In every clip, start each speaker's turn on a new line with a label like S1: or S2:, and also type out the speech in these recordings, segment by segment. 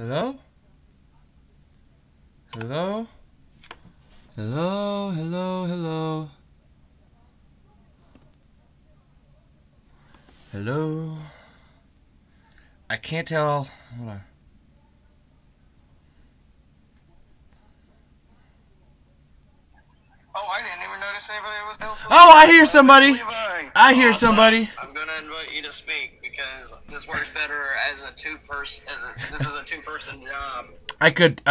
S1: Hello? Hello? Hello, hello, hello. Hello? I can't tell. Hold on.
S2: Oh, I didn't even notice anybody was there.
S1: Oh, I hear somebody. I hear somebody.
S2: I'm gonna invite you to speak because this works better as a two-person. This is a two-person job.
S1: I could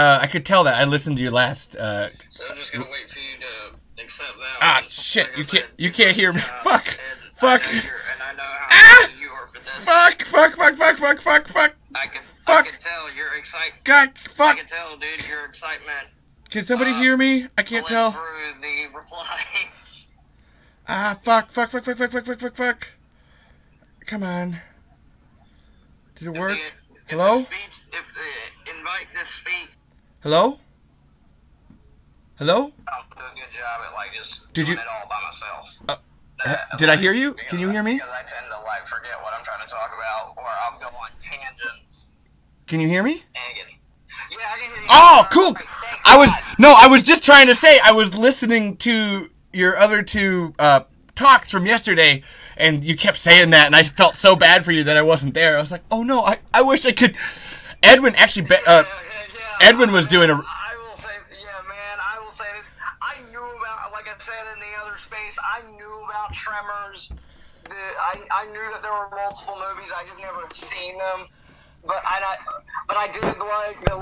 S1: tell that. I listened to your last.
S2: So I'm just gonna wait for you to accept that.
S1: Ah, shit!
S2: Like
S1: You can't hear me. Fuck!
S2: And I know how excited you are for this.
S1: Fuck!
S2: I can tell your excitement.
S1: God, fuck!
S2: I can tell, dude, your excitement.
S1: Can somebody hear me? I can't tell.
S2: Through the replies.
S1: Ah, fuck! Come on. Did it work? Hello?
S2: Invite this speech.
S1: Hello? Hello?
S2: I'll do a good job at like just doing it all by myself.
S1: Did I hear you? Can you hear me?
S2: Because I tend to like forget what I'm trying to talk about, or I'll go on tangents.
S1: Can you hear me?
S2: Yeah, I can hear you.
S1: Oh, cool! I was just trying to say, I was listening to your other two talks from yesterday, and you kept saying that, and I felt so bad for you that I wasn't there. I was like, oh no, I wish I could. Edwin actually, Edwin was doing a.
S2: I will say this. I knew about, like I said in the other space, I knew about Tremors. I knew that there were multiple movies. I just never seen them. But I did like the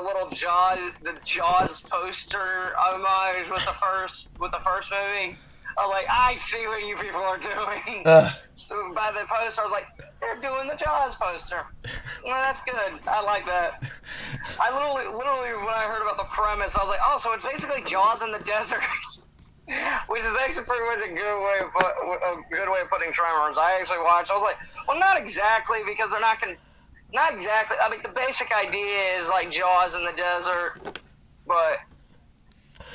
S2: little Jaws poster homage with the first movie. I'm like, I see what you people are doing. So by the poster, I was like, they're doing the Jaws poster. Well, that's good. I like that. I literally, when I heard about the premise, I was like, oh, so it's basically Jaws in the desert. Which is actually pretty much a good way of putting Tremors. I actually watched. I was like, well, not exactly, because they're not exactly. I mean, the basic idea is like Jaws in the desert, but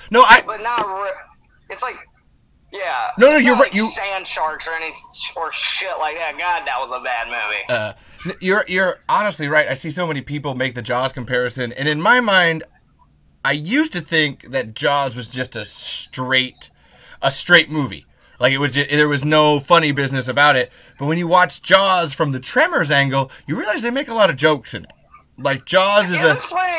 S2: but not. It's like. Yeah.
S1: No, you're right.
S2: You sand sharks or shit like that. God, that was a bad movie.
S1: You're honestly right. I see so many people make the Jaws comparison, and in my mind, I used to think that Jaws was just a straight movie. Like there was no funny business about it. But when you watch Jaws from the Tremors angle, you realize they make a lot of jokes in it. Like Jaws is
S2: there's plenty.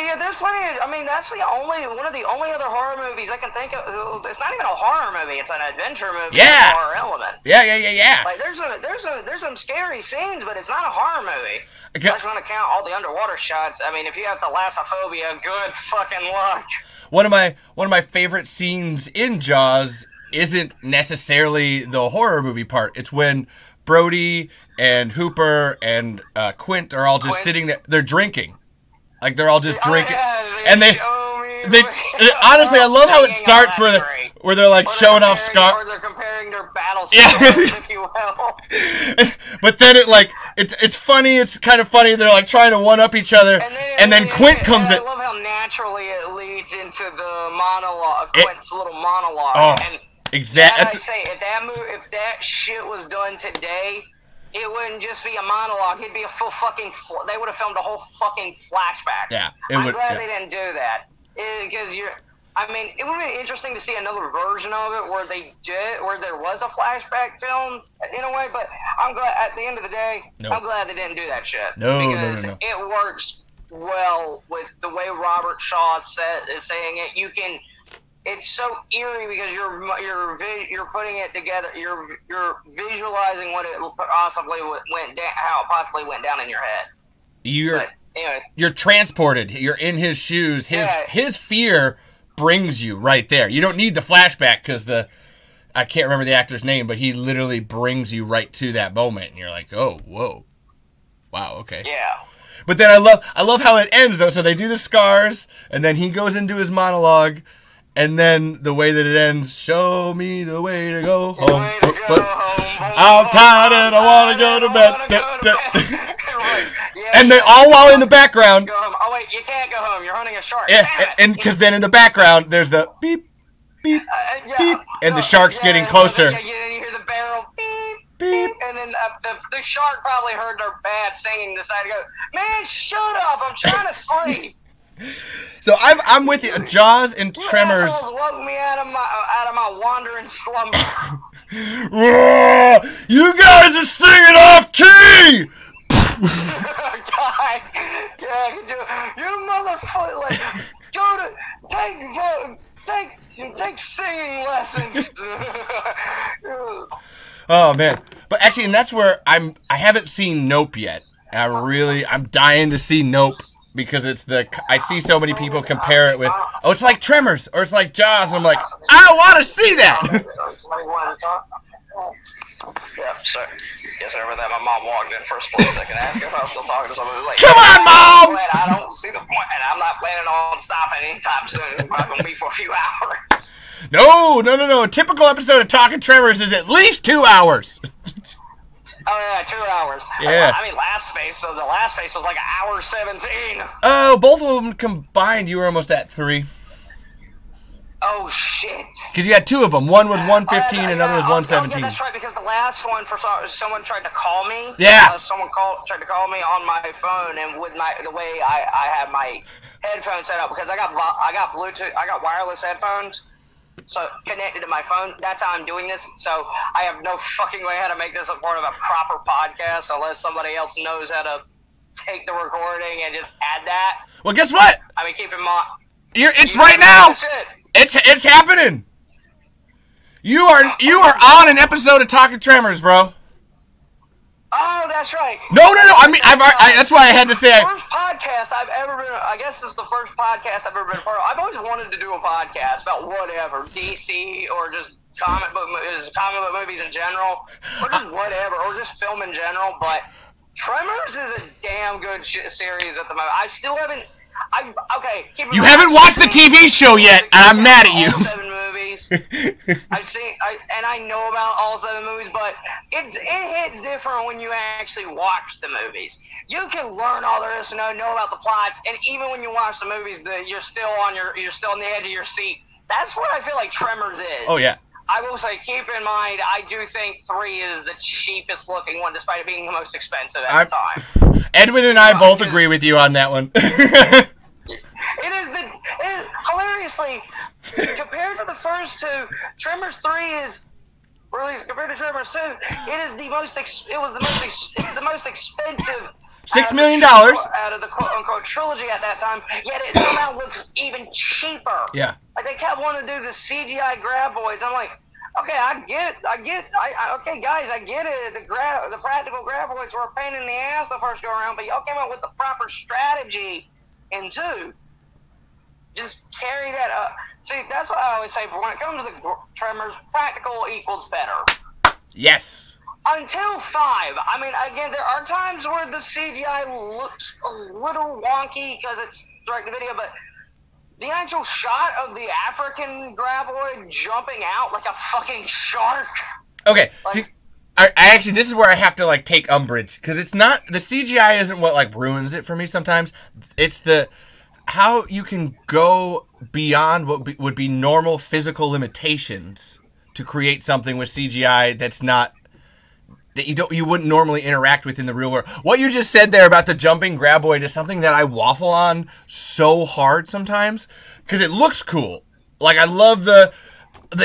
S2: I mean, that's one of the only other horror movies I can think of. It's not even a horror movie; it's an adventure movie.
S1: Yeah.
S2: With a horror element.
S1: Yeah.
S2: Like there's some scary scenes, but it's not a horror movie. Unless you want to count all the underwater shots. I mean, if you have thalassophobia, good fucking luck.
S1: One of my favorite scenes in Jaws isn't necessarily the horror movie part. It's when Brody and Hooper and Quint are all just sitting there. They're drinking. Like, they're all just drinking.
S2: Yeah,
S1: and they honestly, I love how it starts where they're like showing off scars.
S2: Or they're comparing their battle scars, if you will.
S1: But then it's funny. It's kind of funny. They're like trying to one-up each other. And then Quint comes in.
S2: I love how naturally it leads into the monologue, Quint's little monologue.
S1: Oh,
S2: and
S1: exactly.
S2: I say, if that shit was done today, it wouldn't just be a monologue. It'd be a full fucking. They would have filmed a whole fucking flashback.
S1: Yeah,
S2: I'm glad they didn't do that because I mean, it would be interesting to see another version of it where there was a flashback filmed in a way. But I'm glad at the end of the day, I'm glad they didn't do that shit. Because it works well with the way Robert Shaw is saying it. You can. It's so eerie because you're putting it together. You're visualizing what it possibly went down, how it possibly went down in your head.
S1: You're transported. You're in his shoes. His fear brings you right there. You don't need the flashback because I can't remember the actor's name, but he literally brings you right to that moment, and you're like, oh, whoa, wow, okay.
S2: Yeah.
S1: But then I love how it ends though. So they do the scars, and then he goes into his monologue. And then the way that it ends, show me the way to go home. I'm tired and I want to go to bed. And then all while in the background.
S2: Oh wait, you can't go home. You're hunting a shark.
S1: Yeah, and because then in the background there's the beep, beep, beep, and the shark's getting closer.
S2: Yeah, you hear the barrel beep,
S1: beep.
S2: And then the shark probably heard their bad singing, decided to go, man, shut up, I'm trying to sleep.
S1: So I'm with you. Jaws and Tremors.
S2: Assholes woke me out of my wandering slumber.
S1: You guys are singing off key.
S2: God, yeah, you motherfucker! Like, go to take singing lessons.
S1: Oh man, but actually, and that's where I haven't seen Nope yet. I'm dying to see Nope because I see so many people compare it with, oh, it's like Tremors or it's like Jaws. And I'm like, I want to see that.
S2: Yeah, sir. Yes, sir. With that, my mom walked in for a split second, asking if I was still talking to somebody. Like,
S1: come on, Mom!
S2: I don't see the point, and I'm not planning on stopping anytime soon. It's not going to be for a few hours.
S1: No. A typical episode of Talking Tremors is at least 2 hours.
S2: Oh, yeah, 2 hours.
S1: Yeah.
S2: I mean, so the last space was like an hour 17.
S1: Oh, both of them combined, you were almost at 3.
S2: Oh, shit.
S1: Because you had 2 of them. One was 115 and another was 117.
S2: Yeah, that's right, because the last one, someone tried to call me.
S1: Yeah.
S2: Someone tried to call me on my phone, and with the way I have my headphones set up, because I got Bluetooth, I got wireless headphones, so connected to my phone. That's how I'm doing this. So I have no fucking way how to make this a part of a proper podcast unless somebody else knows how to take the recording and just add that.
S1: Well, guess what?
S2: I mean, keep in mind.
S1: It's right now. It's happening. You are on an episode of Talking Tremors, bro.
S2: Oh, that's right.
S1: No. I mean, that's why I had to say.
S2: First podcast I've ever been. I guess this is the first podcast I've ever been a part of. I've always wanted to do a podcast about whatever, DC or just comic book movies in general, or just whatever, or just film in general. But Tremors is a damn good series at the moment. I still haven't. You haven't
S1: watched the TV show yet, and I'm mad at you.
S2: All 7 movies. I know about all 7 movies, but it hits different when you actually watch the movies. You can learn all there is to know about the plots, and even when you watch the movies, you're still on the edge of your seat. That's what I feel like Tremors is.
S1: Oh yeah.
S2: I will say, keep in mind, I do think 3 is the cheapest looking one, despite it being the most expensive at the time.
S1: Edwin and I both agree with you on that one.
S2: It is hilariously, compared to the first 2, Tremors 3 is released compared to Tremors 2. It's the most expensive.
S1: $6 million
S2: out of the quote unquote trilogy at that time. Yet it somehow looks even cheaper.
S1: Yeah.
S2: Like they kept wanting to do the CGI Graboids. I'm like, okay, I get. Okay, guys, I get it. The practical Graboids were a pain in the ass the first go around, but y'all came up with the proper strategy in 2. Just carry that up. See, that's what I always say. But when it comes to the Tremors, practical equals better.
S1: Yes.
S2: Until 5. I mean, again, there are times where the CGI looks a little wonky because it's direct-to-video, but the actual shot of the African Graboid jumping out like a fucking shark.
S1: Okay, see, I actually, this is where I have to, like, take umbrage, because it's not, the CGI isn't what, like, ruins it for me sometimes. It's how you can go beyond what would be normal physical limitations to create something with CGI that's not, that you wouldn't normally interact with in the real world. What you just said there about the jumping Graboid is something that I waffle on so hard sometimes, because it looks cool. Like, I love the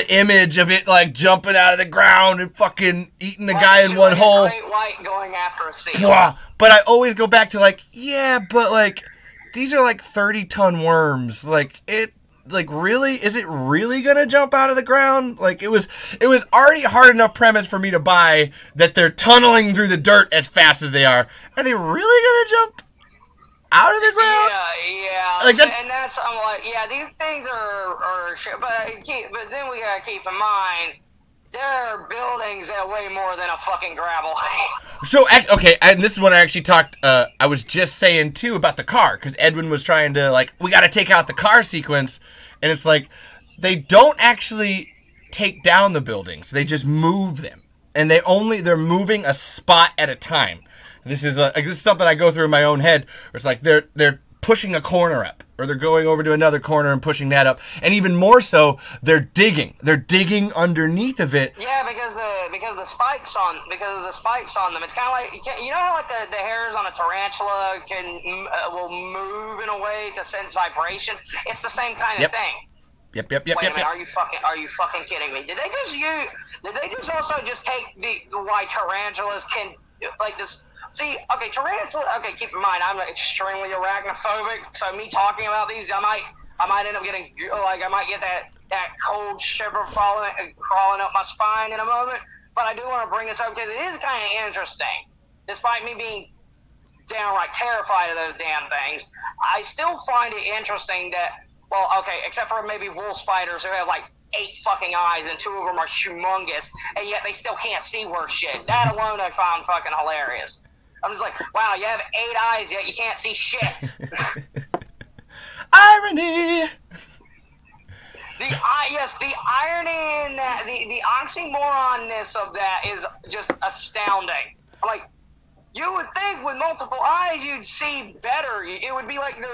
S1: image of it, like, jumping out of the ground and fucking eating the guy in one hole.
S2: Great white going after a seal.
S1: But I always go back to, like, yeah, but, like, these are, like, 30-ton worms. Like, really? Is it really gonna jump out of the ground? Like, it was already hard enough premise for me to buy that they're tunneling through the dirt as fast as they are. Are they really gonna jump out of the ground?
S2: Yeah.
S1: Like,
S2: I'm like, yeah, these things are but then we gotta keep in mind, there are buildings that weigh more than a fucking gravel.
S1: So, okay, and this is when I actually talked, I was just saying, too, about the car, because Edwin was trying to, like, we gotta take out the car sequence, and it's like, they don't actually take down the buildings, they just move them, and they're moving a spot at a time. This is something I go through in my own head, where it's like, they're pushing a corner up, or they're going over to another corner and pushing that up, and even more so, they're digging underneath of it.
S2: Yeah, because of the spikes on them. It's kind of like, you know how like the hairs on a tarantula will move in a way to sense vibrations. It's the same kind of thing.
S1: Yep.
S2: Wait a minute, are you fucking kidding me? Did they just also just take why tarantulas can like this? See, okay, tarantula. Okay, keep in mind, I'm extremely arachnophobic, so me talking about these, I might end up getting like I might get that cold shiver crawling up my spine in a moment. But I do want to bring this up because it is kind of interesting, despite me being downright terrified of those damn things. I still find it interesting that. Well, okay, except for maybe wolf spiders who have like 8 fucking eyes and 2 of them are humongous, and yet they still can't see worse shit. That alone I found fucking hilarious. I'm just like, wow, you have 8 eyes, yet you can't see shit.
S1: Irony!
S2: The irony in that, the oxymoronness of that is just astounding. Like, you would think with multiple eyes you'd see better. It would be like the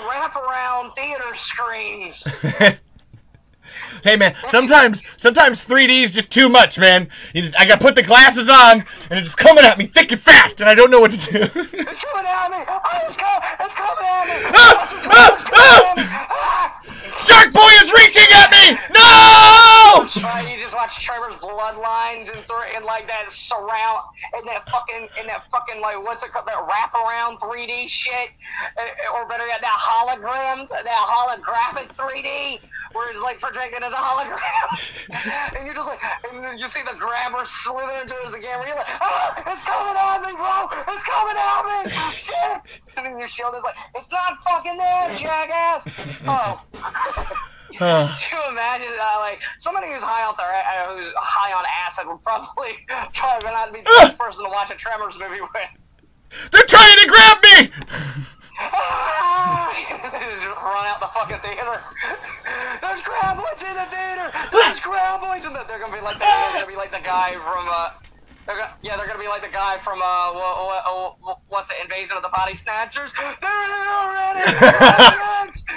S2: wraparound theater screens.
S1: Hey man, sometimes 3D is just too much, man. I gotta put the glasses on, and it's just coming at me thick and fast, and I don't know what to do.
S2: It's coming at me! Oh, it's coming at me!
S1: Shark Boy is reaching at me! No!
S2: You just watch Tremors Bloodlines and like that surround and that fucking like what's it called, that wraparound 3D shit, or better yet, that holographic 3D. Where it's like projected as a hologram, and you're just like, and you see the grabber slither into the camera. You're like, oh, it's coming at me, bro! It's coming at me! Shit! And then your shield is like, it's not fucking there, jackass! Oh. Can you imagine like somebody who's high on acid would probably not be the best person to watch a Tremors movie with.
S1: They're trying to grab me!
S2: They just run out the fucking theater. There's Graboids in the theater. There's Graboids in the. They're gonna be like the guy from. They're gonna be like the guy from what's the Invasion of the Body Snatchers? They're here already. You're next.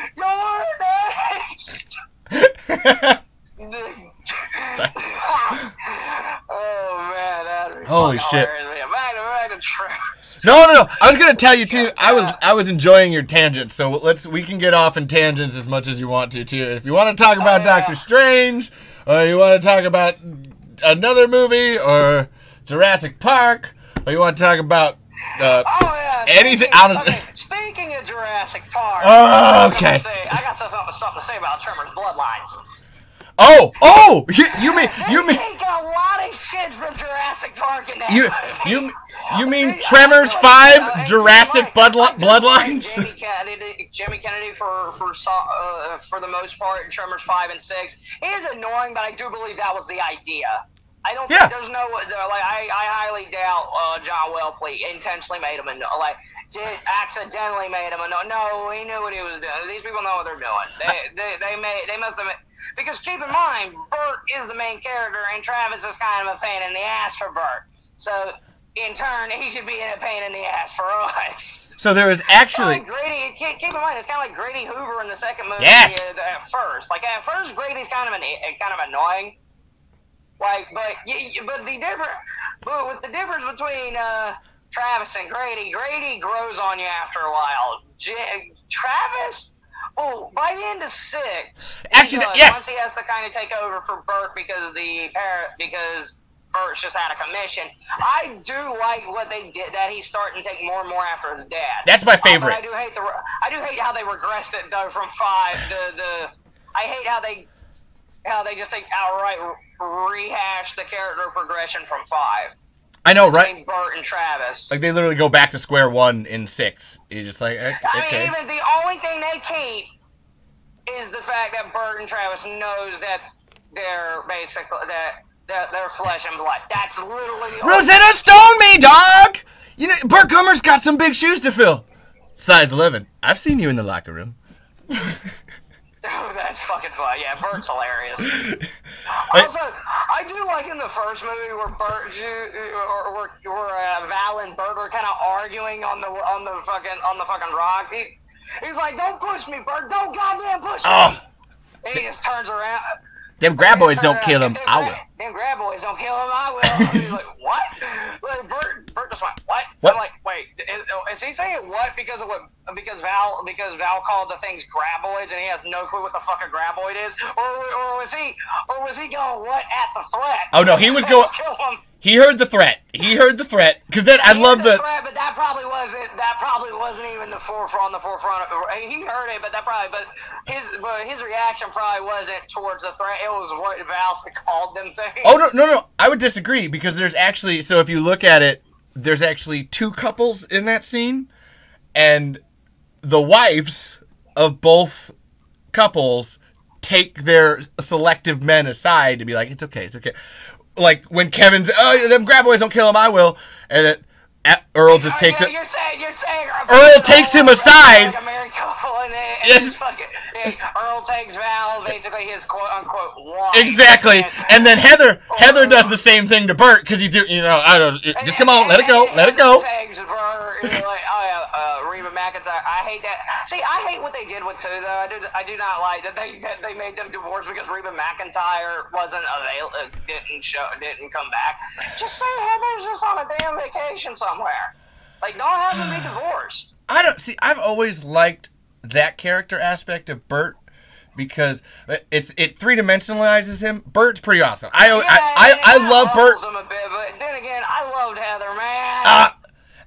S2: Oh man, that'd be
S1: holy shit.
S2: Back to Tremors.
S1: No. I was gonna tell you too. I was enjoying your tangents, so we can get off in tangents as much as you want to too. If you want to talk about Doctor Strange, or you want to talk about another movie, or Jurassic Park, or you want to talk about anything.
S2: Okay, speaking of Jurassic Park,
S1: okay.
S2: I got something to say about Tremors Bloodlines.
S1: Oh! You mean
S2: They got a lot of shit from Jurassic Park in that movie.
S1: You mean Tremors 5 Jurassic Bloodlines?
S2: Jamie Kennedy for the most part in Tremors 5 and 6. It is annoying, but I do believe that was the idea. I don't think there's no like I highly doubt John Wellpley intentionally made him accidentally made him no, he knew what he was doing. These people know what they're doing. They must have. Because keep in mind, Bert is the main character, and Travis is kind of a pain in the ass for Bert. So, in turn, he should be a pain in the ass for us.
S1: So there was actually...
S2: Like Grady, keep in mind, it's kind of like Grady Hoover in the second movie at first. Like, at first, Grady's kind of annoying. Like, but with the difference between Travis and Grady grows on you after a while. Travis... Oh, by the end of 6,
S1: actually, yes.
S2: Once he has to kind of take over for Bert because Bert's just out of commission. I do like what they did, that he's starting to take more and more after his dad.
S1: That's my favorite.
S2: I do hate how they regressed it though from 5. I hate how they just outright rehash the character progression from 5.
S1: I know, right?
S2: Bert and Travis.
S1: Like, they literally go back to square one in 6. You're just like, okay.
S2: I mean, even the only thing they keep is the fact that Bert and Travis knows that they're basically, that they're flesh and blood. That's literally the only
S1: Rosetta Stone me, dog! You know, Bert Gummer's got some big shoes to fill. Size 11. I've seen you in the locker room.
S2: Oh, that's fucking fun. Yeah, Bert's hilarious. Also, I do like in the first movie where Val and Bert are kind of arguing on the fucking rock. He's like, don't push me, Bert. Don't goddamn push me. And he just turns around.
S1: Them Graboids don't kill him. I will.
S2: Them Graboids don't kill him. I will. And he's like, what? Like, Bert just went, what?
S1: What?
S2: I'm like, wait, is he saying what because Val called the things Graboids and he has no clue what the fuck a Graboid is? Or was he going what at the threat?
S1: Oh no, he was going.
S2: Kill him.
S1: He heard the threat. Because then I love the.
S2: Threat, but that probably wasn't even the forefront. He heard it, but his reaction probably wasn't towards the threat. It was what Val called them things.
S1: Oh no! I would disagree because there's actually. So if you look at it, there's actually two couples in that scene, and the wives of both couples take their selective men aside to be like, it's okay. Like when Kevin's, them Graboids don't kill him, I will, and Earl just takes it.
S2: You're saying
S1: Earl takes him aside.
S2: Like a married couple, and
S1: Yes.
S2: Earl takes Val, basically his quote unquote wife.
S1: Exactly, and then Heather does the same thing to Bert because he's I don't just come on, let it go.
S2: Takes Bert, like, Reba McEntire. I hate that. See, I hate what they did with 2 though. I do not like that they made them divorce because Reba McEntire wasn't available, didn't come back. Just say Heather's just on a damn vacation somewhere. Like, don't have them be divorced.
S1: I've always liked that character aspect of Bert because it three-dimensionalizes him. Bert's pretty awesome. I love Bert.
S2: Him a bit, but then again, I loved Heather, man.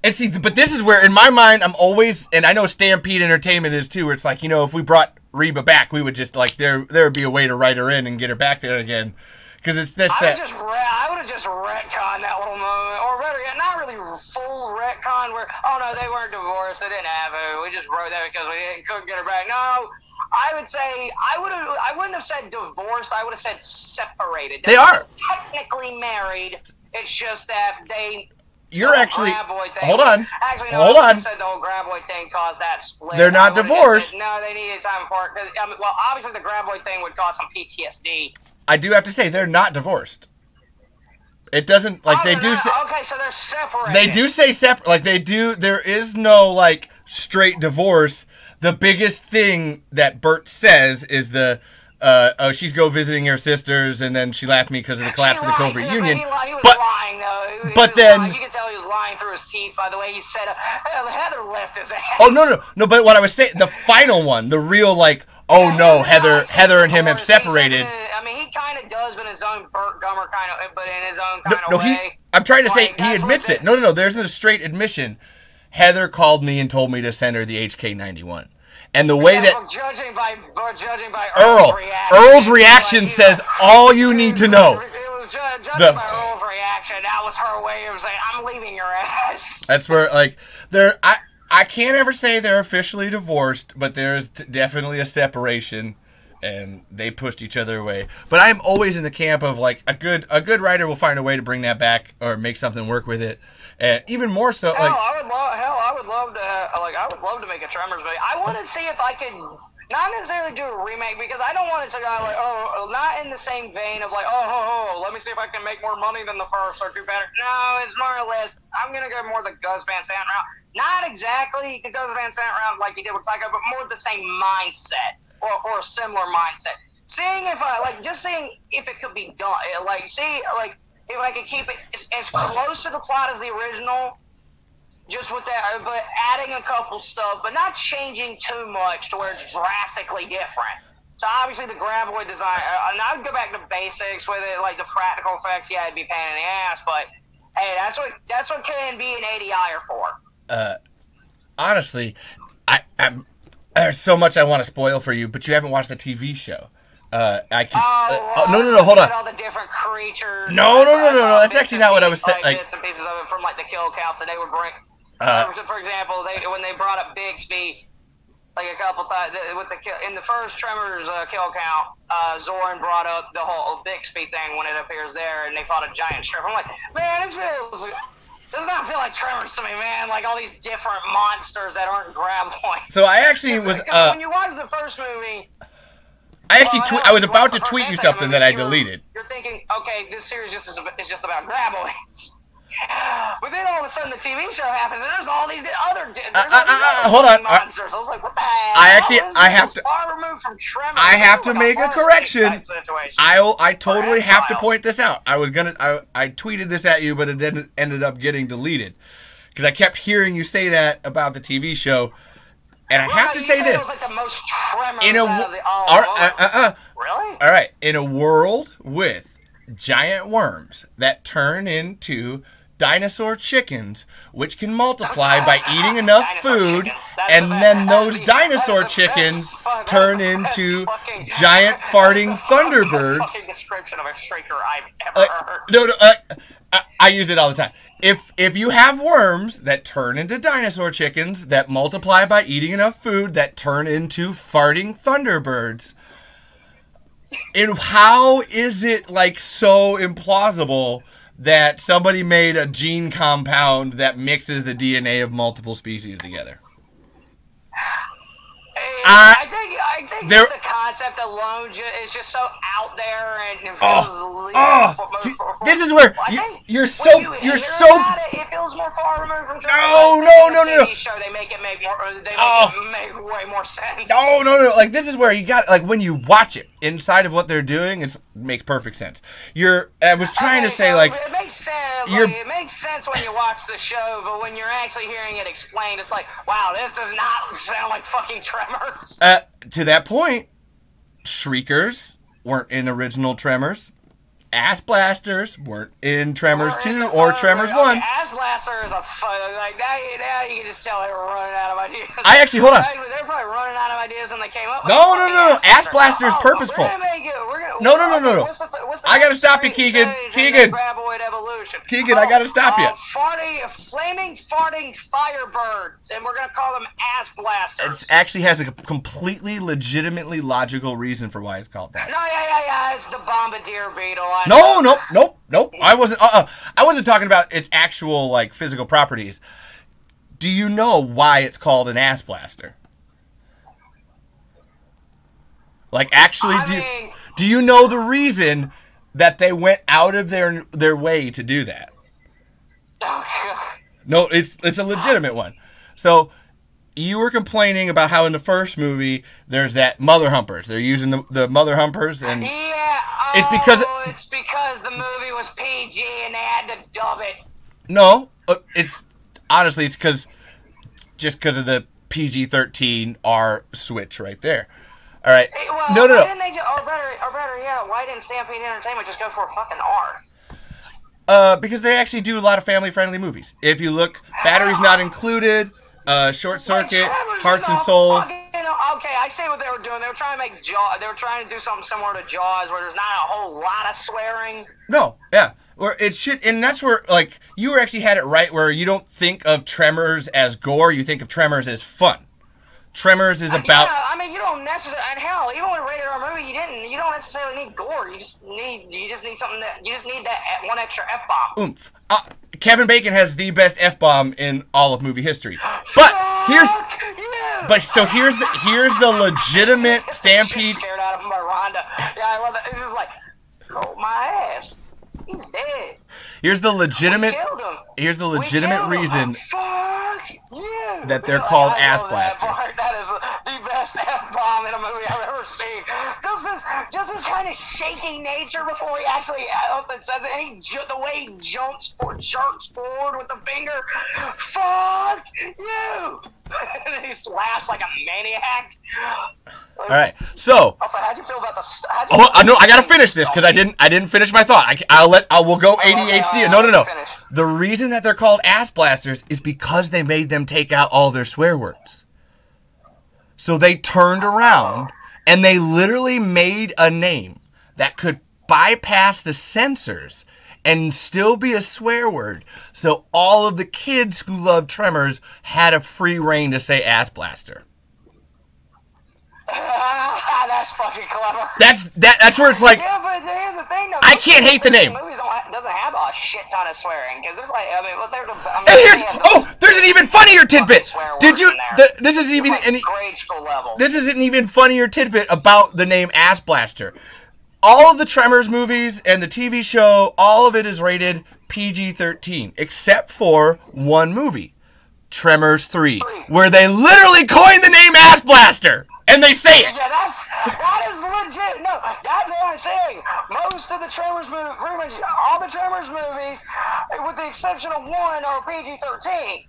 S1: And see, but this is where, in my mind, I'm always, and I know Stampede Entertainment is too, where it's like, if we brought Reba back, we would just, like, there would be a way to write her in and get her back there again. Because it's this, that.
S2: I would have just retconned that little moment. Or better yet, not really full retcon where, oh no, they weren't divorced, they didn't have her. We just wrote that because we couldn't get her back. No, I would say, I wouldn't have said divorced, I would have said separated.
S1: They are
S2: technically married, it's just that they...
S1: You're actually... Hold on.
S2: Actually, no,
S1: hold on.
S2: Said the whole Graboid thing caused that split.
S1: They're not divorced.
S2: No, they needed time apart. Well, obviously the Graboid thing would cause some PTSD.
S1: I do have to say, they're not divorced. It doesn't, like, they do say...
S2: Okay, so they're separated.
S1: They do say separate, like, they do, there is no, like, straight divorce. The biggest thing that Bert says is she's go visiting her sisters, and then she laughed at me because of the collapse of the Covert Union.
S2: He was lying, though.
S1: But then...
S2: You can tell he was lying through his teeth by the way he said, Heather left his ass.
S1: Oh, no, but what I was saying, the final one, the real, like... Oh no, Heather and him have separated.
S2: I mean, he kind of does in his own Burt Gummer kind of, but in his own kind of way.
S1: I'm trying to say he admits it. No, there's a straight admission. Heather called me and told me to send her the HK-91, and the way that
S2: judging by
S1: Earl's reaction says all you need to know.
S2: It was judging by Earl's reaction. That was her way of saying, "I'm leaving your ass."
S1: That's where, like, I can't ever say they're officially divorced, but there's definitely a separation, and they pushed each other away. But I'm always in the camp of, like, a good writer will find a way to bring that back or make something work with it, and even more so, like,
S2: I would love to make a Tremors movie. I want to see if I could. Not necessarily do a remake because I don't want it to go like, not in the same vein of like, let me see if I can make more money than the first or do better. No, it's more or less, I'm going to go more the Gus Van Sant route. Not exactly the Gus Van Sant route like he did with Psycho, but more the same mindset or a similar mindset. Seeing if it could be done. If I could keep it as close to the plot as the original, just with that, but adding a couple stuff, but not changing too much to where it's drastically different. So obviously the Graboid design, and I would go back to basics with it, like the practical effects. Yeah, it'd be a pain in the ass, but hey, that's what K&B and ADI are for.
S1: Honestly, there's so much I want to spoil for you, but you haven't watched the TV show. No, hold on.
S2: All the different creatures.
S1: No. That's actually not what I was saying.
S2: Like bits and pieces of it from like the kill counts that they would bring. For example, when they brought up Bixby, like a couple times in the first Tremors kill count, Zoran brought up the whole Bixby thing when it appears there, and they fought a giant strip. I'm like, man, this does not feel like Tremors to me, man. Like all these different monsters that aren't Graboids.
S1: So I actually was.
S2: When you watch the first movie.
S1: I was about to tweet you something that I deleted.
S2: You're thinking, okay, this series is just about Graboids. But then all of of a sudden the TV show happens, and there's all these other
S1: hold on.
S2: monsters. I was like, what the hell?
S1: I have to.
S2: Far removed from Tremors.
S1: I have to
S2: like
S1: make a correction. I totally have to
S2: X-Files.
S1: point this out. I tweeted this at you, but it ended up getting deleted because I kept hearing you say that about the TV show, and I have to say this.
S2: It was like the most Tremors
S1: In a
S2: out of the Really?
S1: All right, in a world with giant worms that turn into dinosaur chickens, which can multiply by eating enough food, and then those dinosaur chickens turn into giant farting thunderbirds.
S2: Fucking description of a shrieker I've ever heard.
S1: No, I use it all the time. If you have worms that turn into dinosaur chickens that multiply by eating enough food that turn into farting thunderbirds, and how is it like so implausible that somebody made a gene compound that mixes the DNA of multiple species together?
S2: I think just the concept alone is just so out there, and it feels
S1: this is where you're so
S2: it feels more far removed from
S1: no.
S2: TV show, they make it make way more sense.
S1: No. Like, this is where you got, like, when you watch it inside of what they're doing, it makes perfect sense. I was trying to say, like,
S2: it makes sense. It makes sense when you watch the show, but when you're actually hearing it explained, it's like, wow, this does not sound like fucking Tremors.
S1: To that point, Shriekers weren't in original Tremors. Ass Blasters weren't in Tremors 2 or Tremors 1.
S2: Ass Blaster is a fun, like, now you can just tell they were running out of ideas.
S1: Hold on.
S2: They're probably running out of ideas when they came up with
S1: No. Ass Blaster is purposeful. No. I gotta stop you, Keegan.
S2: Graboid evolution.
S1: Keegan, I gotta stop you.
S2: Flaming farting firebirds, and we're gonna call them Ass Blasters.
S1: It actually has a completely legitimately logical reason for why it's called that.
S2: No, yeah, it's the Bombardier Beetle.
S1: Nope. I wasn't talking about its actual, like, physical properties. Do you know why it's called an Ass Blaster? Like, actually, do you know the reason that they went out of their way to do that? No, it's a legitimate one. So, you were complaining about how in the first movie there's that mother humpers. They're using the mother humpers, and it's because
S2: the movie was PG and they had to dub it.
S1: No, it's because of the PG-13 R switch right there. All right.
S2: No. Why didn't they why didn't Stampede Entertainment just go for a fucking R?
S1: Because they actually do a lot of family-friendly movies. If you look, Batteries Not Included, Short Circuit, Hearts and Souls.
S2: Okay, I see what they were doing. They were trying to make Jaws. They were trying to do something similar to Jaws, where there's not a whole lot of swearing.
S1: No, yeah, where it should, and that's where, like, you actually had it right, where you don't think of Tremors as gore, you think of Tremors as fun. Tremors is about.
S2: Yeah, I mean, you don't necessarily. And hell, even with a rated R movie, you don't necessarily need gore. You just need something you just need that one extra F-bomb.
S1: Oomph. Kevin Bacon has the best F-bomb in all of movie history. But here's the legitimate Stampede.
S2: Scared out of him by Rhonda. Yeah, I love that. This is like, oh my ass. He's dead.
S1: Here's the legitimate reason that they're called Ass Blasters.
S2: That is the best F-bomb in a movie I've ever seen. Just this kind of shaky nature before he actually says it, and the way he jerks forward with the finger. Fuck you! And he just laughs like a maniac.
S1: All right, so.
S2: Also, how'd you feel about the?
S1: No, I gotta finish this because I didn't finish my thought. We'll go ADHD. No. The reason that they're called Ass Blasters is because they made them take out all their swear words. So they turned around and they literally made a name that could bypass the censors and still be a swear word. So all of the kids who loved Tremors had a free reign to say Ass Blaster.
S2: That's fucking clever.
S1: That's where it's like.
S2: Yeah, but here's the thing, though.
S1: I can't hate the name.
S2: Movies doesn't have a shit ton of swearing because there's like,
S1: there's an even funnier tidbit. Did you? This is even
S2: grade school level.
S1: This is an even funnier tidbit about the name Ass Blaster. All of the Tremors movies and the TV show, all of it is rated PG-13, except for one movie, Tremors 3, where they literally coined the name Ass Blaster, and they say it.
S2: Yeah, that is legit. No, that's what I'm saying. Most of the Tremors movies, pretty much all the Tremors movies, with the exception of one, are PG-13.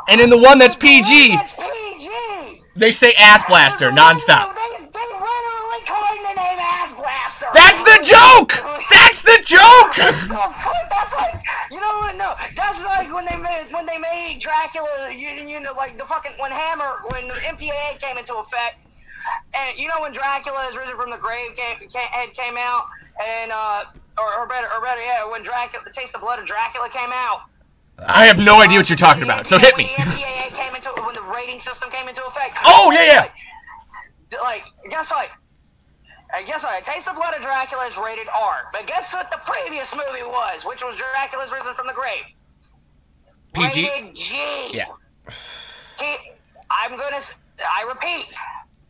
S1: And in the one that's PG,
S2: That's PG.
S1: they say Ass Blaster nonstop.
S2: They literally coined the name Ass Blaster.
S1: That's the joke! That's the joke!
S2: That's like, you know what? No, that's like when they made Dracula. You know, like the fucking when the MPAA came into effect, and you know when Dracula is risen from the grave came out, and or better, yeah, when Dracula, the Taste of Blood of Dracula came out.
S1: I have no idea what you're talking about, so hit me.
S2: When the MPAA came into, when the rating system came into effect.
S1: Oh, yeah.
S2: Like, guess what? Taste of Blood of Dracula is rated R. But guess what the previous movie was, which was Dracula's Risen from the Grave?
S1: PG?
S2: Rated G.
S1: Yeah.
S2: I repeat,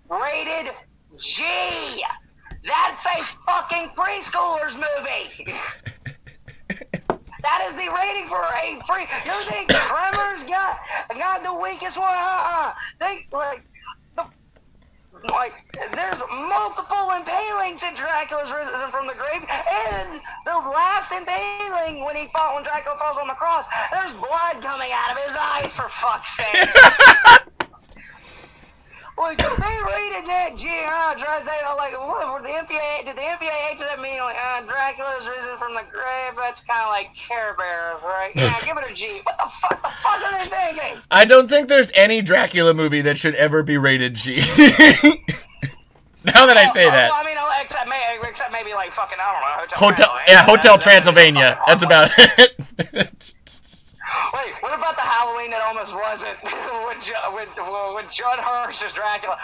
S2: rated G. That's a fucking preschooler's movie. That is the rating for a free. You think Tremors got the weakest one? Think there's multiple impalings in Dracula's Risen from the Grave, and the last impaling when Dracula falls on the cross, there's blood coming out of his eyes, for fuck's sake. Like, they rated that G, like, what, did the MPAA, does that mean, like, Dracula's Risen from the Grave? That's kind of like Care Bears, right? Yeah, give it a G. What the fuck are they thinking?
S1: I don't think there's any Dracula movie that should ever be rated G. Now that I say that.
S2: Well, I mean, except maybe, like, fucking, I don't know,
S1: Hotel Transylvania. That's about it.
S2: Wait, what about the Halloween that almost wasn't when Judd Hirsch is Dracula?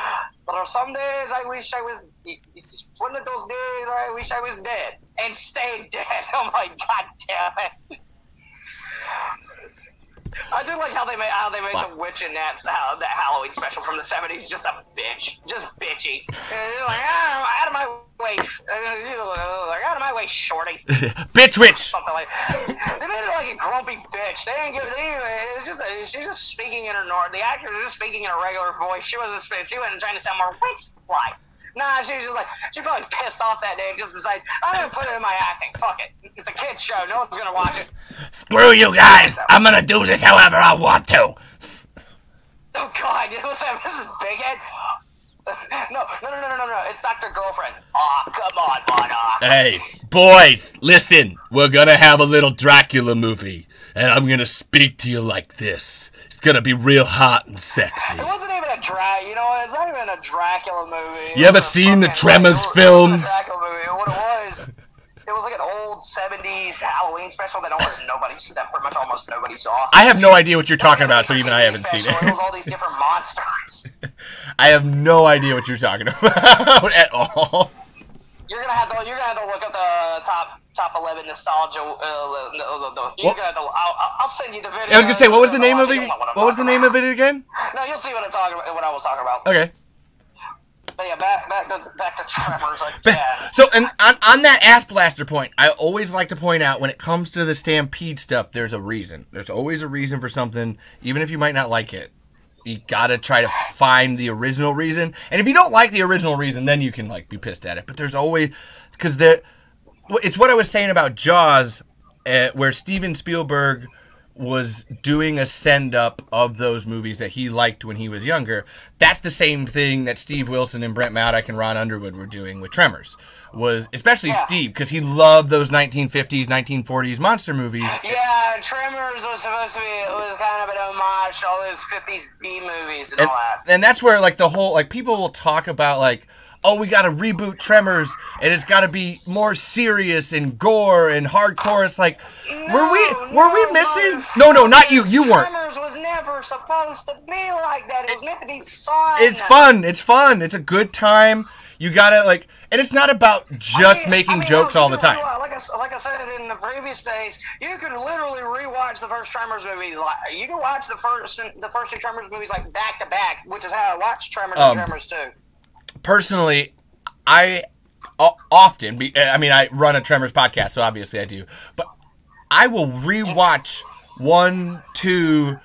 S2: But on some days I wish I was. It's one of those days where I wish I was dead and stayed dead. Oh my god damn it! I do like how they made the witch in that Halloween special from the '70s just a bitch, just bitchy. Like, out of my way, out of my way, shorty.
S1: Bitch witch.
S2: Something like that. They made it like a grumpy bitch. They didn't give. It was just she's just speaking in her the actor was just speaking in a regular voice. She wasn't trying to sound more witch-like. Nah, she was just like, she probably pissed off that day and just decided, I'm going to put it in my acting. Fuck it. It's a kid's show. No one's going to watch it.
S1: Screw you guys. I'm going to do this however I want to.
S2: Oh, God. You know what's that? This is Big Head. No. It's Dr. Girlfriend. Aw, come on, Bono.
S1: Hey, boys, listen. We're going to have a little Dracula movie, and I'm going to speak to you like this. It's going to be real hot and sexy.
S2: It wasn't even it's not even a Dracula movie.
S1: You ever seen the Tremors films?
S2: It wasn't a Dracula movie. What it was like an old 70s Halloween special that pretty much almost nobody saw.
S1: I have no idea what you're talking about, so even I haven't seen it.
S2: It was all these different monsters.
S1: I have no idea what you're talking about at all.
S2: You're gonna have to look up the top 11 nostalgia. I'll send you the video.
S1: I was gonna say, what was the name of it? What was the name of it again?
S2: No, you'll see what I'm talking about. What I was talking about.
S1: Okay.
S2: But yeah, back to Tremors. Like, yeah.
S1: So, and on that Ass Blaster point, I always like to point out when it comes to the Stampede stuff, there's a reason. There's always a reason for something, even if you might not like it. You gotta try to find the original reason. And if you don't like the original reason, then you can, like, be pissed at it. But there's always... Because it's what I was saying about Jaws, where Steven Spielberg was doing a send-up of those movies that he liked when he was younger. That's the same thing that Steve Wilson and Brent Maddock and Ron Underwood were doing with Tremors. Especially Steve, because he loved those 1950s, 1940s monster movies.
S2: Yeah, Tremors was supposed to be, it was kind of an homage to all those 50s B movies and all that.
S1: And that's where, like, the whole, like, people will talk about, like, oh, we got to reboot Tremors, and it's got to be more serious and gore and hardcore. It's like, were we missing? No, not you. You weren't.
S2: Tremors was never supposed to be like that. It was meant to be fun.
S1: It's fun. It's a good time. You gotta, like, and it's not about just making jokes all the time.
S2: Like I said in the previous space, you can literally rewatch the first Tremors movie. You can watch the first two Tremors movies like back to back, which is how I watched Tremors and Tremors 2.
S1: Personally, I often. I mean, I run a Tremors podcast, so obviously I do. But I will rewatch 1, 2,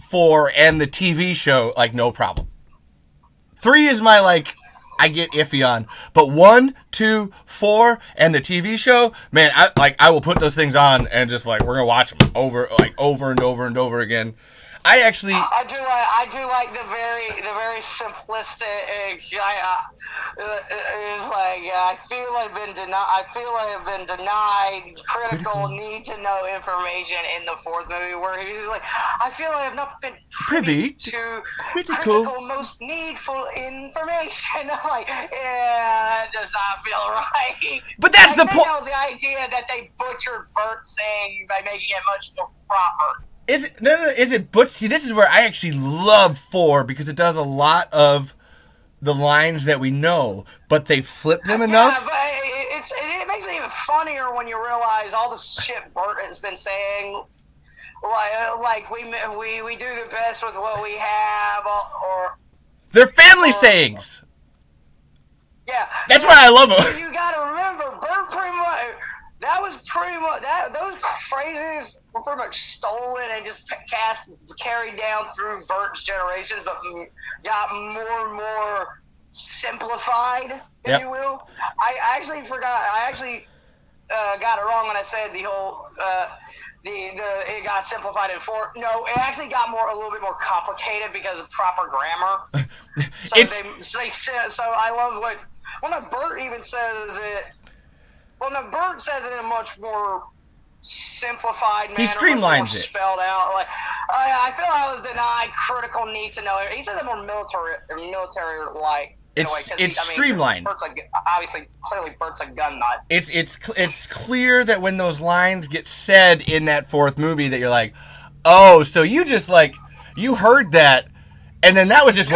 S1: 4, and the TV show, like, no problem. 3 is my, like, I get iffy on. But 1, 2, 4, and the TV show, man, I will put those things on and just, like, we're going to watch them over and over and over again. I do like the very simplistic. It's like I feel I've been denied critical need to know information in the 4th movie, where he's like, I feel I have not been privy to critical most needful information. I'm like, yeah, that does not feel right. But that's the point.
S2: That was the idea that they butchered Bert saying by making it much more proper.
S1: Is it no? Is it Butch? See, this is where I actually love 4 because it does a lot of the lines that we know, but they flip them enough.
S2: Yeah, but it makes it even funnier when you realize all the shit Bert has been saying. Like we do the best with what we have, or
S1: they're family sayings.
S2: Yeah,
S1: that's why I love them.
S2: You gotta remember, Bert those phrases were pretty much stolen and just carried down through Bert's generations, but got more and more simplified, if you will. I actually got it wrong when I said the whole it got simplified in 4. No, it actually got a little bit more complicated because of proper grammar. So I love what Bert even says it. Well, no, Bert says it in a much more simplified manner.
S1: He streamlines it.
S2: Spelled out. Like, I feel I was denied critical need to know. He says it more military-like.
S1: It's streamlined.
S2: Bert's clearly Bert's a gun nut.
S1: It's clear that when those lines get said in that 4th movie that you're like, oh, so you just like, you heard that, and then that was just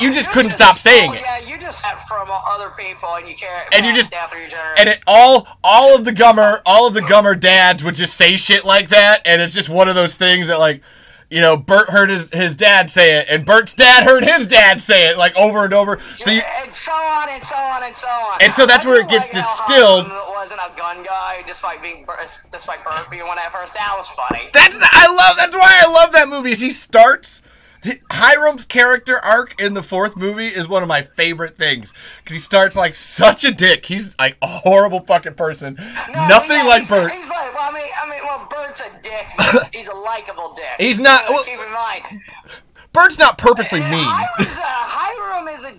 S1: you just couldn't stop saying it.
S2: Yeah, you just said from other people, and you can't.
S1: And you just
S2: down through your generation.
S1: And it all of the Gummer dads would just say shit like that, and it's just one of those things that, like, you know, Bert heard his dad say it, and Bert's dad heard his dad say it, like, over and over. So
S2: and so on and so on and so on.
S1: And so that's where it gets distilled.
S2: Wasn't a gun guy, despite Bert being one at first. That was funny.
S1: That's why I love that movie. Is he starts. Hiram's character arc in the 4th movie is one of my favorite things because he starts like such a dick. He's like a horrible fucking person. Nothing like Bert.
S2: He's like, Bert's a dick. He's a likable dick.
S1: He's not.
S2: Well, keep in mind,
S1: Bert's not purposely mean.
S2: Hiram is a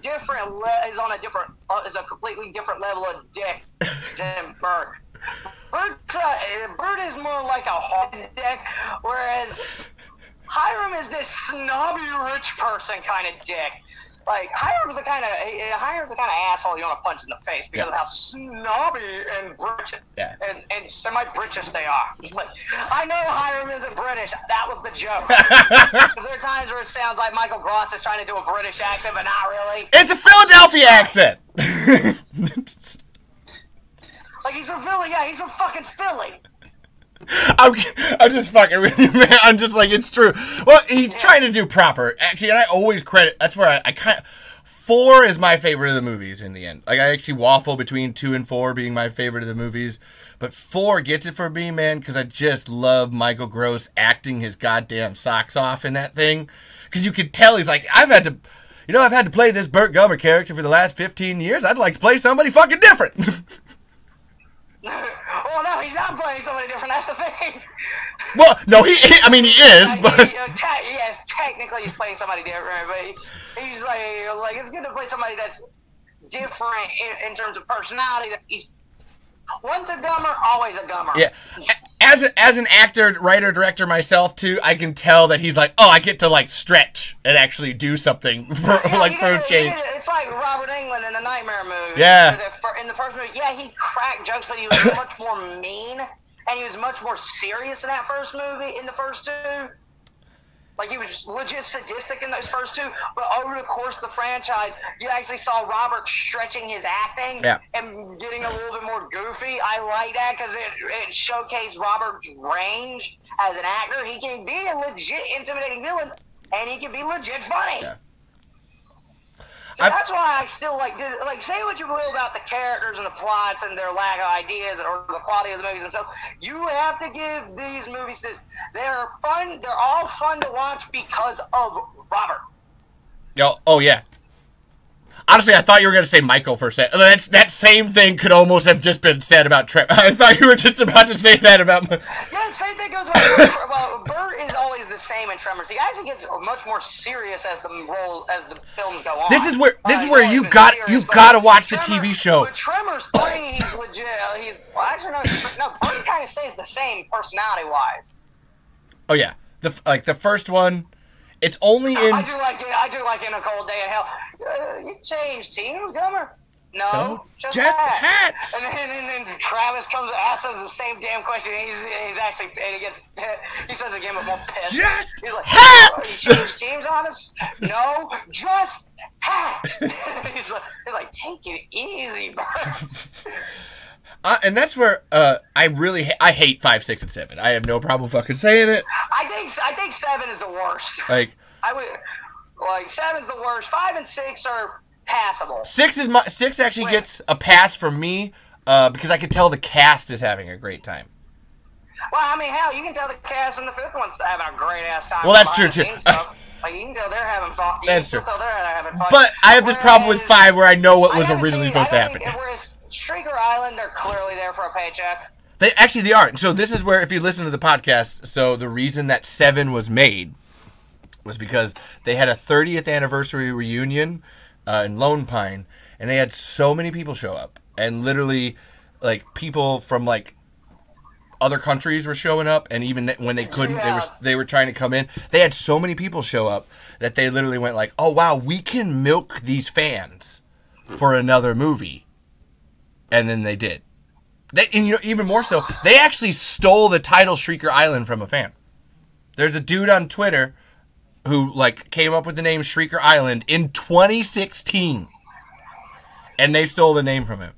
S2: completely different level of dick than Bert. Bert is more like a hard dick, whereas Hiram is this snobby rich person kind of dick. Like, Hiram's the kind of asshole you want to punch in the face because of how snobby and British and semi-British they are. Like, I know Hiram isn't British. That was the joke. Because there are times where it sounds like Michael Gross is trying to do a British accent, but not really.
S1: It's a Philadelphia accent.
S2: Like, he's from Philly. Yeah, he's from fucking Philly.
S1: I'm just fucking with you, man. I'm just like, it's true. Well, he's trying to do proper. Actually, and I always credit, that's where I kind of, 4 is my favorite of the movies in the end. Like, I actually waffle between 2 and 4 being my favorite of the movies. But 4 gets it for me, man, because I just love Michael Gross acting his goddamn socks off in that thing. Because you could tell he's like, I've had to play this Burt Gummer character for the last 15 years. I'd like to play somebody fucking different.
S2: Well, no, he's not playing somebody different. That's the thing.
S1: Well, no, he is, but
S2: yes, technically he's playing somebody different, but he's like it's good to play somebody that's different in terms of personality. He's once a Gummer, always a Gummer.
S1: Yeah. As an actor, writer, director myself too, I can tell that he's like, oh, I get to like stretch and actually do something for a change.
S2: It's like Robert Englund in the Nightmare movie.
S1: Yeah.
S2: In the first movie, yeah, he cracked jokes, but he was much more mean and he was much more serious in that first movie. In the first 2. Like, he was legit sadistic in those first 2, but over the course of the franchise, you actually saw Robert stretching his acting and getting a little bit more goofy. I like that because it showcased Robert's range as an actor. He can be a legit intimidating villain, and he can be legit funny.
S1: Yeah.
S2: So that's why I still like this. Like, say what you will about the characters and the plots and their lack of ideas or the quality of the movies and stuff. You have to give these movies this. They're fun. They're all fun to watch because of Robert.
S1: Oh yeah. Honestly, I thought you were going to say Michael for a second. That same thing could almost have just been said about Trevor. I thought you were just about to say that about...
S2: Yeah, same thing goes about Bert. Well, Bert is always the same in Tremors. He actually gets much more serious as the films go on.
S1: This is where you got to watch the TV show.
S2: But Tremors 3, he's legit. Bert kind of stays the same personality-wise.
S1: Oh, yeah. The first one... It's only in...
S2: I do like In a Cold Day in Hell. You changed teams, Gummer? No, just hats. And then Travis comes and asks us the same damn question. And he says again, but more pissed.
S1: Just
S2: he's like,
S1: hats.
S2: You changed teams on us? No, just hats. he's like, take it easy, Bert.
S1: And that's where I hate 5, 6, and 7. I have no problem fucking saying it.
S2: I think 7 is the worst.
S1: Like
S2: 7's the worst. 5 and 6 are passable.
S1: 6 actually gets a pass from me because I can tell the cast is having a great time.
S2: Well, I mean, hell, you can tell the cast in the 5th one's having a great ass time.
S1: Well, that's true too.
S2: Like, you can tell they're having fun.
S1: That's true.
S2: Having fun.
S1: But I have this problem with 5 where I know what was originally supposed to happen.
S2: Whereas Shrieker Island, they're clearly there for a paycheck.
S1: They are. So this is where, if you listen to the podcast, so the reason that 7 was made was because they had a 30th anniversary reunion in Lone Pine, and they had so many people show up, and literally, like, people from like other countries were showing up, and even when they couldn't, they were trying to come in. They had so many people show up that they literally went like, "Oh wow, we can milk these fans for another movie," and then they did. Even more so, they actually stole the title Shrieker Island from a fan. There's a dude on Twitter who came up with the name Shrieker Island in 2016, and they stole the name from him.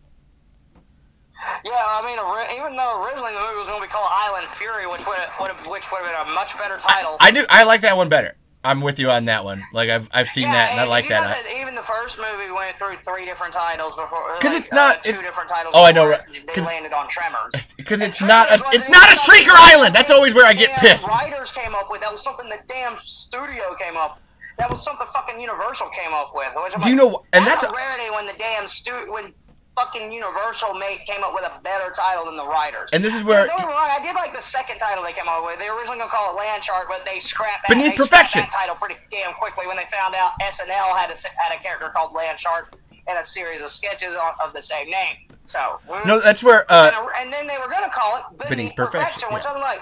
S2: Yeah, I mean, even though originally the movie was going to be called Island Fury, which would have been a much better title.
S1: I like that one better. I'm with you on that one. Like I've seen that, and I like that.
S2: Even the first movie went through 3 different titles before.
S1: Because it's not
S2: 2 different titles.
S1: Oh, I know.
S2: They landed on Tremors.
S1: Because it's not a Shrieker Island. That's always where I get pissed.
S2: Writers came up with that was something the damn studio came up. That was something fucking Universal came up with.
S1: Do you know? And that's
S2: a rarity when the damn when fucking Universal came up with a better title than the writers.
S1: And this is where...
S2: I did like the second title they came up with. They were originally going to call it Land Shark, but they scrapped
S1: Beneath Perfection.
S2: That title pretty damn quickly when they found out SNL had a character called Land Shark and a series of sketches of the same name. So...
S1: No, that's where...
S2: and then they were going to call it Beneath Perfection, which I'm like...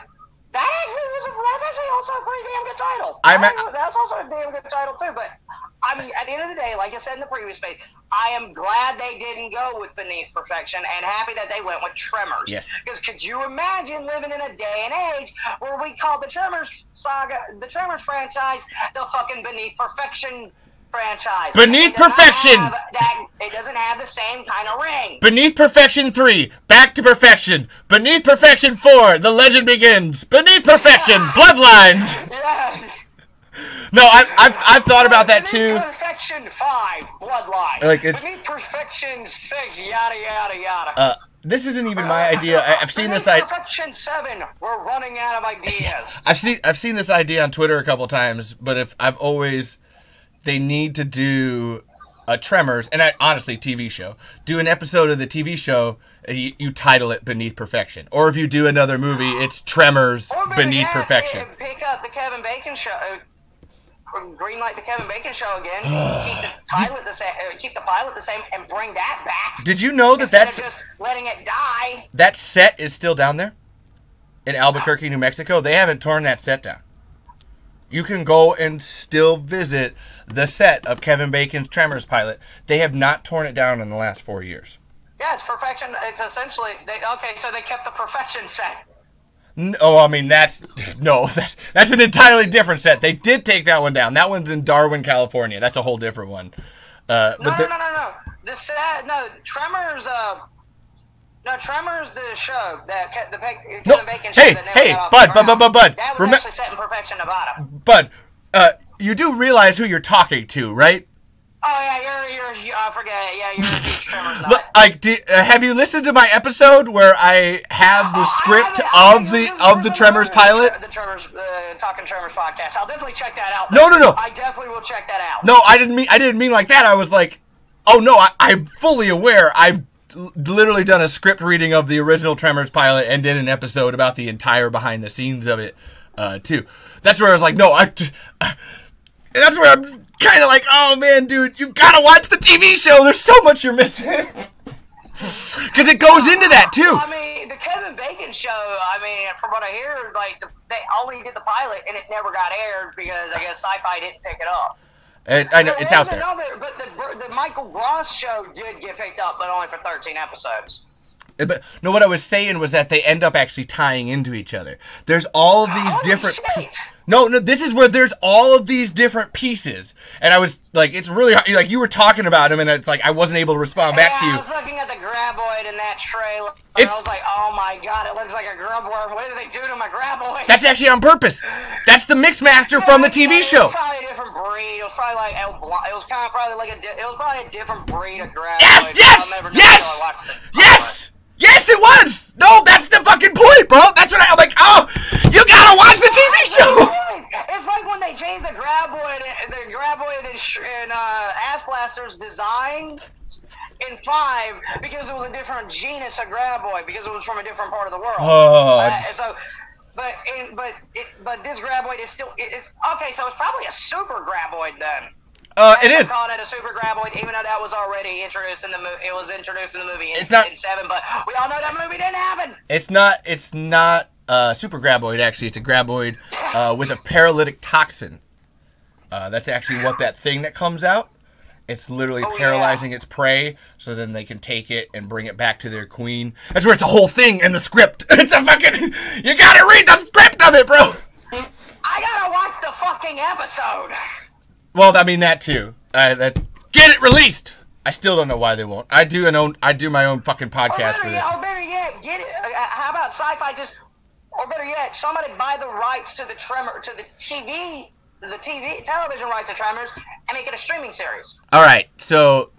S2: That's actually also a pretty damn good title. That's also a damn good title, too, but... I mean, at the end of the day, like I said in the previous page, I am glad they didn't go with Beneath Perfection and happy that they went with Tremors.
S1: Yes.
S2: Because could you imagine living in a day and age where we call the Tremors Saga, the Tremors franchise, the fucking Beneath Perfection franchise?
S1: Beneath Perfection!
S2: It doesn't have the same kind of ring.
S1: Beneath Perfection 3, Back to Perfection. Beneath Perfection 4, The Legend Begins. Beneath Perfection, Bloodlines.
S2: Yeah.
S1: No, I've thought about that too.
S2: Beneath Perfection 5, Bloodline. Beneath Perfection 6, yada yada yada.
S1: This isn't even my idea. I've seen this idea.
S2: Perfection 7, we're running out of ideas.
S1: I've seen this idea on Twitter a couple times, but they need to do a Tremors, and honestly, TV show. Do an episode of the TV show. You title it Beneath Perfection, or if you do another movie, it's Tremors Beneath Perfection.
S2: Pick up the Kevin Bacon show. Greenlight the Kevin Bacon show again. Keep the pilot the same, and bring that back.
S1: Did you know that's
S2: just letting it die?
S1: That set is still down there in Albuquerque, New Mexico. They haven't torn that set down. You can go and still visit the set of Kevin Bacon's Tremors pilot. They have not torn it down in the last 4 years.
S2: Yeah, it's perfection. It's essentially so they kept the perfection set.
S1: No, I mean that's an entirely different set. They did take that one down. That one's in Darwin, California. That's a whole different one.
S2: No. The set, Tremors. Tremors, the show that Kevin Bacon show.
S1: Hey, Bud.
S2: That was actually set in Perfection, Nevada.
S1: Bud, you do realize who you're talking to, right?
S2: Oh yeah, I forget it. Yeah, you're a huge Tremors nut.
S1: Look, have you listened to my episode where I have the script of the Tremors pilot?
S2: The Tremors, Talking Tremors podcast. I'll definitely check that out.
S1: No.
S2: I definitely will check that out.
S1: No, I didn't mean like that. I was like, oh no, I'm fully aware. I've literally done a script reading of the original Tremors pilot and did an episode about the entire behind the scenes of it too. That's where I was like, no, that's where I'm kind of like, oh man, dude, you gotta watch the TV show. There's so much you're missing. Because it goes into that too.
S2: I mean, the Kevin Bacon show, I mean, from what I hear, like, they only did the pilot and it never got aired because I guess Sci-Fi didn't pick it up.
S1: I know, it's out there.
S2: But the Michael Gross show did get picked up, but only for 13 episodes.
S1: But no, what I was saying was that they end up actually tying into each other. There's all of these different. No, this is where there's all of these different pieces, and I was like, it's really hard. Like you were talking about him, and it's like I wasn't able to respond back to you.
S2: I was looking at the Graboid in that trailer. I was like, oh my god, it looks like a grubworm. What did they do to my Graboid?
S1: That's actually on purpose. That's the Mixmaster from the TV show.
S2: It was probably a different breed. It was probably like it was kind of probably like it was probably a different breed of Graboid.
S1: Yes. Yes, it was! No, that's the fucking point, bro! That's what I'm like, oh, you gotta watch the TV show!
S2: It's like when they changed the Graboid and Ass Blaster's design in 5 because it was a different genus of Graboid, because it was from a different part of the world. But this Graboid is still... okay, so it's probably a super Graboid then.
S1: It is.
S2: Calling it a super Graboid, even though that was already introduced in the movie. It was introduced in the movie in 7, but we all know that movie didn't happen.
S1: It's not super Graboid, actually. It's a Graboid with a paralytic toxin. That's actually what that thing that comes out. It's literally paralyzing its prey, so then they can take it and bring it back to their queen. That's where it's a whole thing in the script. It's a fucking... You gotta read the script of it, bro!
S2: I gotta watch the fucking episode!
S1: Well, I mean that too. Get it released. I still don't know why they won't. I do my own fucking podcast for this.
S2: Or better yet, get it. How about Sci-Fi just? Or better yet, somebody buy the rights to the television rights to Tremors, and make it a streaming series.
S1: All right, so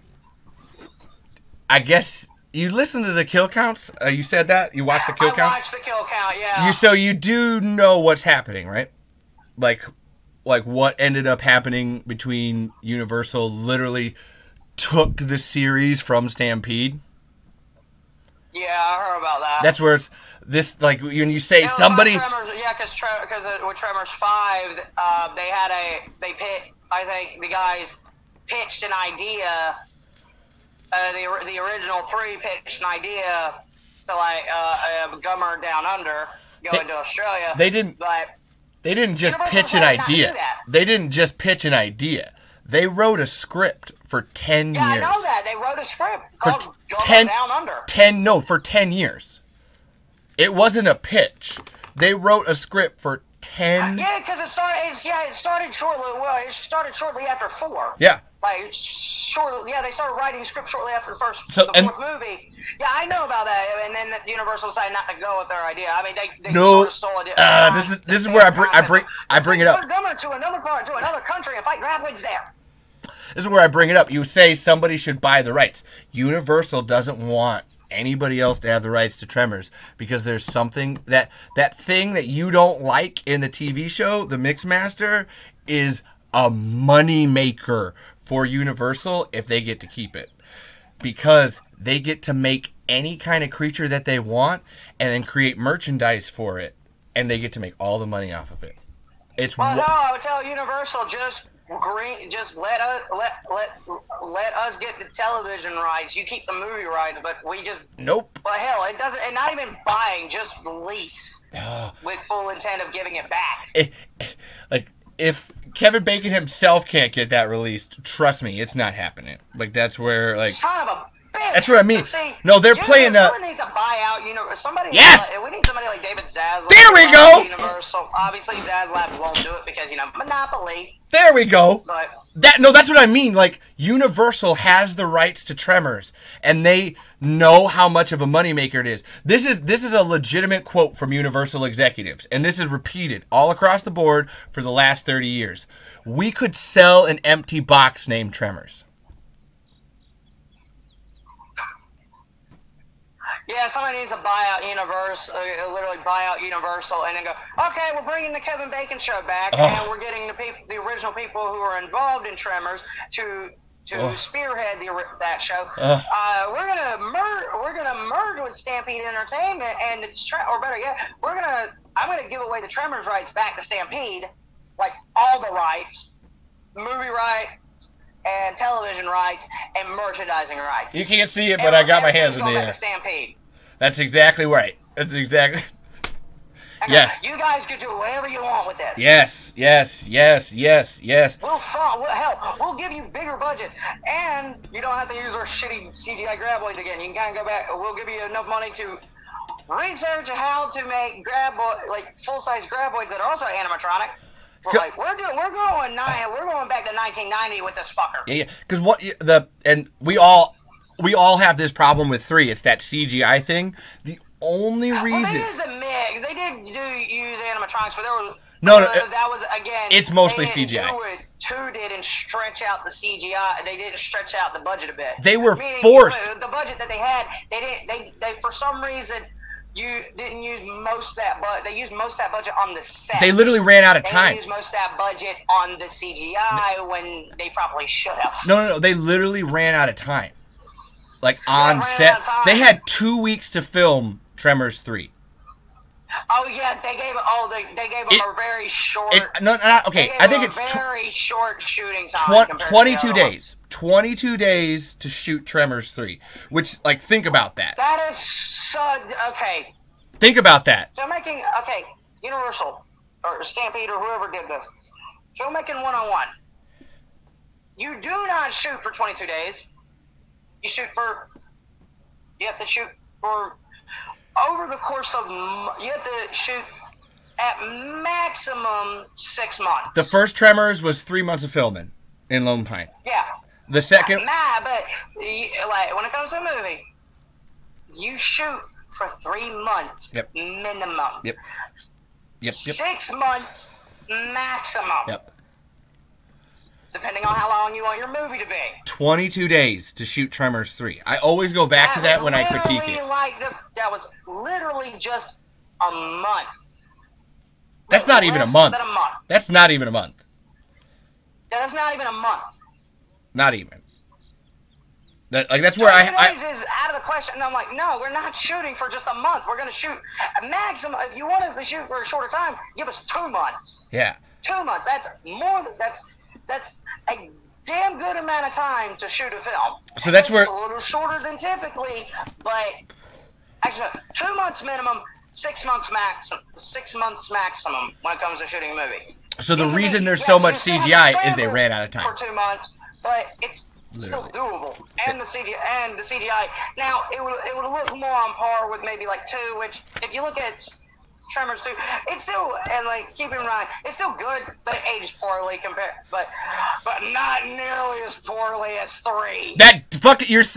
S1: I guess you listen to the kill counts. You said that you watched the kill counts. I
S2: watched the kill count. Yeah.
S1: So you do know what's happening, right? Like what ended up happening between Universal literally took the series from Stampede.
S2: Yeah, I heard about that.
S1: That's where it's this, like, when you say somebody...
S2: because with Tremors 5, I think the guys pitched an idea, the original 3 pitched an idea to, like, Gummer Down Under, going to Australia.
S1: They didn't just pitch an idea. They didn't just pitch an idea. They wrote a script for 10 years.
S2: Yeah, I know that. They wrote a script called Down Under.
S1: For 10 years. It wasn't a pitch. They wrote a script for 10...
S2: Yeah, because it started shortly. Well, it started shortly after 4.
S1: Yeah.
S2: Like, shortly, they started writing scripts shortly after the fourth movie. Yeah, I know about that. And then Universal decided not to go with their idea. I mean, they sort of stole it.
S1: This is where I bring it up.
S2: Gummer to another country and fight Graboids there.
S1: This is where I bring it up. You say somebody should buy the rights. Universal doesn't want anybody else to have the rights to Tremors because there's something that thing that you don't like in the TV show, the Mixmaster, is a money maker for Universal if they get to keep it, because they get to make any kind of creature that they want and then create merchandise for it, and they get to make all the money off of it.
S2: I would tell Universal just let us get the television rights. You keep the movie rights, but we just
S1: nope.
S2: Well, hell, it doesn't, and not even buying, just lease with full intent of giving it back.
S1: Like if Kevin Bacon himself can't get that released, trust me, it's not happening. Like that's where
S2: son of a bitch.
S1: That's what I mean.
S2: See,
S1: no, they're playing.
S2: Someone needs to buy out. Somebody.
S1: Yes.
S2: We need somebody like David Zaslav.
S1: There we go.
S2: Universal. Obviously, Zaslav won't do it because monopoly.
S1: There we go.
S2: But
S1: that's what I mean. Like Universal has the rights to Tremors, and they know how much of a moneymaker it is. This is a legitimate quote from Universal executives, and this is repeated all across the board for the last 30 years. We could sell an empty box named Tremors.
S2: Yeah, somebody needs to buy out literally buy out Universal, and then go, okay, we're bringing the Kevin Bacon show back, and we're getting the original people who are involved in Tremors to spearhead that show. We're gonna merge with Stampede Entertainment, and I'm gonna give away the Tremors rights back to Stampede, like all the rights, movie rights, and television rights, and merchandising rights.
S1: You can't see it, but I got my hands in the air.
S2: Stampede.
S1: That's exactly right. That's exactly. Yes.
S2: You guys can do whatever you want with this.
S1: Yes.
S2: We'll give you bigger budget, and you don't have to use our shitty CGI Graboids again. You can kind of go back. We'll give you enough money to research how to make full-size Graboids that are also animatronic. We're going back to 1990 with this fucker.
S1: Yeah. Because we all have this problem with 3. It's that CGI thing. The only reason
S2: they did use animatronics, but there was that was again.
S1: It's mostly CGI.
S2: 2 didn't stretch out the CGI. They didn't stretch out the budget a bit.
S1: They were forced.
S2: The budget that they had, they for some reason. You didn't use most of that, but they used most of that budget on the set.
S1: They literally ran out of time.
S2: They used most of that budget on the CGI when they probably should have.
S1: No. They literally ran out of time. Like on set, they had 2 weeks to film Tremors 3.
S2: Oh yeah, they gave them a very short.
S1: I think it's
S2: very short shooting time.
S1: 22 days. 22 days to shoot Tremors 3. Which, think about that.
S2: That is so okay.
S1: Think about that.
S2: Filmmaking, Universal or Stampede or whoever did this. Filmmaking 101. You do not shoot for 22 days. You have to shoot for over the course of. You have to shoot at maximum 6 months.
S1: The first Tremors was 3 months of filming in Lone Pine.
S2: Yeah.
S1: The second.
S2: But when it comes to a movie, you shoot for 3 months minimum.
S1: Yep.
S2: 6 months maximum.
S1: Yep.
S2: Depending on how long you want your movie to be.
S1: 22 days to shoot Tremors 3. I always go back to that when I critique it.
S2: That was literally just a month.
S1: That's not even a month. That's not even a month.
S2: That's not even a month.
S1: Not even. That's where I
S2: is out of the question. And I'm like, no, we're not shooting for just a month. We're going to shoot a maximum. If you want us to shoot for a shorter time, give us 2 months.
S1: Yeah.
S2: 2 months. That's more. That's a damn good amount of time to shoot a film.
S1: So that's where
S2: it's a little shorter than typically, but actually 2 months minimum, 6 months max. 6 months maximum when it comes to shooting a movie.
S1: So the reason there's so much CGI is they ran out of time
S2: for 2 months, but it's still doable. And the CGI. Now it would look more on par with maybe 2, which if you look at Tremors 2, it's still, and keep in mind, it's still good, but it ages poorly but not nearly as poorly as 3.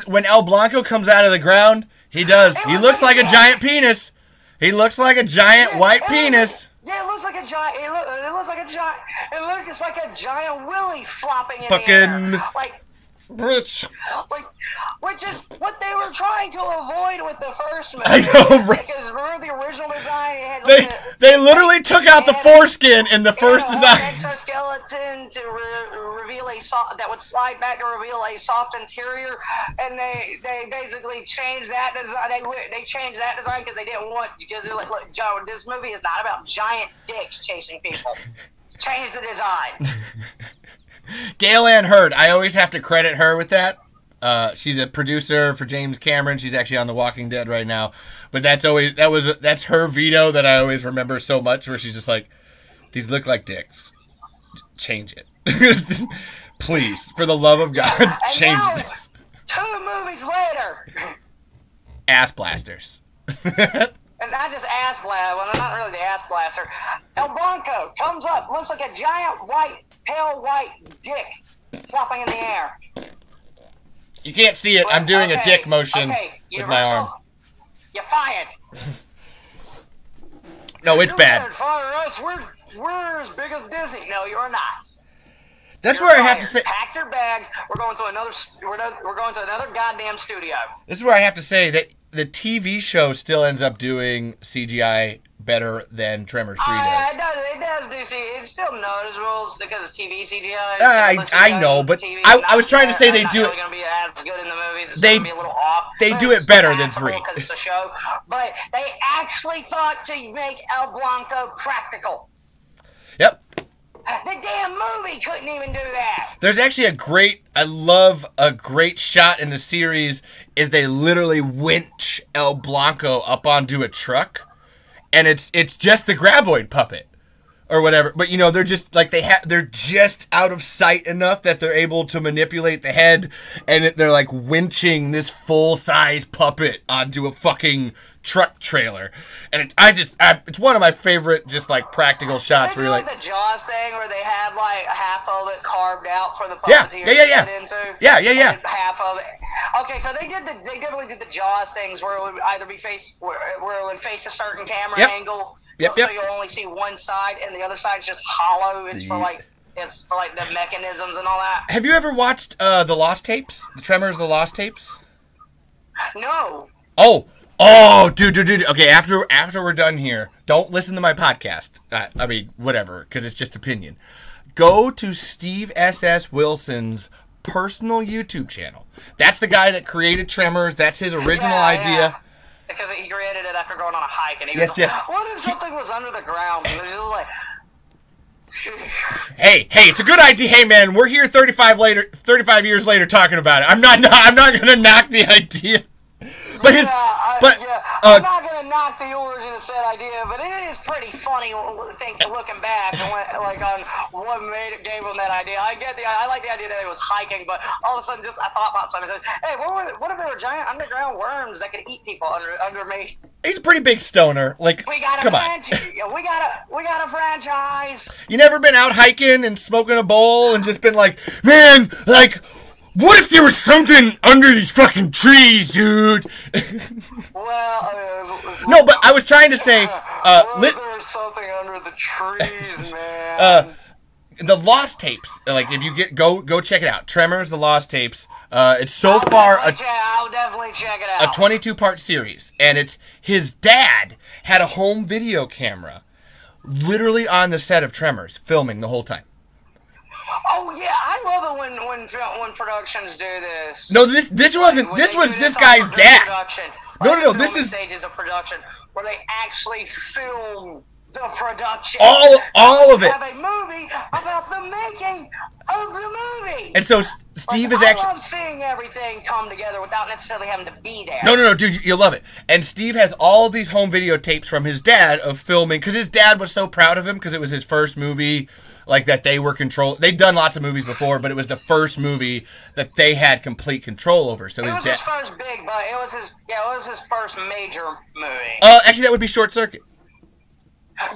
S1: When El Blanco comes out of the ground, he looks like a giant penis. He looks like a giant white penis.
S2: Yeah, it looks like a giant. It looks like a giant willy flopping in the air. Which is what they were trying to avoid with the first movie.
S1: I know, right?
S2: Because remember the original design?
S1: They literally took out the foreskin in the first design.
S2: Exoskeleton to reveal that would slide back to reveal a soft interior, and they basically changed that design. They changed that design because they didn't want, because they're like, look, Joe, this movie is not about giant dicks chasing people. Change the design.
S1: Gail Ann Hurd, I always have to credit her with that. She's a producer for James Cameron. She's actually on The Walking Dead right now. But that's her veto that I always remember so much, where she's just like, these look like dicks. Change it. Please, for the love of God, change this.
S2: 2 movies later.
S1: Ass blasters.
S2: And not just ass blast. Well, not really the ass blaster. El Blanco comes up, looks like a giant pale white dick flopping in the air.
S1: You can't see it. I'm doing a dick motion with my arm.
S2: You're fired.
S1: No, it's bad.
S2: Fire us. We're as big as Disney. No, you're not.
S1: That's where I have to say.
S2: Pack your bags. We're going to another. We're going to another goddamn studio.
S1: This is where I have to say the TV show still ends up doing CGI better than Tremors 3 does.
S2: It does do CGI. It's still noticeable because it's TV CGI.
S1: I know, but I was trying to say they do it.
S2: It's not going to be as good in the movies. It's
S1: They
S2: going to be a little off.
S1: They do it better than 3.
S2: Because it's a show. But they actually thought to make El Blanco practical.
S1: Yep.
S2: The damn movie couldn't even do that.
S1: There's actually I love a great shot in the series is they literally winch El Blanco up onto a truck, and it's just the Graboid puppet or whatever. But you know, they're just like they're just out of sight enough that they're able to manipulate the head, and they're like winching this full-size puppet onto a fucking truck trailer, and it's one of my favorite just like practical shots.
S2: Where like the Jaws thing where they had like half of it carved out for the puppeteers to get into.
S1: Yeah.
S2: Half of it. Okay, so they definitely did the Jaws things where it would either be where it would face a certain camera angle. So you'll only see one side, and the other side's just hollow. It's for like the mechanisms and all that.
S1: Have you ever watched the Lost Tapes? The Tremors, the Lost Tapes?
S2: No.
S1: Oh, dude. Okay, after we're done here, don't listen to my podcast. I mean, whatever, because it's just opinion. Go to Steve S.S. Wilson's personal YouTube channel. That's the guy that created Tremors. That's his original idea.
S2: Yeah. Because he created it after going on a hike, and he was
S1: yes.
S2: What if something was under the ground? And it was just like...
S1: Hey, it's a good idea. Hey, man, we're here 35 years later talking about it. I'm not gonna knock the idea. But
S2: I'm not gonna knock the origin of said idea, but it is pretty funny looking back and on what gave him that idea. I like the idea that he was hiking, but all of a sudden, just a thought pops up and says, "Hey, what if there were giant underground worms that could eat people under me?" He's
S1: a pretty big stoner. Like,
S2: we got a franchise.
S1: You never been out hiking and smoking a bowl and just been like, man, like. What if there was something under these fucking trees, dude? No, but I was trying to say...
S2: what if there was something under the trees, man?
S1: The Lost Tapes. Like, if you go check it out. Tremors, The Lost Tapes. It's so far...
S2: I'll definitely check it out.
S1: A 22-part series. And it's... His dad had a home video camera literally on the set of Tremors, filming the whole time.
S2: Oh yeah, I love it when productions do this.
S1: No, this wasn't. This was this guy's dad.
S2: Production.
S1: No. This is
S2: stages of production where they actually film the production.
S1: All of it.
S2: Have a movie about the making of the movie.
S1: And so Steve is actually.
S2: I love seeing everything come together without necessarily having to be there.
S1: No, dude, you'll love it. And Steve has all of these home video tapes from his dad of filming because his dad was so proud of him because it was his first movie. Like that they were control. They'd done lots of movies before, but it was the first movie that they had complete control over. So
S2: it was his first big, but it was his first major movie.
S1: Actually, that would be Short Circuit.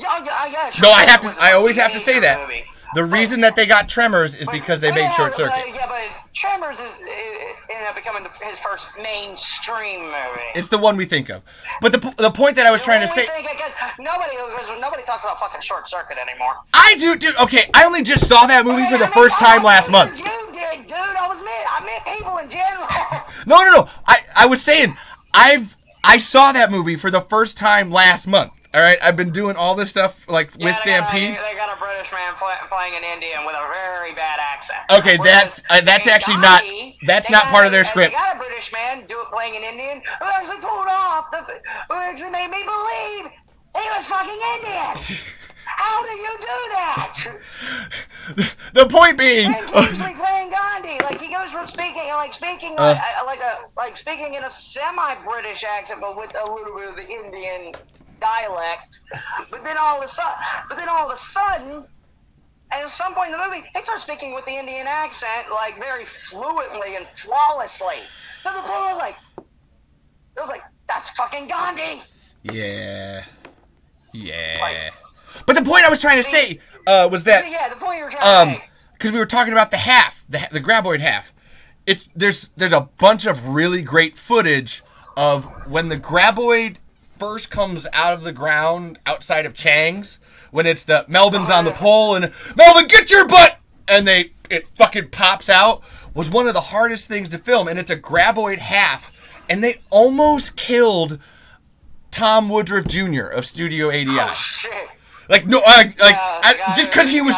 S2: Yeah.
S1: No, I always have to say that. Movie. The reason that they got Tremors is because they made Short Circuit.
S2: But Tremors ended up becoming his first mainstream movie.
S1: It's the one we think of. But the point that I was trying to say...
S2: Because nobody talks about fucking Short Circuit anymore.
S1: I do, dude. Okay, I only just saw that movie for the first time last month.
S2: You did, dude. I meant people in general.
S1: No. I was saying, I saw that movie for the first time last month. All right, I've been doing all this stuff like with Stampede.
S2: They got a British man playing an Indian with a very bad accent.
S1: Okay, that's actually not part of their script.
S2: They got a British man playing an Indian who actually pulled off who actually made me believe he was fucking Indian. How did you do that?
S1: The point being,
S2: and Kingsley playing Gandhi, like he goes from speaking in a semi-British accent, but with a little bit of the Indian dialect, but then all of a sudden, at some point in the movie, he starts speaking with the Indian accent, like very fluently and flawlessly. To the point I was like, that's fucking Gandhi.
S1: Yeah. But the point I was trying to say was that
S2: the point you were trying to say,
S1: because we were talking about the Graboid half. There's a bunch of really great footage of when the Graboid first comes out of the ground outside of Chang's, when it's the Melvin's on the pole and Melvin, get your butt, and it fucking pops out, was one of the hardest things to film, and it's a Graboid half and they almost killed Tom Woodruff Jr. of Studio ADI.
S2: Oh shit!
S1: Like no, just because he was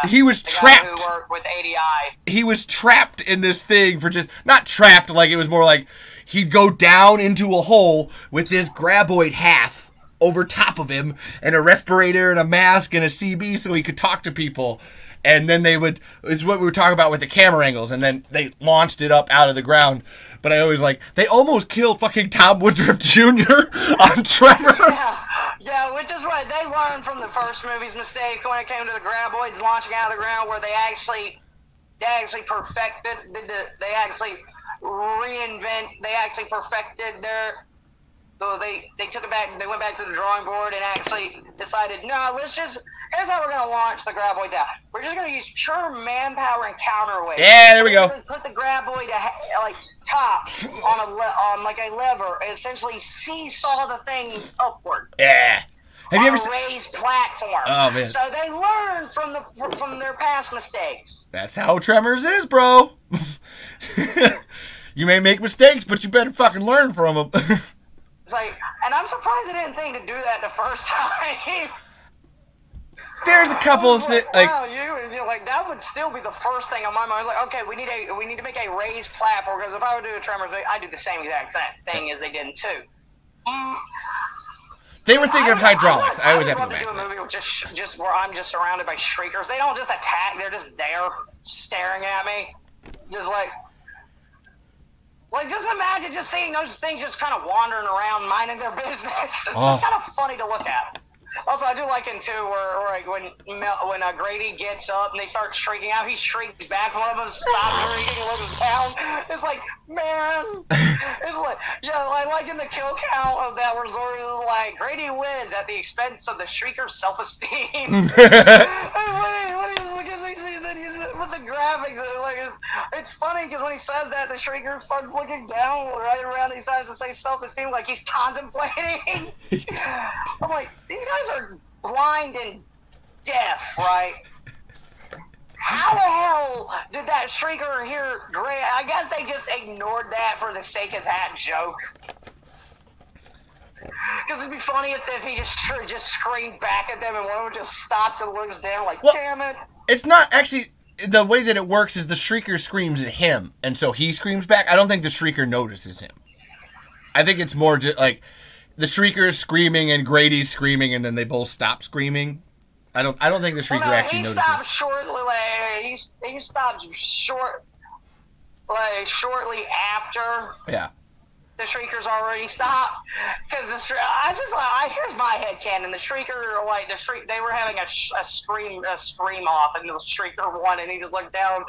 S1: he was trapped.
S2: Who worked with ADI.
S1: He was trapped in this thing for just not trapped. Like it was more like he'd go down into a hole with this Graboid half over top of him and a respirator and a mask and a CB so he could talk to people. And then they would, is what we were talking about with the camera angles, and then they launched it up out of the ground. But I always like, they almost killed fucking Tom Woodruff Jr. on Tremors.
S2: Yeah, which is right. They learned from the first movie's mistake when it came to the Graboids launching out of the ground, where they actually perfected, they actually perfected their. So they took it back. They went back to the drawing board and actually decided, no, here's how we're going to launch the Graboids out. We're just going to use pure manpower and counterweight.
S1: Yeah, there we go.
S2: Put the Graboid top on like a lever and essentially seesaw the thing upward.
S1: Yeah. Have you ever seen
S2: a raised platform?
S1: Oh man.
S2: So they learned from their past mistakes.
S1: That's how Tremors is, bro. You may make mistakes, but you better fucking learn from them.
S2: It's like, and I'm surprised they didn't think to do that the first time.
S1: There's a couple of things like,
S2: wow, like that would still be the first thing on my mind. I was like, okay, we need to make a raised platform, because if I would do a Tremors, I do the same exact thing as they did in 2.
S1: They were thinking of hydraulics. I always have to go back
S2: to
S1: to
S2: a
S1: that.
S2: movie with just where I'm just surrounded by shriekers. They don't just attack; they're just there, staring at me, just like just imagine just seeing those things just kind of wandering around, minding their business. It's just kind of funny to look at. Also, I do like in 2 where when Grady gets up and they start shrieking out, he shrieks back. One of them stops shrieking and looks down. It's like, man, it's like, yeah, like in the kill count of that resort, it was like Grady wins at the expense of the shrieker's self-esteem. With the graphics, it's funny because when he says that, the shrieker starts looking down right around these times to say self-esteem, like he's contemplating. I'm like, these guys are blind and deaf, right? How the hell did that shrieker hear Grant? I guess they just ignored that for the sake of that joke. Because it'd be funny if he just screamed back at them and one of them just stops and looks down like, damn it.
S1: It's not actually, the way that it works is the shrieker screams at him, and so he screams back. I don't think the shrieker notices him. I think it's more just like the shrieker is screaming and Grady's screaming, and then they both stop screaming. I don't think the shrieker actually notices. He stopped shortly after. Yeah. The shrieker's already stopped, because here's my headcanon. The shrieker, they were having a scream off, and the shrieker won, and he just looked down,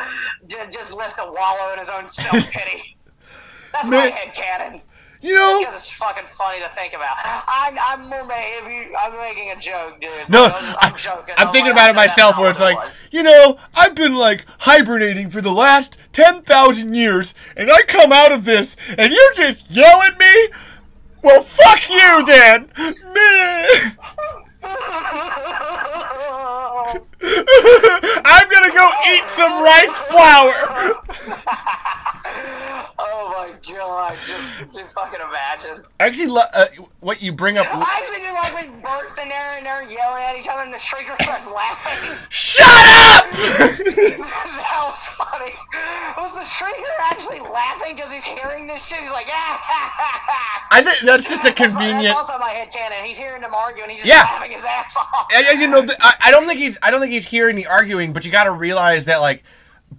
S1: just left to wallow in his own self pity. That's my headcanon. You know, because it's fucking funny to think about. I'm making a joke, dude. No,
S2: I'm joking.
S1: I'm thinking about it myself, where it's like, I've been hibernating for the last 10,000 years, and I come out of this, and you just yell at me? Well, fuck you then, man. I'm gonna go eat some rice flour.
S2: Oh my god, just fucking imagine.
S1: Actually, what you bring up.
S2: I actually do like when Bert's in there and they're yelling at each other and the shrieker starts laughing.
S1: Shut up!
S2: That was funny. Was the shrieker actually laughing because he's hearing this shit? He's like, ah.
S1: I think that's just a convenient.
S2: That's also my headcanon. He's hearing them argue and he's just laughing his ass off.
S1: I don't think he's hearing the arguing, but you got to realize that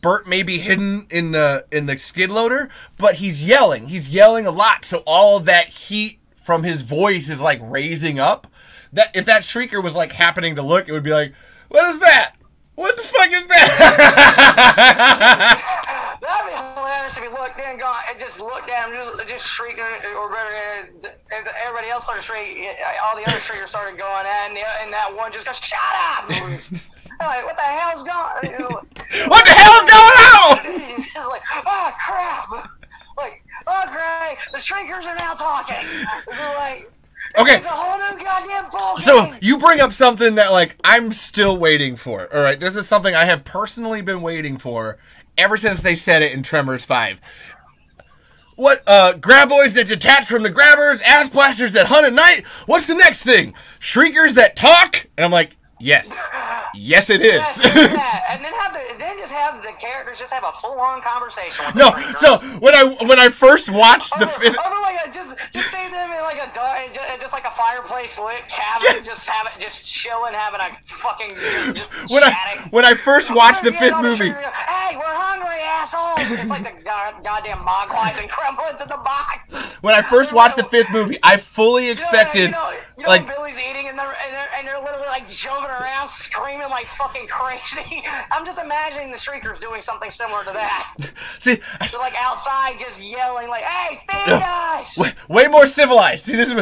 S1: Bert may be hidden in the skid loader, but he's yelling. He's yelling a lot, so all of that heat from his voice is raising up. That if that shrieker was happening to look, it would be like, what is that? What the fuck is that?
S2: That'd be hilarious if he looked in and just looked down, just shrieking, or better, everybody else started shrieking. All the other shriekers started going, and that one just goes, "Shut up!" Like, what the hell's going?
S1: What the hell's going on?
S2: He's just like, oh crap! Oh great, the shriekers are now talking.
S1: Okay.
S2: It's a whole new goddamn ball game.
S1: So you bring up something that I'm still waiting for. All right, this is something I have personally been waiting for ever since they said it in Tremors 5. What, graboids that detach from the grabbers, ass blasters that hunt at night? What's the next thing? Shriekers that talk? And I'm like, yes. Yes, it is.
S2: And then just have the characters just have a full-on conversation with
S1: No,
S2: the shriekers.
S1: so when I first watched the fifth...
S2: Just see them in like just like a fireplace lit cabin, just chilling, having a fucking chatting.
S1: When I first watched the fifth movie...
S2: Hey, we're hungry, assholes! It's like the goddamn mogwais and gremlins in the box.
S1: When I first watched the fifth movie, I fully expected...
S2: like Billy's eating and they're literally like jumping around, screaming like fucking crazy. I'm just imagining the Shriekers doing something similar to that.
S1: See,
S2: so like outside, just yelling like, "Hey, feed us!"
S1: Way more civilized. See, this is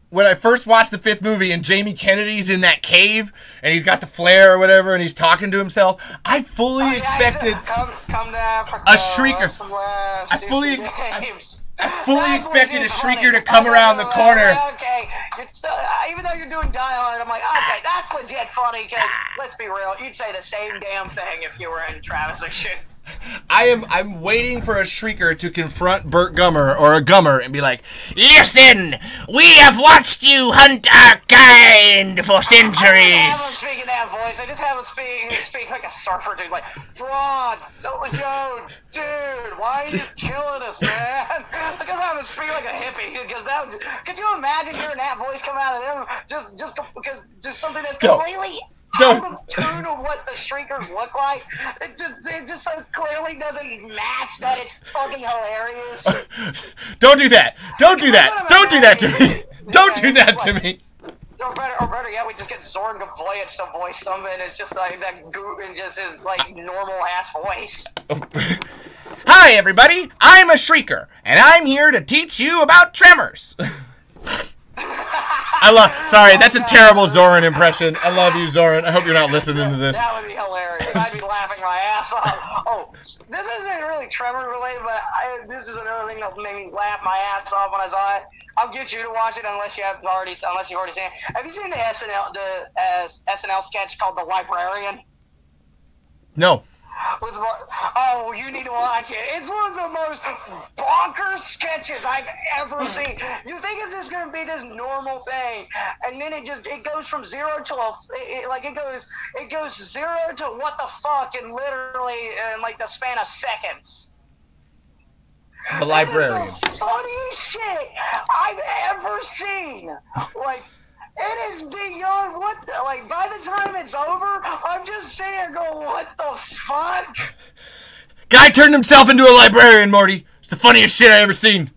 S1: when I first watched the fifth movie and Jamie Kennedy's in that cave and he's got the flare or whatever and he's talking to himself. I fully expected
S2: come down for
S1: a Shrieker. I fully expected a Shrieker to come around the corner.
S2: Okay, even though you're doing Die Hard, I'm like, okay, that's legit funny because let's be real, you'd say the same damn thing if you were in Travis's shoes.
S1: I'm waiting for a Shrieker to confront Burt Gummer or a Gummer and be like, "Listen, we have watched you hunt our kind for centuries."
S2: I don't have him speak in that voice. I just have him speak like a surfer dude, like, "Broad, yo, dude, why are you killing us, man?" Look at how I'm speaking like a hippie, because could you imagine hearing that voice come out of them just because just something that's completely out of tune of what the Shriekers look like? It just so clearly doesn't match that it's fucking hilarious.
S1: Don't do that. Don't do that. Don't do that to me. Don't do that to me.
S2: Or better yet, we just get Zoran Gavoyage to voice something. It's just like that goot and just his like normal ass voice.
S1: Hi, everybody. I'm a Shrieker, and I'm here to teach you about Tremors. Sorry, that's a terrible Zoran impression. I love you, Zoran. I hope you're not listening to this.
S2: That would be hilarious. I'd be laughing my ass off. Oh, this isn't really Tremor related, but this is another thing that made me laugh my ass off when I saw it. I'll get you to watch it unless you've already seen it. Have you seen the SNL sketch called The Librarian?
S1: No.
S2: Oh, you need to watch it. It's one of the most bonkers sketches I've ever seen. You think it's just gonna be this normal thing, and then it goes from zero to it goes zero to what the fuck in literally in like the span of seconds.
S1: The Librarian.
S2: It's the funniest shit I've ever seen. Like, it is beyond by the time it's over, I'm just sitting there going, what the fuck?
S1: Guy turned himself into a librarian, Morty. It's the funniest shit I ever seen.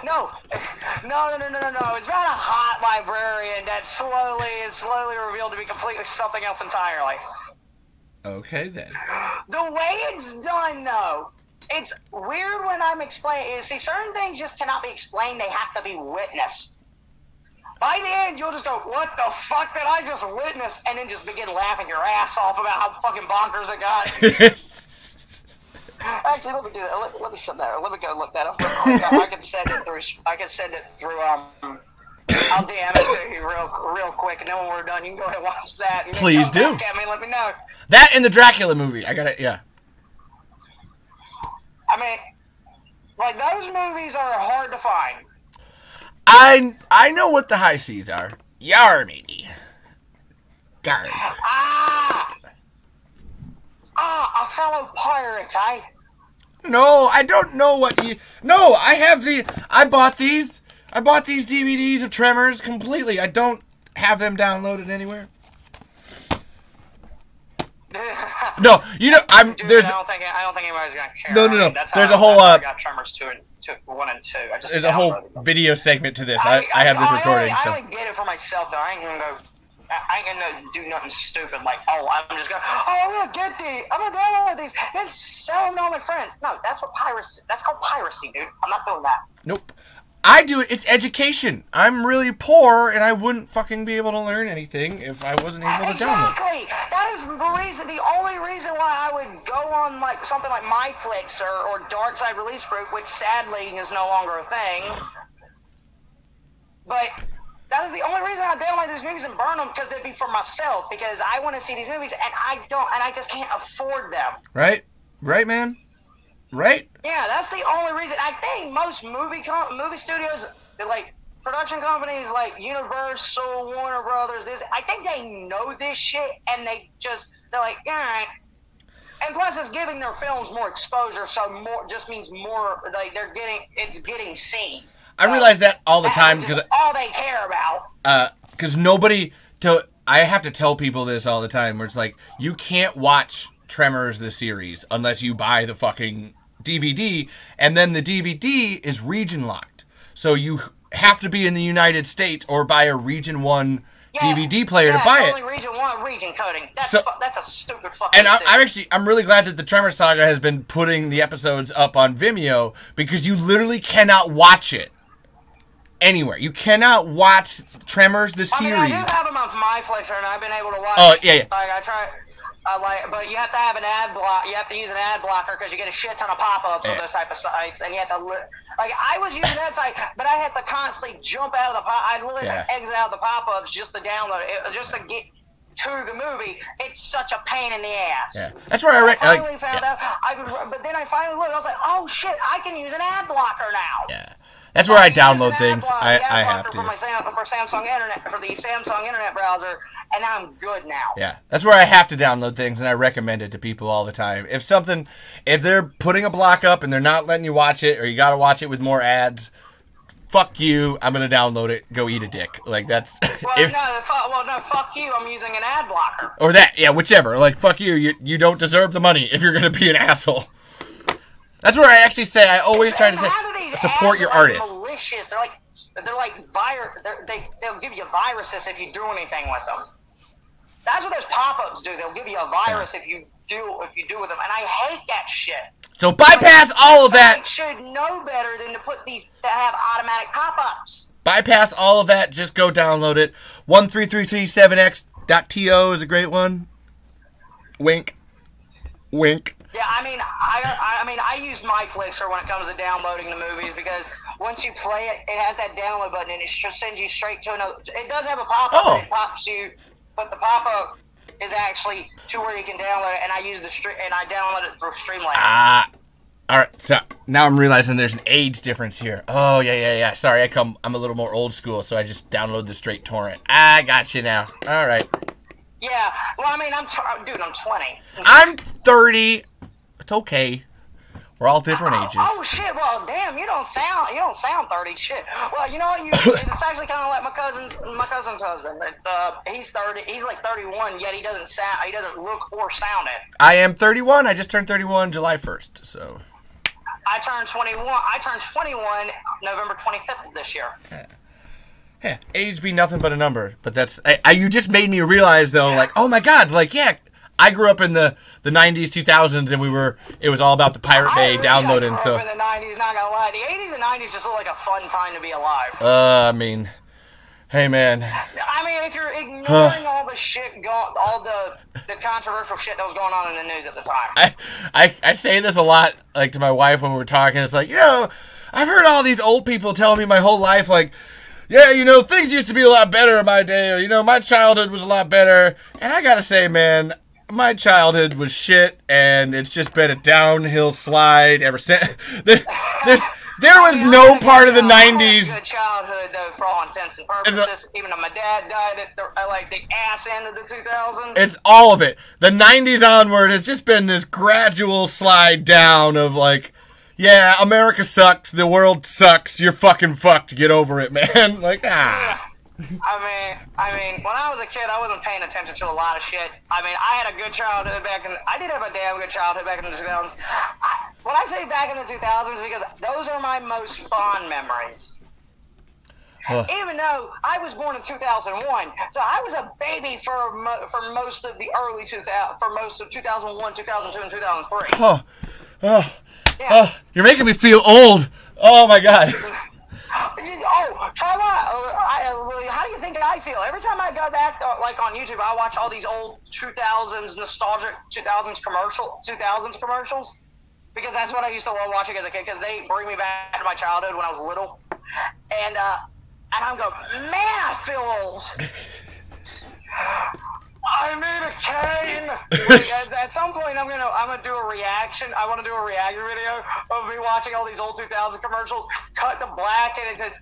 S2: No. It's about a hot librarian that is slowly revealed to be completely something else entirely.
S1: Okay, then.
S2: The way it's done, though, it's weird when I'm explaining. See, certain things just cannot be explained. They have to be witnessed. By the end, you'll just go, what the fuck did I just witness? And then just begin laughing your ass off about how fucking bonkers it got. Actually, let me do that. Let me sit there. Let me go look that up real quick. I can send it through, I'll DM it to you real quick, and then when we're done, you can go ahead and watch that. And
S1: please do.
S2: Back at me, let me know.
S1: That and the Dracula movie. I got it, yeah.
S2: I mean, like, those movies are hard to find.
S1: I know what the high seas are. Yar, matey. Gar.
S2: A fellow pirate, eh?
S1: No, I don't know what you... No, I bought these DVDs of Tremors completely. I don't have them downloaded anywhere. No, you know,
S2: I don't think anybody's gonna care.
S1: No.
S2: That's
S1: there's
S2: how
S1: a whole
S2: I got Tremors 1 and 2.
S1: There's a whole video segment to this. I have this recording.
S2: I only did it for myself, though. I ain't gonna do nothing stupid like, I'm gonna get these. I'm gonna download these and sell them to all my friends. No, that's called piracy, dude. I'm not doing that.
S1: Nope. I do it. It's education. I'm really poor, and I wouldn't fucking be able to learn anything if I wasn't able to download.
S2: Exactly. That is the only reason why I would go on like something like MyFlix or Dark Side Release Group, which sadly is no longer a thing. But that is the only reason I download these movies and burn them, because they'd be for myself, because I want to see these movies and I just can't afford them.
S1: Right, man. Right?
S2: Yeah, that's the only reason. I think most movie studios, like production companies like Universal, Warner Brothers, I think they know this shit, and they're like, all right. And plus, it's giving their films more exposure, so more just means more, like, it's getting seen.
S1: I realize that all the time because
S2: all they care about.
S1: Because I have to tell people this all the time, where it's like, you can't watch Tremors the series unless you buy the fucking DVD, and then the DVD is region locked, so you have to be in the United States or buy a region 1 DVD player to buy it.
S2: Only region 1 region coding. That's a stupid fucking.
S1: And I'm really glad that the Tremors Saga has been putting the episodes up on Vimeo, because you literally cannot watch it anywhere. You cannot watch Tremors the series.
S2: I do have them on MyFlixer, and I've been able to watch.
S1: Oh yeah.
S2: Like I try. But you have to have an ad block. You have to use an ad blocker because you get a shit ton of pop-ups of those type of sites, and you have to I was using that site, but I had to constantly jump out of the I literally had to exit out of the pop-ups just to download it, just to get to the movie. It's such a pain in the ass.
S1: Yeah. That's where I
S2: finally found out. But then I finally looked. I was like, oh shit, I can use an ad blocker now.
S1: Yeah. That's where I download things. I have to.
S2: For Samsung Internet, for the Samsung Internet browser, and I'm good now.
S1: Yeah, that's where I have to download things, and I recommend it to people all the time. If they're putting a block up and they're not letting you watch it, or you got to watch it with more ads, fuck you. I'm gonna download it. Go eat a dick. Like that's.
S2: No, fuck you. I'm using an ad blocker.
S1: Or that, yeah, whichever. Like fuck you. You don't deserve the money if you're gonna be an asshole. That's where I actually say I always try to say support your artist.
S2: Malicious. They're like they'll give you viruses if you do anything with them. That's what those pop-ups do. They'll give you a virus if you do with them, and I hate that shit.
S1: So bypass all of that.
S2: Should know better than to put these that have automatic pop-ups.
S1: Bypass all of that. Just go download it. 13337x.to is a great one. Wink. Wink.
S2: Yeah, I mean, I use MyFlixer when it comes to downloading the movies, because once you play it, it has that download button, and it sends you straight to another. It does have a pop-up.
S1: Oh.
S2: It pops you, but the pop-up is actually to where you can download it, and I download it through Streamlabs.
S1: All right. So now I'm realizing there's an age difference here. Oh yeah. Sorry, I'm a little more old school, so I just download the straight torrent. I got you now. All right.
S2: Yeah. Well, I mean, I'm 20.
S1: I'm 30. It's okay. We're all different ages.
S2: Oh shit! Well, damn, you don't sound 30. Shit. Well, you know what? It's actually kind of like my cousin's husband. He's 30. He's like 31, yet he doesn't look or sound it.
S1: I am 31. I just turned 31 July 1st. So.
S2: I turned 21. I turned 21 November 25th of this year.
S1: Yeah. Age be nothing but a number. But that's you just made me realize though, like, oh my god, like yeah. I grew up in the 90s, 2000s, and it was all about the Pirate Bay downloading.
S2: I grew up in the 90s, not gonna lie. The 80s and 90s just look like a fun time to be alive.
S1: I mean, hey man.
S2: I mean, if you're ignoring all the shit, all the controversial shit that was going on in the news at the time.
S1: I say this a lot, like to my wife when we're talking. It's like, I've heard all these old people tell me my whole life, like, yeah, things used to be a lot better in my day, or, my childhood was a lot better. And I gotta say, man, my childhood was shit, and it's just been a downhill slide ever since. There was no part of the 90s.
S2: Good childhood, though, for all intents and purposes. Even though my dad died at the ass end of the 2000s.
S1: It's all of it. The 90s onward, it's just been this gradual slide down of like, yeah, America sucks, the world sucks, you're fucking fucked, get over it, man. Like,
S2: I mean, when I was a kid, I wasn't paying attention to a lot of shit. I mean, I had a good childhood I did have a damn good childhood back in the 2000s. When I say back in the 2000s, because those are my most fond memories. Even though I was born in 2001, so I was a baby for most of the early 2000, for most of 2001, 2002, and 2003.
S1: You're making me feel old. Oh my god.
S2: Try what? How do you think I feel? Every time I go back, like on YouTube, I watch all these old 2000s nostalgic 2000s commercials, because that's what I used to love watching as a kid, because they bring me back to my childhood when I was little, and I'm going, man, I feel old. I need a cane. At some point, I'm gonna do a reaction. I want to do a reaction video of me watching all these old 2000 commercials, cut to black, and it says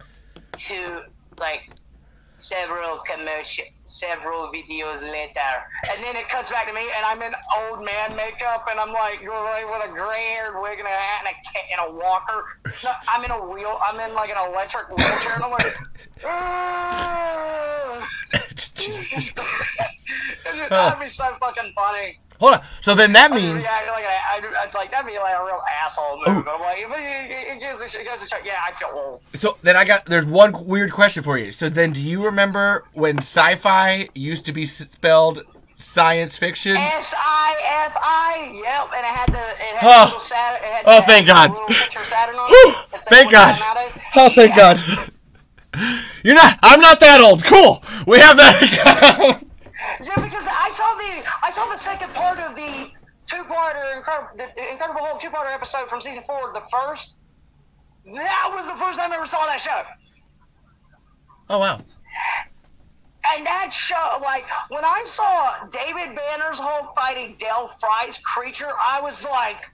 S2: several videos later, and then it cuts back to me, and I'm in old man makeup, and I'm like with a gray-haired wig and a hat and a walker. No, I'm in like an electric wheelchair, and I'm like,
S1: Jesus Christ.
S2: That'd be so fucking funny.
S1: Hold on. So then that means
S2: that'd be like a real asshole move. I'm like, it goes to show, yeah, I feel old.
S1: So then there's one weird question for you. So then do you remember when sci-fi used to be spelled science fiction?
S2: SIFI, yep, and it had the little Saturn.
S1: Thank God.
S2: Little picture of Saturn on it.
S1: Thank God. Oh, thank God. I'm not that old. Cool. We have that.
S2: Yeah, because I saw the second part of the two-parter, the Incredible Hulk two-parter episode from season 4, the first. That was the first time I ever saw that show.
S1: Oh, wow.
S2: And that show, like, when I saw David Banner's Hulk fighting Del Fry's Creature, I was like,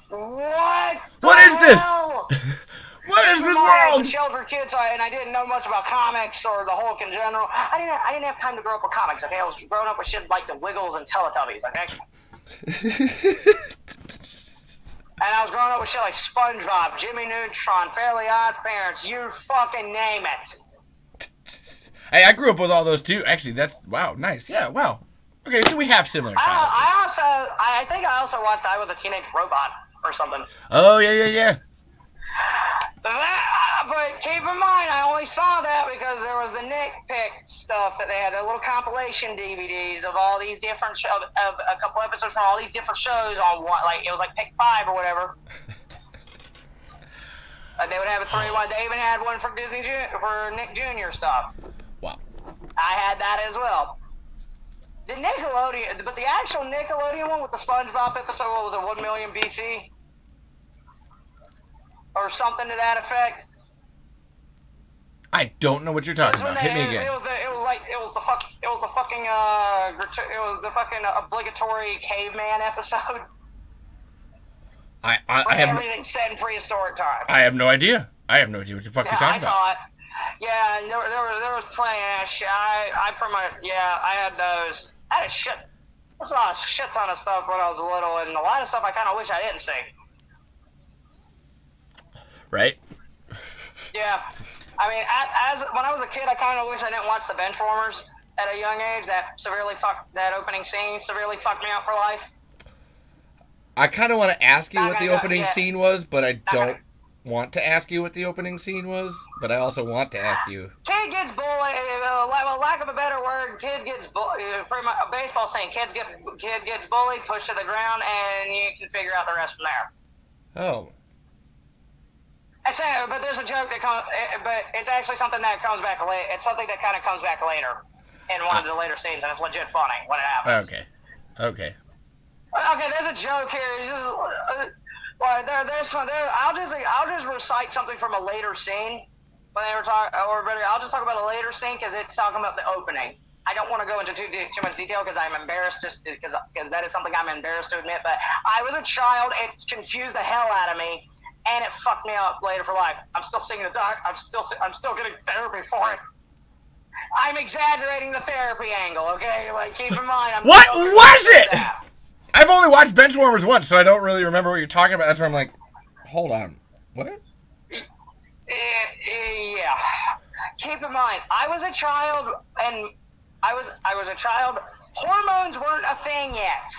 S2: what?
S1: What is this? What is this world?
S2: I was a sheltered kid, and I didn't know much about comics or the Hulk in general. I didn't have time to grow up with comics. Okay, I was growing up with shit like the Wiggles and Teletubbies. Okay. And I was growing up with shit like SpongeBob, Jimmy Neutron, Fairly Odd Parents. You fucking name it.
S1: Hey, I grew up with all those too. Actually, that's wow, nice. Yeah, wow. Okay, so we have similar childhoods.
S2: I think I also watched I Was a Teenage Robot or something.
S1: Oh yeah.
S2: But keep in mind, I only saw that because there was the Nick Pick stuff that they had, the little compilation DVDs of all these different shows, of a couple episodes from all these different shows on one, like it was like Pick 5 or whatever. They would have a 3-1. They even had one for for Nick Jr. stuff.
S1: Wow.
S2: I had that as well. The Nickelodeon, but the actual Nickelodeon one with the SpongeBob episode, what was it, 1 million BC? Or something to that effect.
S1: I don't know what you're talking about. Hit me again.
S2: It was the fucking obligatory caveman episode. Everything set in prehistoric time.
S1: I have no idea. I have no idea what the fuck you're talking about.
S2: I saw it. Yeah, and there was plenty of that shit. I had those. I had I saw a shit ton of stuff when I was little, and a lot of stuff I kind of wish I didn't see.
S1: Right?
S2: Yeah. I mean, when I was a kid, I kind of wish I didn't watch the Benchwarmers at a young age. That opening scene severely fucked me up for life.
S1: I kind of want to ask you what the opening scene was, but I don't want to ask you what the opening scene was, but I also want to ask you. Kid gets bullied,
S2: lack of a better word, kid gets bullied, pretty much a baseball saying, kid gets bullied, pushed to the ground, and you can figure out the rest from there.
S1: Oh.
S2: But there's a joke that comes, but it's actually something that comes back later. It's something that kind of comes back later in one of the later scenes, and it's legit funny when it happens.
S1: Okay,
S2: there's a joke here. I'll just recite something from a later scene when they were talking, or better, I'll just talk about a later scene because it's talking about the opening. I don't want to go into too much detail because I'm embarrassed, just because that is something I'm embarrassed to admit. But I was a child. It confused the hell out of me. And it fucked me up later for life. I'm still seeing the doc. I'm still getting therapy for it. I'm exaggerating the therapy angle, okay? Like, keep in mind.
S1: What was it? I've only watched Benchwarmers once, so I don't really remember what you're talking about. That's where I'm like, hold on, what?
S2: Yeah. Keep in mind, I was a child, and I was a child. Hormones weren't a thing yet.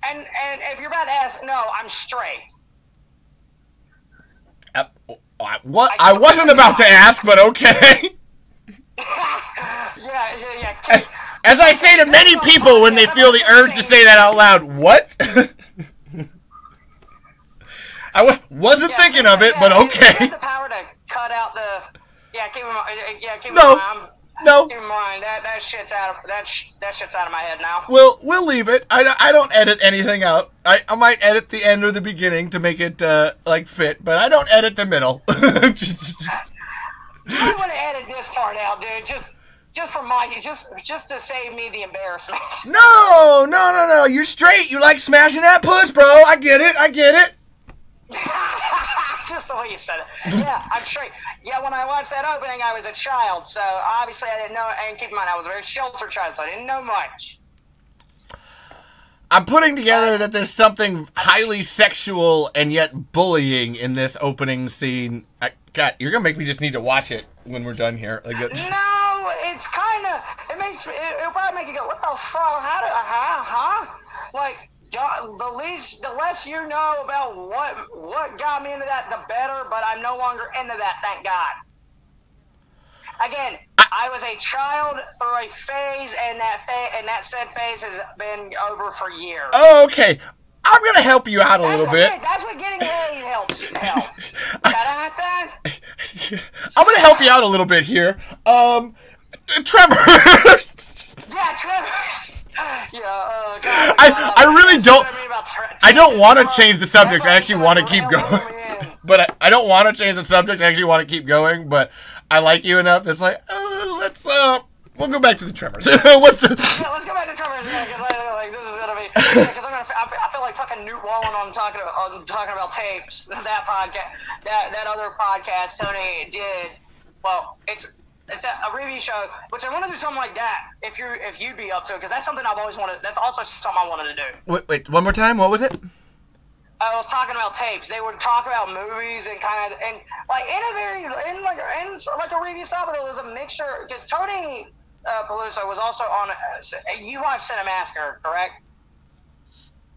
S2: And if you're about to ask, no, I'm straight.
S1: I wasn't about to ask, but okay.
S2: Yeah.
S1: As I say to many people when they feel the urge to say that out loud, what? I wasn't thinking of it, but okay.
S2: You have the power to cut out the. Yeah, keep in mind.
S1: No.
S2: Keep in mind that shit's out of my head now.
S1: We'll leave it. I don't edit anything out. I might edit the end or the beginning to make it like fit, but I don't edit the middle.
S2: might want to edit this part out, dude. Just for just to save me the embarrassment.
S1: No. You're straight. You like smashing that puss, bro. I get it.
S2: Just the way you said it. Yeah, I'm straight. Yeah, when I watched that opening, I was a child, so obviously I didn't know. And keep in mind, I was a very sheltered child, so I didn't know much.
S1: I'm putting together that there's something highly sexual and yet bullying in this opening scene. God, you're gonna make me just need to watch it when we're done here. Like,
S2: no, it's kind of. It'll probably make you go, "What the fuck? Like, the less you know about what got me into that, the better. But I'm no longer into that, thank God. Again, I was a child through a phase, and that said phase has been over for years.
S1: Oh, okay. I'm gonna help you out a little bit.
S2: That's what getting laid helps.
S1: I'm gonna help you out a little bit here. Tremors.
S2: Yeah, Tremors. Yeah. God,
S1: I really don't. I don't want to change the subject. I actually want to keep going. But I don't want to change the subject. I actually want to keep going. But I like you enough. That's like, we'll go back to the Tremors.
S2: Yeah, let's go back to Tremors again, because this is gonna be. Because I feel like fucking Newt Wallen on talking about tapes. That podcast, that other podcast Tony did. Well, it's a review show, which I want to do something like that. If you'd be up to it, because that's something I've always wanted. That's also something I wanted to do.
S1: Wait, one more time. What was it?
S2: I was talking about tapes. They would talk about movies and like a review style, but it was a mixture. Because Tony Peluso was also on. You watched Cinemassacre, correct?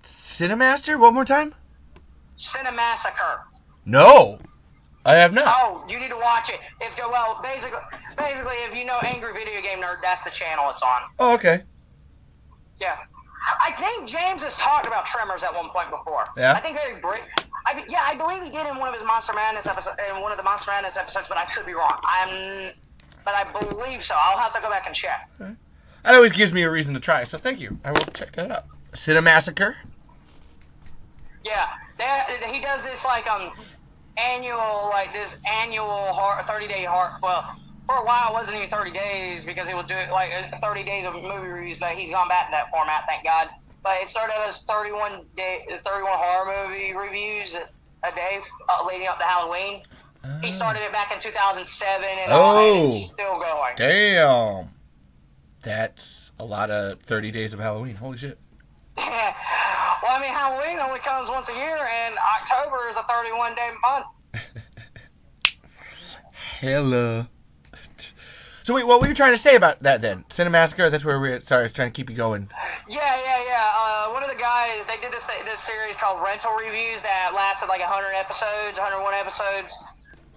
S1: Cinemaster? One more time.
S2: Cinemassacre.
S1: No, I have not.
S2: Oh, you need to watch it. It's good. Well, basically, if you know Angry Video Game Nerd, that's the channel it's on.
S1: Oh, okay.
S2: Yeah. I think James has talked about Tremors at one point before.
S1: Yeah.
S2: I think I believe he did in one of his Monster Madness episodes, but I could be wrong. But I believe so. I'll have to go back and check.
S1: Okay. That always gives me a reason to try, so thank you. I will check that out. Cinemassacre?
S2: Yeah. He does this annual 30-day well, for a while, it wasn't even 30 days because he would do it 30 days of movie reviews, but he's gone back to that format, thank God. But it started as 31 horror movie reviews a day leading up to Halloween. He started it back in 2007, and it's still going.
S1: Damn. That's a lot of 30 days of Halloween. Holy shit.
S2: Yeah. Well, I mean, Halloween only comes once a year, and October is a 31-day month.
S1: Hello. So wait, what were you trying to say about that then? Cinemassacre? That's where I was trying to keep you going.
S2: Yeah. One of the guys, they did this series called Rental Reviews that lasted 101 episodes,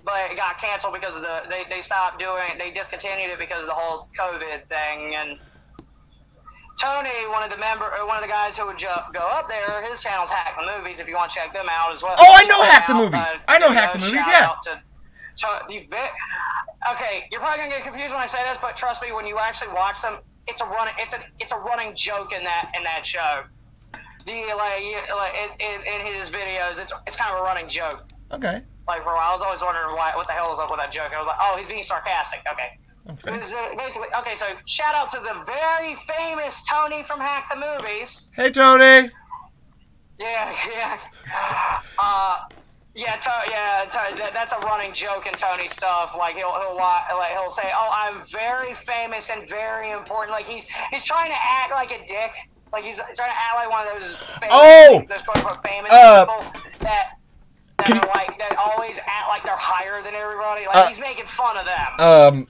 S2: but it got canceled because of they stopped doing it. They discontinued it because of the whole COVID thing. And Tony, one of the guys who would go up there, his channel's Hack the Movies. If you want to check them out as well.
S1: Oh, I know Hack the Movies. I know Hack the Movies. Yeah.
S2: Okay, you're probably gonna get confused when I say this, but trust me, when you actually watch them, it's a running joke in that show. In his videos, it's kind of a running joke.
S1: Okay.
S2: For a while, I was always wondering what the hell was up with that joke. I was like, oh, he's being sarcastic. Okay. Basically, okay. So shout out to the very famous Tony from Hack the Movies.
S1: Hey, Tony.
S2: Yeah. That's a running joke in Tony's stuff. He'll say, "Oh, I'm very famous and very important." He's trying to act like a dick. He's trying to act like one of those famous people that always act like they're higher than everybody. He's making fun of them.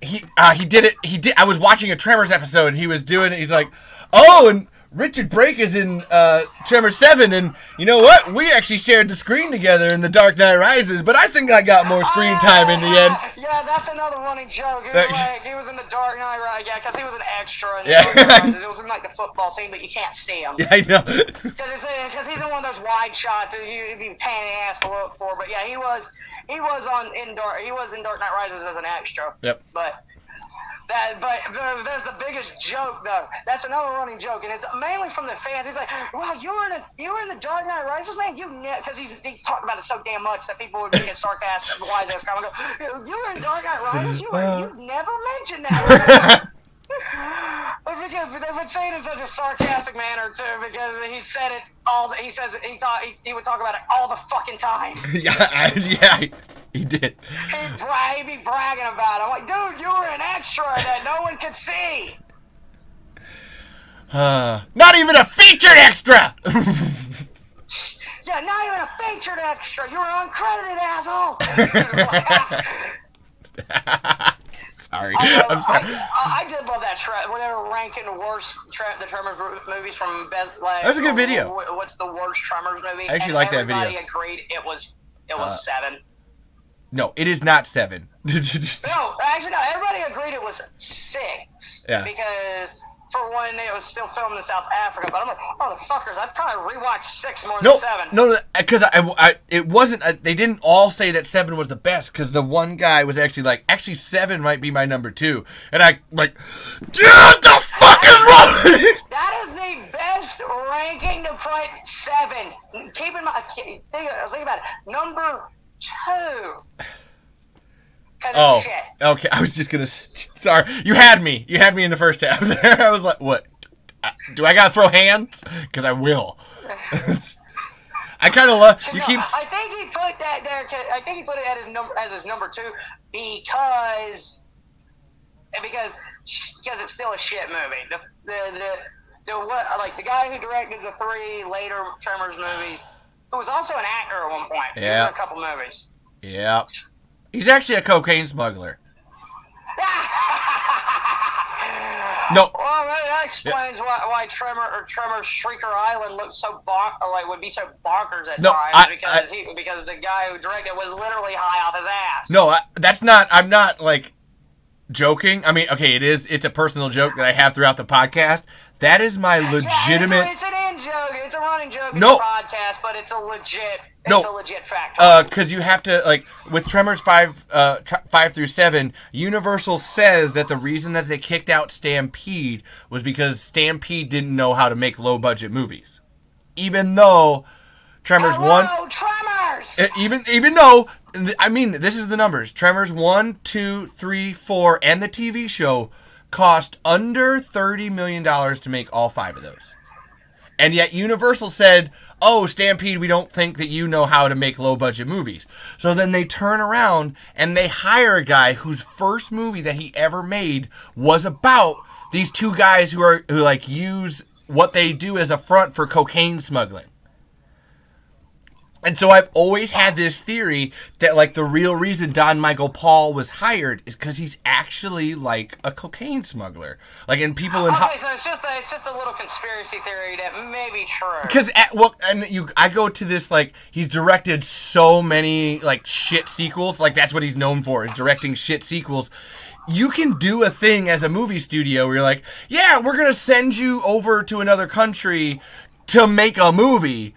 S1: He did it. I was watching a Tremors episode. He was doing it. He's like, "Oh, and Richard Brake is in Tremors 7, and you know what? We actually shared the screen together in The Dark Knight Rises, but I think I got more screen time in the end."
S2: Yeah, that's another running joke. He was in The Dark Knight Rises, because he was an extra in The Dark Knight Rises. It was in the football scene, but you can't see him.
S1: Yeah, I know.
S2: Because he's in one of those wide shots that you'd be pain in the ass to look for. But yeah, he was in Dark Knight Rises as an extra.
S1: Yep.
S2: But But there's the biggest joke though. That's another running joke, and it's mainly from the fans. He's like, "Well, you were in the Dark Knight Rises, man. Because he talked about it so damn much that people would get sarcastic, wise ass comment. Go, you were in Dark Knight Rises. You've never mentioned that." But because they would say it in such a sarcastic manner too, because he said it all. He says it, he would talk about it all the fucking time.
S1: Yeah, he did.
S2: He'd be bragging about it. I'm like, dude, you were an extra that no one could see.
S1: Not even a featured extra.
S2: Yeah, not even a featured extra. You were uncredited, asshole.
S1: Sorry. I'm sorry.
S2: I did love that when they were ranking the worst the Tremors movies from best. Like,
S1: that was a good video.
S2: What's the worst Tremors movie?
S1: I actually like that video.
S2: Everybody agreed it was 7.
S1: No, it is not 7.
S2: No, actually, no. Everybody agreed it was 6.
S1: Yeah.
S2: Because for one, it was still filmed in South Africa. But I'm like, motherfuckers, I'd probably rewatch 6 more than 7.
S1: No, because it wasn't. They didn't all say that 7 was the best. Because the one guy was actually like, 7 might be my number 2, and I like, dude, the fuck is wrong?
S2: That is the best ranking to put 7. Keep in mind, think about it. Number 2.
S1: Oh,
S2: shit.
S1: Okay. I was just gonna. Sorry, you had me. You had me in the first half there. I was like, what? Do I gotta throw hands? Because I will. I kind of love. You keep.
S2: I think he put that there. I think he put it as his number 2 because it's still a shit movie. The guy who directed the 3 later Tremors movies, who was also an actor at one point.
S1: Yeah.
S2: He was in a couple movies.
S1: Yeah. He's actually a cocaine smuggler. No.
S2: Well, that explains why Tremors Shrieker Island looked so would be so bonkers at times because the guy who directed was literally high off his ass.
S1: No, that's not. I'm not like joking. I mean, okay, it is. It's a personal joke that I have throughout the podcast. That is my legitimate.
S2: Yeah, it's an in-joke. It's a running joke in the podcast, but it's a legit. It's a legit fact.
S1: Because you have to, like, with Tremors 5 through 7, Universal says that the reason that they kicked out Stampede was because Stampede didn't know how to make low-budget movies. Even though Tremors 1...
S2: Tremors!
S1: Even though, I mean, this is the numbers. Tremors 1, 2, 3, 4, and the TV show cost under $30 million to make all 5 of those. And yet Universal said, oh, Stampede, we don't think that you know how to make low-budget movies. So then they turn around and they hire a guy whose first movie that he ever made was about these 2 guys who use what they do as a front for cocaine smuggling. And so I've always had this theory that, like, the real reason Don Michael Paul was hired is because he's actually, like, a cocaine smuggler. Like, and people in...
S2: Okay, so it's just a little conspiracy theory that may be true.
S1: Because, I go to this, like, he's directed so many, like, shit sequels. Like, that's what he's known for, is directing shit sequels. You can do a thing as a movie studio where you're like, yeah, we're going to send you over to another country to make a movie.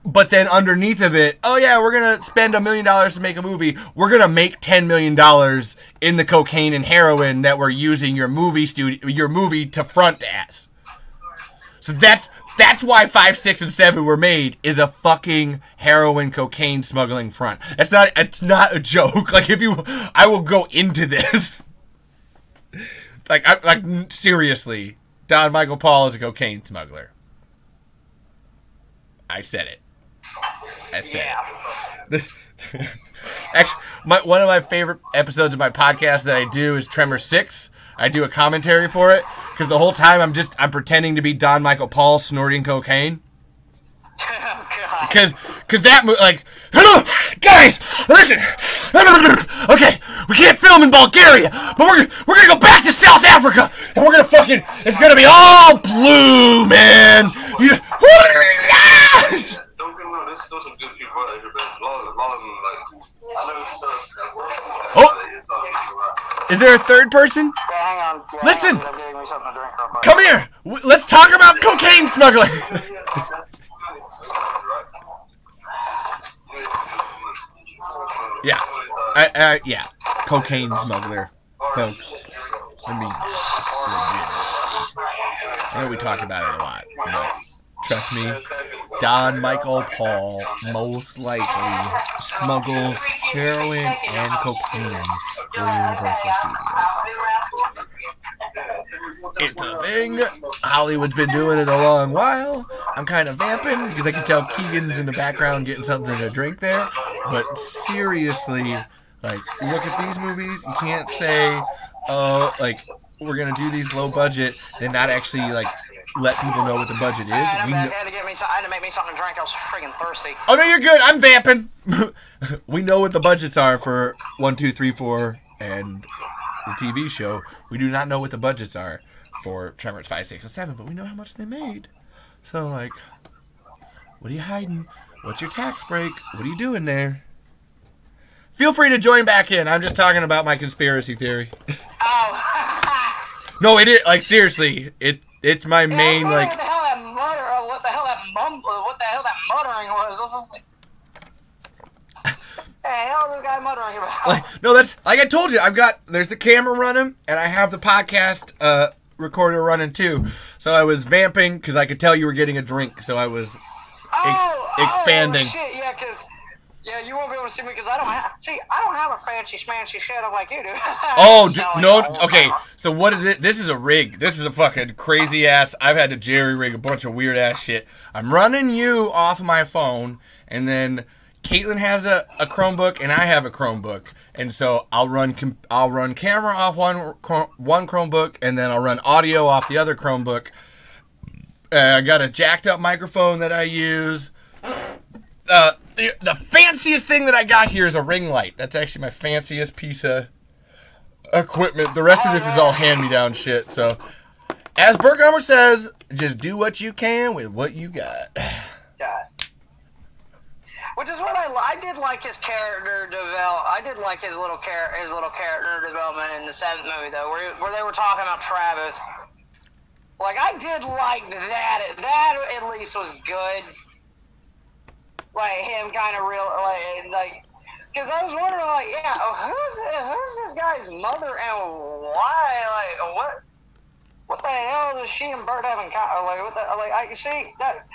S1: But then underneath of it, oh yeah, we're going to spend $1 million to make a movie. We're going to make $10 million in the cocaine and heroin that we're using your movie to front as. So that's why 5, 6, and 7 were made, is a fucking heroin cocaine smuggling front. It's not a joke. Like, I will go into this. Like seriously, Don Michael Paul is a cocaine smuggler. I said it. This, actually, one of my favorite episodes of my podcast that I do is Tremors 6. I do a commentary for it because the whole time I'm pretending to be Don Michael Paul snorting cocaine. Because that like, hello guys, listen. Okay, we can't film in Bulgaria, but we're gonna go back to South Africa and we're gonna it's gonna be all blue, man.
S3: Don't get me wrong, there's still some good people out here, but a lot of them, like, I know stuff.
S1: Oh! Is there a third person?
S2: Yeah, hang on. Yeah,
S1: listen!
S2: I'm getting me something to drink real quick.
S1: Come here! Let's talk about cocaine smuggling! Yeah. Yeah. Cocaine smuggler, folks. I mean, legitimately. I know we talk about it a lot, but trust me, Don Michael Paul most likely smuggles heroin and cocaine for Universal Studios. It's a thing. Hollywood's been doing it a long while. I'm kind of vamping because I can tell Keegan's in the background getting something to drink there. But seriously, like, look at these movies. You can't say, oh, like, we're going to do these low budget and not actually, like, let people know what the budget is.
S2: I had to make me something to drink. I was freaking thirsty.
S1: Oh, no, you're good. I'm vamping. We know what the budgets are for 1, 2, 3, 4 and the TV show. We do not know what the budgets are for Tremors 5, 6, and 7, but we know how much they made. So, like, what are you hiding? What's your tax break? What are you doing there? Feel free to join back in. I'm just talking about my conspiracy theory.
S2: Oh.
S1: No, it is, like, seriously, it's my main, like...
S2: What the hell that muttering was. I was just like, what the hell is this guy muttering about?
S1: Like, no, that's, like I told you, there's the camera running, and I have the podcast, recorder running too. So I was vamping because I could tell you were getting a drink. So I was expanding.
S2: Oh shit! Yeah, you won't be able to see me because I don't have a fancy schmancy setup like you do.
S1: Oh no! Okay, so what is it? This is a rig. This is a fucking crazy ass. I've had to jerry rig a bunch of weird ass shit. I'm running you off my phone, and then Caitlin has a Chromebook, and I have a Chromebook. And so I'll run camera off one Chromebook, and then I'll run audio off the other Chromebook. I got a jacked up microphone that I use. The fanciest thing that I got here is a ring light. That's actually my fanciest piece of equipment. The rest of this is all hand-me-down shit. So, as Burt Gummer says, just do what you can with what you got.
S2: God. Which is what I did like his character develop. I did like his little character development in the 7th movie though, where they were talking about Travis. Like I did like that. That at least was good. Like him kind of real like because I was wondering like who's this guy's mother and why what the hell does she and Bert have in common? Like what the I see that.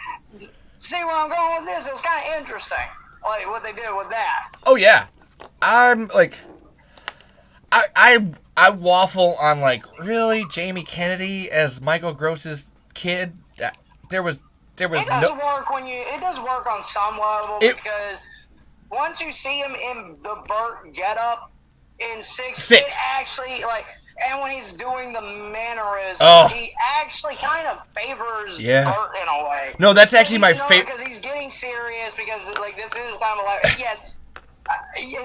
S2: See where I'm going with this? It was kind of interesting, like what they did with that.
S1: Oh yeah, I'm like, I waffle on like really Jamie Kennedy as Michael Gross's kid. There was
S2: it does work on some level because once you see him in the Bert getup in 6, it actually like. And when he's doing the mannerisms, he actually kind of favors Bert in a way.
S1: No, that's actually my favorite.
S2: Because he's getting serious, because like this is kind of like yes.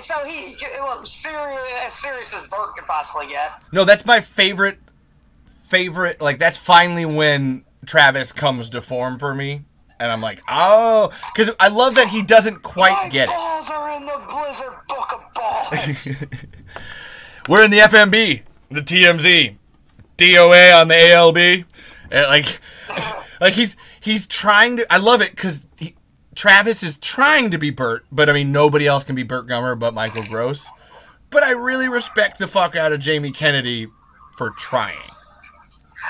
S2: So as serious as Bert could possibly get.
S1: No, that's my favorite. Like that's finally when Travis comes to form for me, and I'm like, oh, because I love that he doesn't quite get it.
S2: Balls are in the Blizzard Book of Balls.
S1: We're in the FMB. The TMZ, DOA on the ALB, and like he's trying to. I love it because Travis is trying to be Bert, but I mean nobody else can be Burt Gummer but Michael Gross. But I really respect the fuck out of Jamie Kennedy for trying.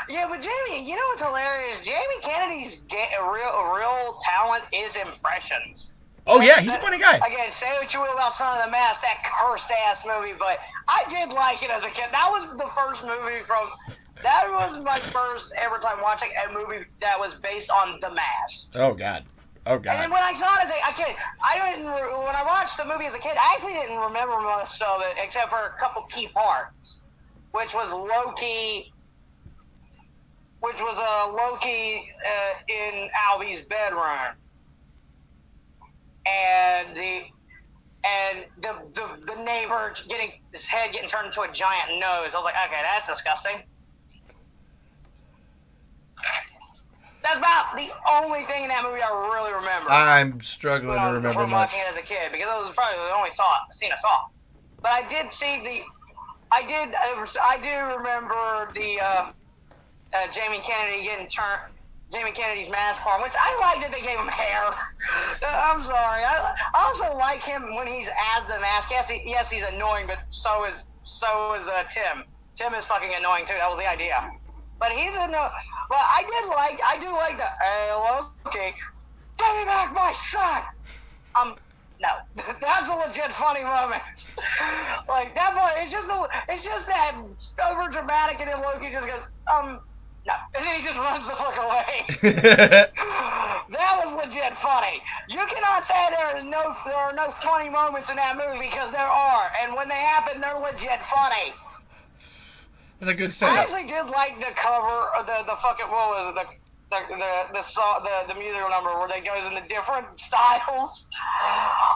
S2: Yeah, but Jamie, you know what's hilarious? Jamie Kennedy's real talent is impressions.
S1: Oh yeah, he's a funny guy.
S2: Again, say what you will about Son of the Mask, that cursed ass movie, but I did like it as a kid. That was the first movie that was my first ever time watching a movie that was based on The Mask.
S1: Oh god. And
S2: then when I saw it as a kid, when I watched the movie as a kid, I actually didn't remember most of it except for a couple key parts, which was Loki in Albie's bedroom. And the neighbor getting his head getting turned into a giant nose. I was like, okay, that's disgusting. That's about the only thing in that movie I really remember.
S1: I'm struggling to remember
S2: from
S1: much.
S2: watching it as a kid because it was probably the only scene I saw. But I did see I do remember the Jamie Kennedy getting turned. Jamie Kennedy's mask form, which I like that they gave him hair. I'm sorry. I also like him when he's as the mask. Yes, he's annoying, but so is Tim. Tim is fucking annoying too. That was the idea. But he's a no. But I do like the hey Loki, give me back my son. No, that's a legit funny moment. Like that point, it's just that over dramatic, and then Loki just goes no, and then he just runs the fuck away. That was legit funny. You cannot say there are no funny moments in that movie, because there are, and when they happen, they're legit funny.
S1: It's a good setup.
S2: I actually did like the cover, the fucking what was it, the musical number where they goes into different styles.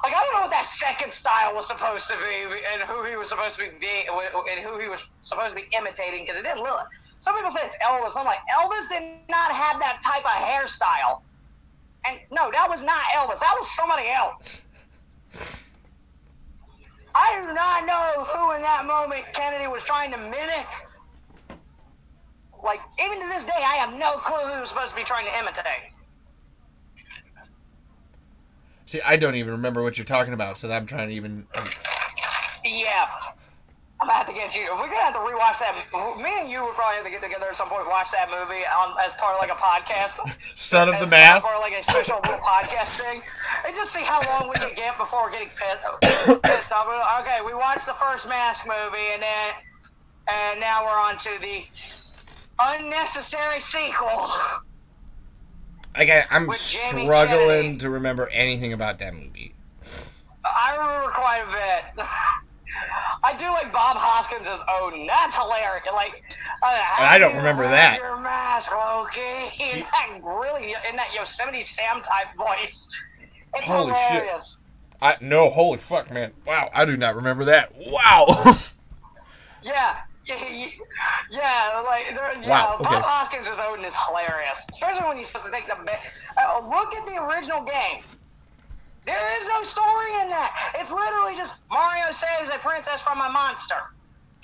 S2: Like, I don't know what that second style was supposed to be, and who he was supposed to be, and who he was supposed to be imitating, because it didn't look. Some people say it's Elvis. I'm like, Elvis did not have that type of hairstyle. And no, that was not Elvis. That was somebody else. I do not know who in that moment Kennedy was trying to mimic. Like, even to this day, I have no clue who he was supposed to be trying to imitate.
S1: See, I don't even remember what you're talking about, so I'm trying to even...
S2: Yeah. I'm going to have to get you... We're going to have to rewatch that. Me and you would probably have to get together at some point and watch that movie as part of, like, a podcast.
S1: Son of the Mask.
S2: As part of, like, a special little podcast thing. And just see how long we can get before we're getting pissed off. Okay, we watched the first Mask movie, and now we're on to the unnecessary sequel.
S1: Okay, I'm struggling to remember anything about that movie.
S2: I remember quite a bit. I do like Bob Hoskins as Odin. That's hilarious. Like,
S1: I don't remember that.
S2: Your mask, Loki. In that Yosemite Sam type voice. It's
S1: holy
S2: hilarious.
S1: Shit. No, holy fuck, man. Wow, I do not remember that. Wow.
S2: Yeah. Yeah, like,
S1: wow, okay.
S2: Bob Hoskins as Odin is hilarious. Especially when he's supposed to take the... look at the original game. There is no story in that. It's literally just Mario saves a princess from a monster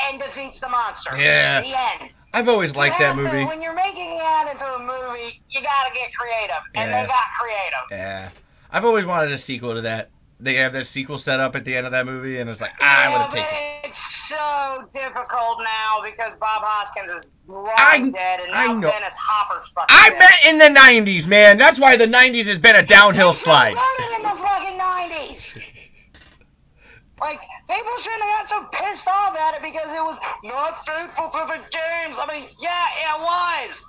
S2: and defeats the monster.
S1: Yeah.
S2: The end.
S1: I've always liked that movie.
S2: When you're making that into a movie, you gotta get creative. And they got creative.
S1: Yeah. I've always wanted a sequel to that. They have that sequel set up at the end of that movie, and it's like, I would have taken it.
S2: It's so difficult now because Bob Hoskins is long dead, and now Dennis Hopper's fucking
S1: I
S2: dead.
S1: bet in the 90s, man. That's why the 90s has been a downhill slide.
S2: In the fucking 90s. Like, people shouldn't have got so pissed off at it because it was not faithful to the games. I mean, yeah, it was.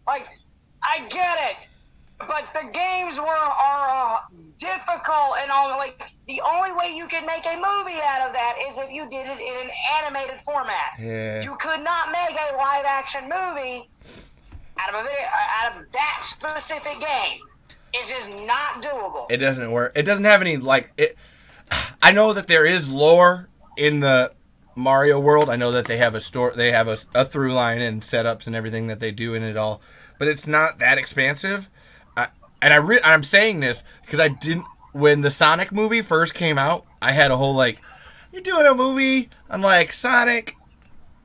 S2: Like, I get it. But the games are difficult and all. Like, the only way you can make a movie out of that is if you did it in an animated format.
S1: Yeah.
S2: You could not make a live action movie out of that specific game. It's just not doable.
S1: It doesn't work. It doesn't have any, like, it. I know that there is lore in the Mario world. I know that they have they have a through line and setups and everything that they do in it all, but it's not that expansive. I'm saying this because I didn't, when the Sonic movie first came out, I had a whole, like, you're doing a movie? I'm like, Sonic,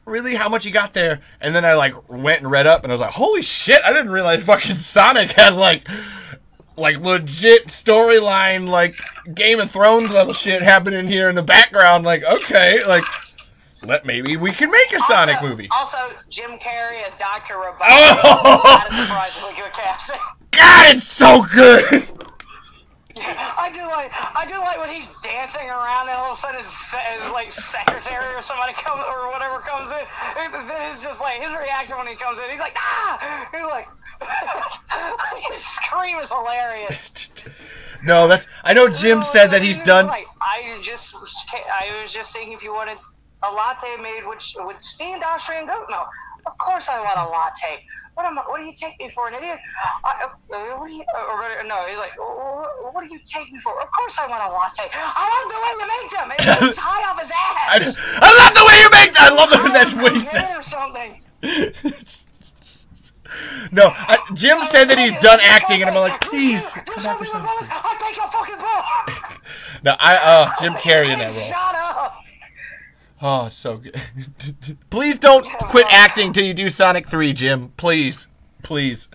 S1: really? How much you got there? And then I, like, went and read up, and I was like, holy shit, I didn't realize fucking Sonic had, like legit storyline, like, Game of Thrones level shit happening here in the background. Like, okay, like, maybe we can make a Sonic movie.
S2: Also, Jim Carrey as Dr. Robotnik.
S1: Oh!
S2: That is surprisingly good casting.
S1: God, it's so good.
S2: Yeah, I do like when he's dancing around and all of a sudden his like secretary or somebody comes or whatever comes in. It's just like his reaction when he comes in. He's like, ah! He's like, his scream is hilarious.
S1: No, I know Jim said that he's done.
S2: Like, I was just seeing if you wanted a latte made with steamed Austrian goat milk. Of course I want a latte. What do you take me for, an idiot? No, he's like, what do you take me for? Of course I want a latte. I love the way you make them. It's high off his ass.
S1: I love the way you make them. I love the way that's what he says.
S2: Or something.
S1: No, Jim said that he's done acting, and I'm like, please, come back for something.
S2: I'll take your fucking ball.
S1: No, Jim Carrey in that role.
S2: Shut up.
S1: Oh, it's so good. Please don't quit acting till you do Sonic 3, Jim. Please. Please.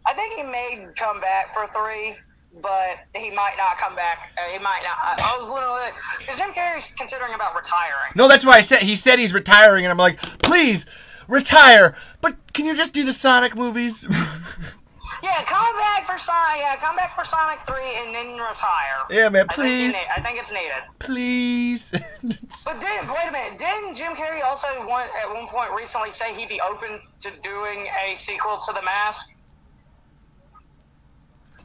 S2: I think he may come back for 3. but he might not come back. He might not. I was literally, because Jim Carrey's considering about retiring.
S1: No, that's why I said, he said he's retiring, and I'm like, please, retire, but can you just do the Sonic movies?
S2: Yeah, come back for Sonic. Yeah, come back for Sonic 3 and then retire.
S1: Yeah, man, please.
S2: I think it's needed.
S1: Please.
S2: But wait a minute. Didn't Jim Carrey also at one point recently say he'd be open to doing a sequel to The Mask?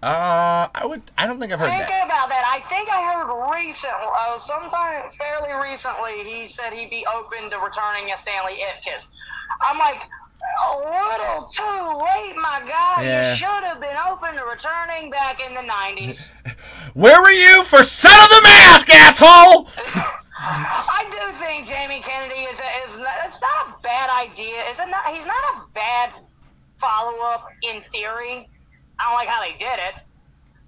S1: I don't think I've heard that.
S2: Think about that. I think I heard recently, sometime fairly recently, he said he'd be open to returning as Stanley Ipkiss. I'm like, a little too late, my guy.
S1: Yeah.
S2: You should have been open to returning back in the 90s.
S1: Where were you for Son of the Mask, asshole?
S2: I do think Jamie Kennedy is it's not a bad idea. He's not a bad follow-up in theory. I don't like how they did it.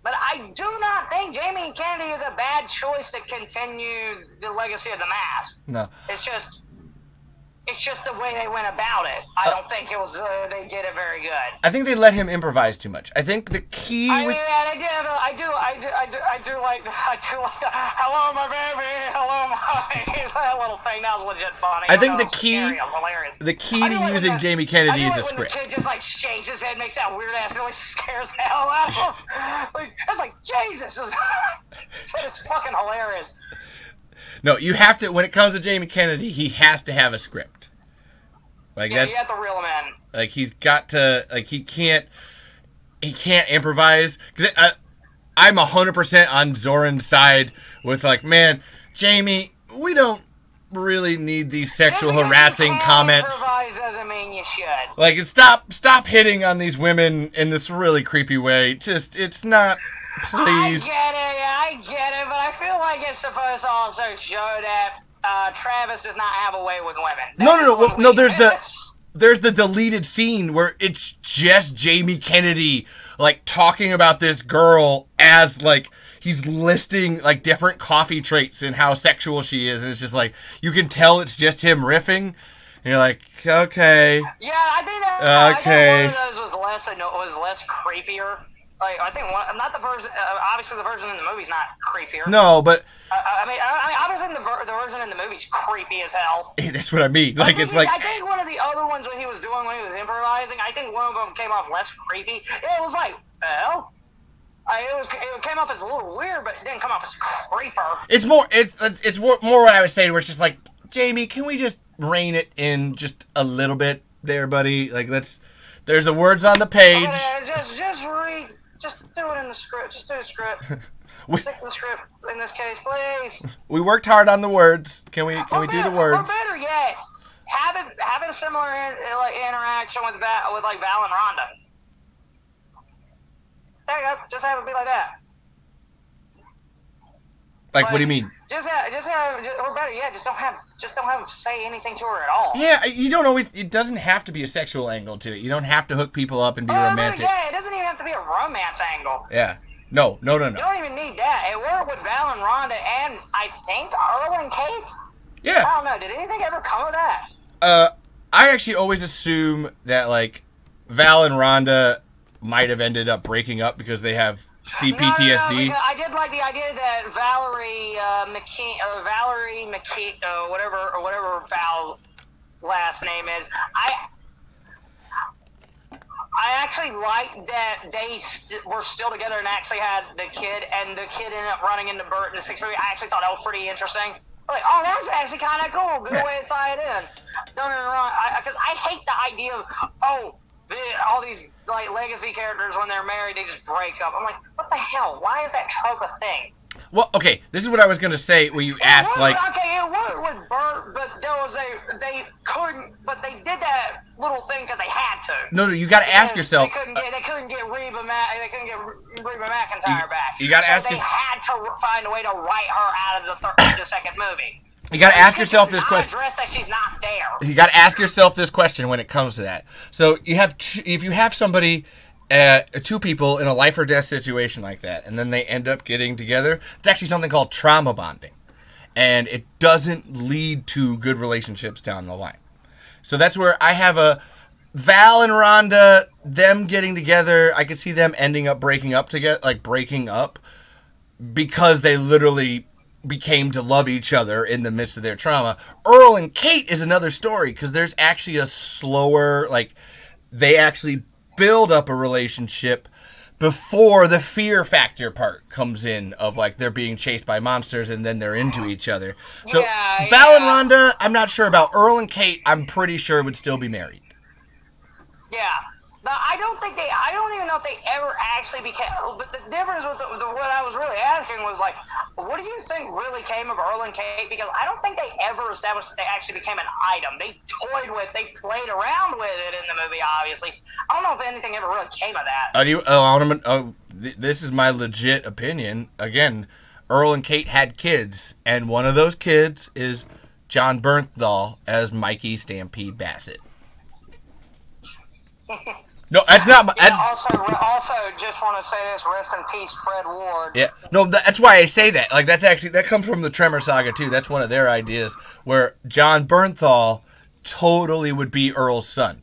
S2: But I do not think Jamie Kennedy is a bad choice to continue the legacy of The Mask.
S1: No.
S2: It's just the way they went about it. I don't think it was they did it very good.
S1: I think they let him improvise too much. I think the key.
S2: I do like the hello my baby, hello my that little thing. That was legit funny.
S1: I think the key.
S2: Scary. It was hilarious.
S1: The key to using Jamie Kennedy is a script.
S2: The kid just like shakes his head, makes that weird ass noise, scares the hell out of him. Like, it's like Jesus. It's fucking hilarious.
S1: No, you have to. When it comes to Jamie Kennedy, he has to have a script. Like
S2: yeah, you have to reel him in.
S1: Like he's got to. Like he can't improvise. Because I'm 100% on Zoran's side with like, man, Jamie, we don't really need these sexual harassing comments.
S2: Improvise doesn't mean you should.
S1: Like, stop hitting on these women in this really creepy way. Just, it's not. Please.
S2: I get it, but I feel like it's supposed to also show that Travis does not have a way with women.
S1: No. There's the deleted scene where it's just Jamie Kennedy like talking about this girl as like he's listing like different coffee traits and how sexual she is, and it's just like you can tell it's just him riffing. And you're like, okay.
S2: Yeah, I think that.
S1: Okay.
S2: I think one of those was less creepier. Like, I think not the version. Obviously, the version in the movie's not creepier.
S1: No, but
S2: I mean, obviously, the version in the movie's creepy as hell.
S1: That's what I mean. Like, it's like
S2: I think one of the other ones when he was improvising, I think one of them came off less creepy. It was like, hell. It came off as a little weird, but it didn't come off as creeper.
S1: It's more what I was saying, where it's just like, Jamie, can we just rein it in just a little bit there, buddy? Like, there's the words on the page. Just do it in the script. Just do the script. Stick to the script in this case, please. We worked hard on the words. Can we do the words?
S2: Or better yet, have a similar interaction with Val and Rhonda. There you go. Just have it be like that.
S1: Like, what do you mean?
S2: Just have, or better yet, just don't have say anything to her at all.
S1: Yeah, you don't always. It doesn't have to be a sexual angle to it. You don't have to hook people up and be romantic.
S2: Yeah, it doesn't even have to be a romance angle.
S1: Yeah. No. You
S2: don't even need that. It worked with Val and Rhonda, and I think Earl and Kate.
S1: Yeah.
S2: I don't know. Did anything ever come of that?
S1: I actually always assume that like Val and Rhonda might have ended up breaking up because they have CPTSD.
S2: No, I did like the idea that Valerie McKee, whatever Val's last name is. I actually liked that they were still together and actually had the kid, and the kid ended up running into Bert in the sixth movie. I actually thought that was pretty interesting. Like, oh, that's actually kind of cool. Good way to tie it in. Don't get me wrong, because I hate the idea of all these like legacy characters when they're married they just break up. I'm like, what the hell? Why is that trope a thing?
S1: Well, okay, this is what I was gonna say when you asked like.
S2: Okay, it worked with Bert, but they did that little thing because they had to.
S1: No, you got to ask yourself.
S2: They couldn't get Reba McEntire back.
S1: You got to ask.
S2: They had to find a way to write her out of the second movie.
S1: You got to ask yourself this question.
S2: Address that she's not there.
S1: You got to ask yourself this question when it comes to that. So if you have somebody, two people in a life or death situation like that, and then they end up getting together, it's actually something called trauma bonding, and it doesn't lead to good relationships down the line. So that's where I have Val and Rhonda, them getting together, I could see them ending up breaking up together, like breaking up, because they literally became to love each other in the midst of their trauma. Earl and Kate is another story, because there's actually a slower, like, they actually build up a relationship before the fear factor part comes in of, like, they're being chased by monsters and then they're into each other. So, Val and Rhonda, I'm not sure about. Earl and Kate, I'm pretty sure would still be married.
S2: Yeah. No, I don't even know if they ever actually became, but the difference with what I was really asking was, like, what do you think really came of Earl and Kate? Because I don't think they ever established that they actually became an item. They played around with it in the movie, obviously. I don't know if anything ever really came of that.
S1: This is my legit opinion. Again, Earl and Kate had kids, and one of those kids is John Bernthal as Mikey Stampede Bassett. No, that's not my...
S2: Also, just want to say this, rest in peace, Fred Ward.
S1: Yeah, no, that's why I say that. Like, that comes from the Tremors Saga, too. That's one of their ideas, where John Bernthal totally would be Earl's son.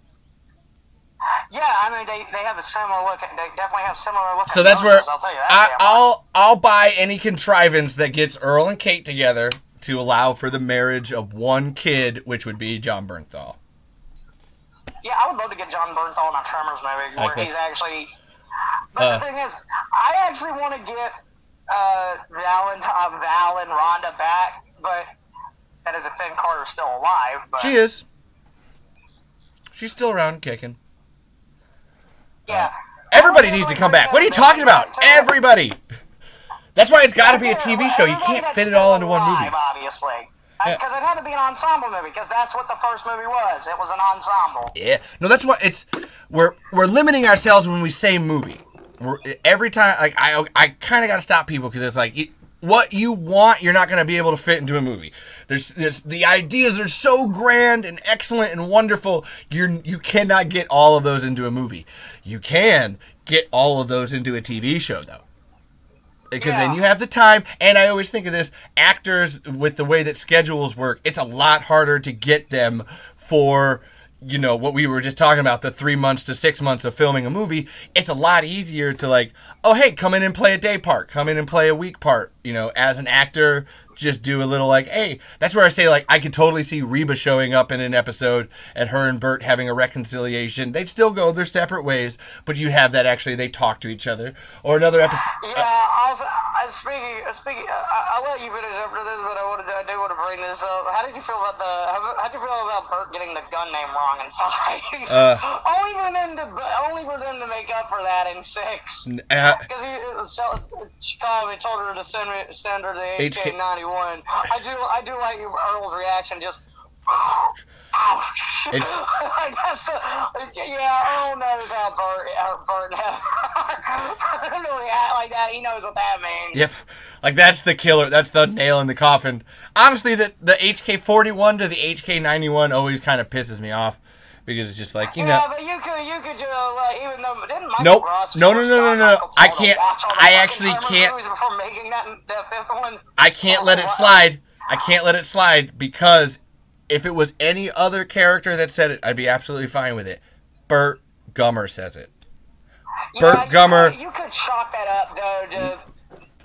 S2: Yeah, I mean, they have a similar look. They definitely have similar look.
S1: So that's where
S2: I'll tell you that.
S1: I'll buy any contrivance that gets Earl and Kate together to allow for the marriage of one kid, which would be John Bernthal.
S2: Yeah, I would love to get John Bernthal in a Tremors movie where he's actually... But the thing is, I actually want to get Val and Rhonda back, but that is if Finn Carter's still alive. But,
S1: she is. She's still around kicking.
S2: Yeah.
S1: Everybody needs to come back. What are you talking about? Everybody! That's why it's got to be a TV show. You can't fit it all into one movie.
S2: Obviously. Because it had to be an ensemble movie, because that's what the first movie was. It was an ensemble.
S1: Yeah. No, that's what it's... We're limiting ourselves when we say movie. Every time... Like, I kind of got to stop people, because it's like... What you want, you're not going to be able to fit into a movie. The ideas are so grand and excellent and wonderful, you cannot get all of those into a movie. You can get all of those into a TV show, though. Because then you have the time, and I always think of this, actors, with the way that schedules work, it's a lot harder to get them for, you know, what we were just talking about, the 3 months to 6 months of filming a movie. It's a lot easier to, like, oh, hey, come in and play a day part, come in and play a week part, you know, as an actor, just do a little, like, hey, that's where I say, like, I could totally see Reba showing up in an episode and her and Bert having a reconciliation. They'd still go their separate ways, but you have that actually, they talk to each other. Or another episode.
S2: Yeah, also, speaking, I'll let you finish after this, but I do want to bring this up. How did you feel about Bert getting the gun name wrong in 5? Only for them to make up for that in 6. Because she called me, told her to send her the HK-91. I do like Earl's reaction, just ouch. Earl knows how Bert really act like that. He knows what that means.
S1: Yep. Like, that's the killer. That's the nail in the coffin. Honestly, the HK-41 to the HK-91 always kind of pisses me off. Because it's just like, you know.
S2: Yeah, but you could just, like, even though, didn't Michael Ross
S1: No. I can't. I actually can't.
S2: Before making that 5th one?
S1: I can't let it slide. I can't let it slide, because if it was any other character that said it, I'd be absolutely fine with it. Burt Gummer says it.
S2: Yeah,
S1: Burt Gummer.
S2: You could chalk that up, though, to...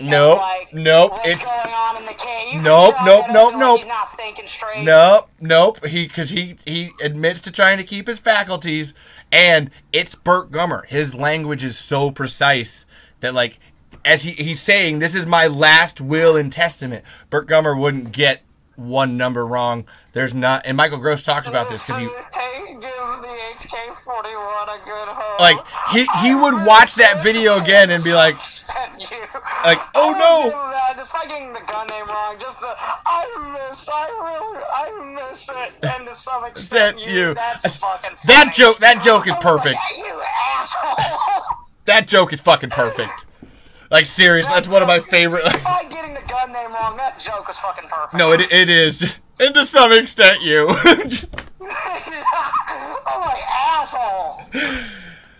S1: Nope.
S2: What's going on in the cave?
S1: Nope.
S2: He's not thinking straight.
S1: Nope. He admits to trying to keep his faculties, and it's Burt Gummer. His language is so precise that, like, as he's saying, this is my last will and testament. Burt Gummer wouldn't get one number wrong. There's not, and Michael Gross talks about this because
S2: give the HK-41 a good hug.
S1: Like, he would watch that video again and be like, oh no!
S2: Despite getting the gun name wrong, just the I miss it, and to some extent you. That's fucking funny.
S1: That joke is perfect.
S2: You asshole.
S1: That joke is fucking perfect. Like, seriously, that's one of my favorite.
S2: Despite getting the gun name wrong, that joke was fucking perfect.
S1: No, it is. And to some extent, you.
S2: Oh, my asshole.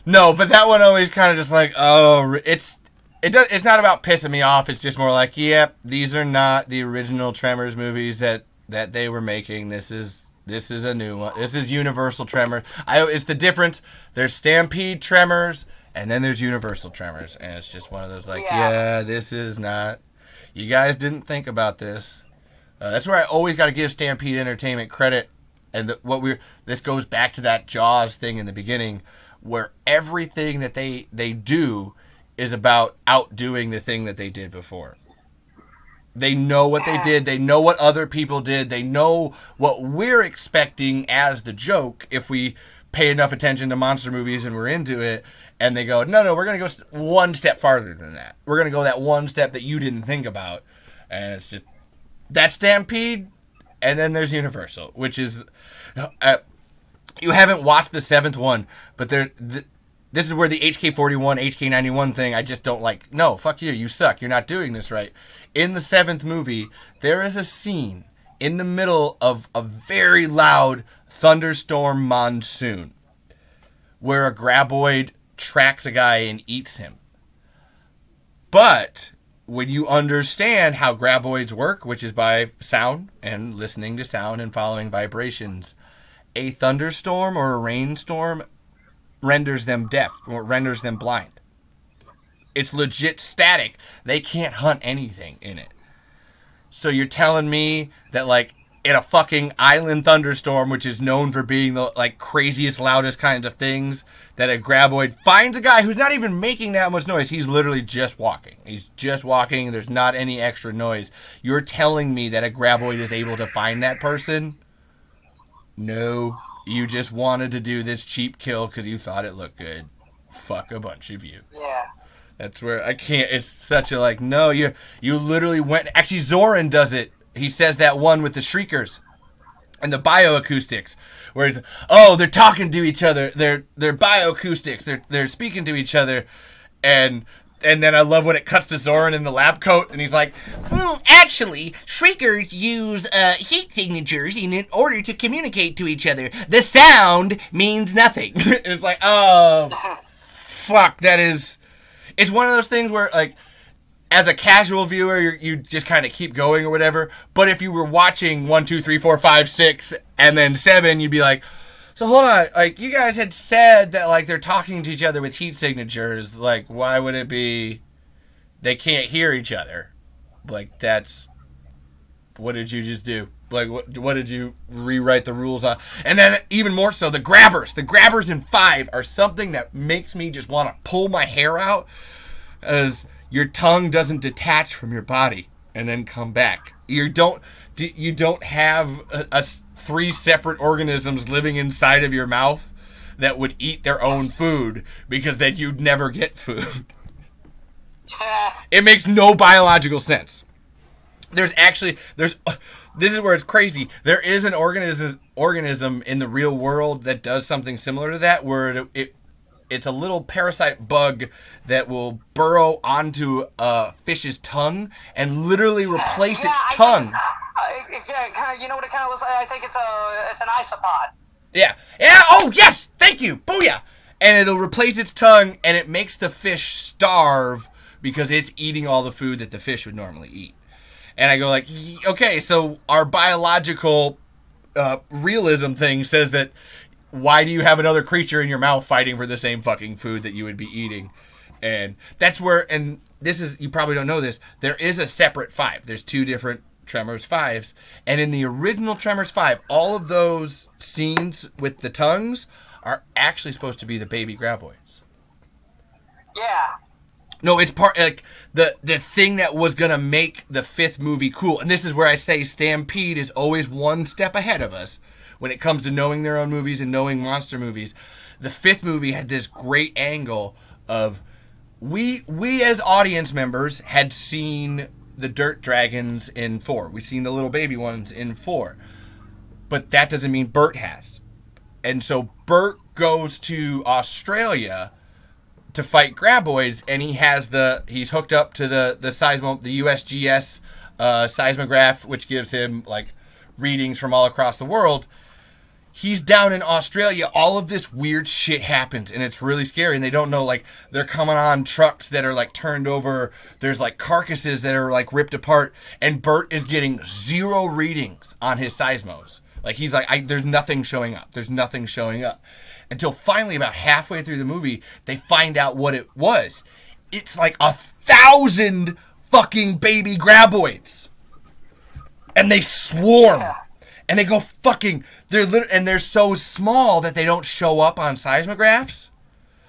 S1: No, but that one always kind of just like, oh, it's not about pissing me off. It's just more like, yep, these are not the original Tremors movies that they were making. This is This is a new one. This is Universal Tremors. It's the difference. There's Stampede Tremors, and then there's Universal Tremors. And it's just one of those like, yeah this is not... You guys didn't think about this. That's where I always got to give Stampede Entertainment credit. And this goes back to that Jaws thing in the beginning, where everything that they do is about outdoing the thing that they did before. They know what they did. They know what other people did. They know what we're expecting as the joke if we pay enough attention to monster movies and we're into it. And they go, no, we're going to go one step farther than that. We're going to go that one step that you didn't think about. And it's just, that's Stampede. And then there's Universal, which is, you haven't watched the 7th one, but this is where the HK41, HK91 thing, I just don't like. No, fuck you. You suck. You're not doing this right. In the 7th movie, there is a scene in the middle of a very loud thunderstorm monsoon where a Graboid tracks a guy and eats him. But when you understand how Graboids work, which is by sound and listening to sound and following vibrations, a thunderstorm or a rainstorm renders them deaf or renders them blind. It's legit static. They can't hunt anything in it. So you're telling me that, like, in a fucking island thunderstorm, which is known for being the, like, craziest, loudest kinds of things, that a Graboid finds a guy who's not even making that much noise. He's literally just walking. He's just walking. There's not any extra noise. You're telling me that a Graboid is able to find that person? No. You just wanted to do this cheap kill because you thought it looked good. Fuck a bunch of you.
S2: Yeah.
S1: That's where I can't. It's such a like. No, you literally went. Actually, Zoran does it. He says that one with the shriekers and the bioacoustics, where it's they're talking to each other. They're bioacoustics. They're speaking to each other, and then I love when it cuts to Zoran in the lab coat, and he's like, actually, shriekers use heat signatures in order to communicate to each other. The sound means nothing. It's like, oh, fuck, that is... It's one of those things where, like, as a casual viewer, you just kind of keep going or whatever. But if you were watching 1, 2, 3, 4, 5, 6, and then 7, you'd be like, so hold on, like, you guys had said that, like, they're talking to each other with heat signatures. Like, why would it be they can't hear each other? Like, that's... What did you just do? Like, what did you rewrite the rules on? And then, even more so, the grabbers. The grabbers in 5 are something that makes me just want to pull my hair out, as your tongue doesn't detach from your body and then come back. You don't have 3 separate organisms living inside of your mouth that would eat their own food, because then you'd never get food. It makes no biological sense. This is where it's crazy. There is an organism in the real world that does something similar to that, where it's a little parasite bug that will burrow onto a fish's tongue and literally replace its tongue.
S2: You know what it kind of looks like? I think it's an isopod.
S1: Yeah. Oh, yes. Thank you. Booyah. And it'll replace its tongue, and it makes the fish starve because it's eating all the food that the fish would normally eat. And I go like, okay, so our biological realism thing says that why do you have another creature in your mouth fighting for the same fucking food that you would be eating? And that's where, and this is, you probably don't know this, there is a separate 5. There's 2 different Tremors 5s. And in the original Tremors 5, all of those scenes with the tongues are actually supposed to be the baby Graboids.
S2: Yeah.
S1: No, it's part, like, the thing that was going to make the 5th movie cool. And this is where I say Stampede is always one step ahead of us when it comes to knowing their own movies and knowing monster movies. The 5th movie had this great angle of, we as audience members had seen the dirt dragons in 4. We've seen the little baby ones in 4. But that doesn't mean Bert has. And so Bert goes to Australia to fight Graboids, and he's hooked up to the USGS seismograph, which gives him like readings from all across the world. He's down in Australia. All of this weird shit happens, and it's really scary. And they don't know, like, they're coming on trucks that are like turned over. There's like carcasses that are like ripped apart, and Bert is getting 0 readings on his seismos. Like, he's like, there's nothing showing up. There's nothing showing up. Until finally, about halfway through the movie, they find out what it was. It's like 1,000 fucking baby graboids. And they swarm. Yeah. And they go fucking... they're so small that they don't show up on seismographs.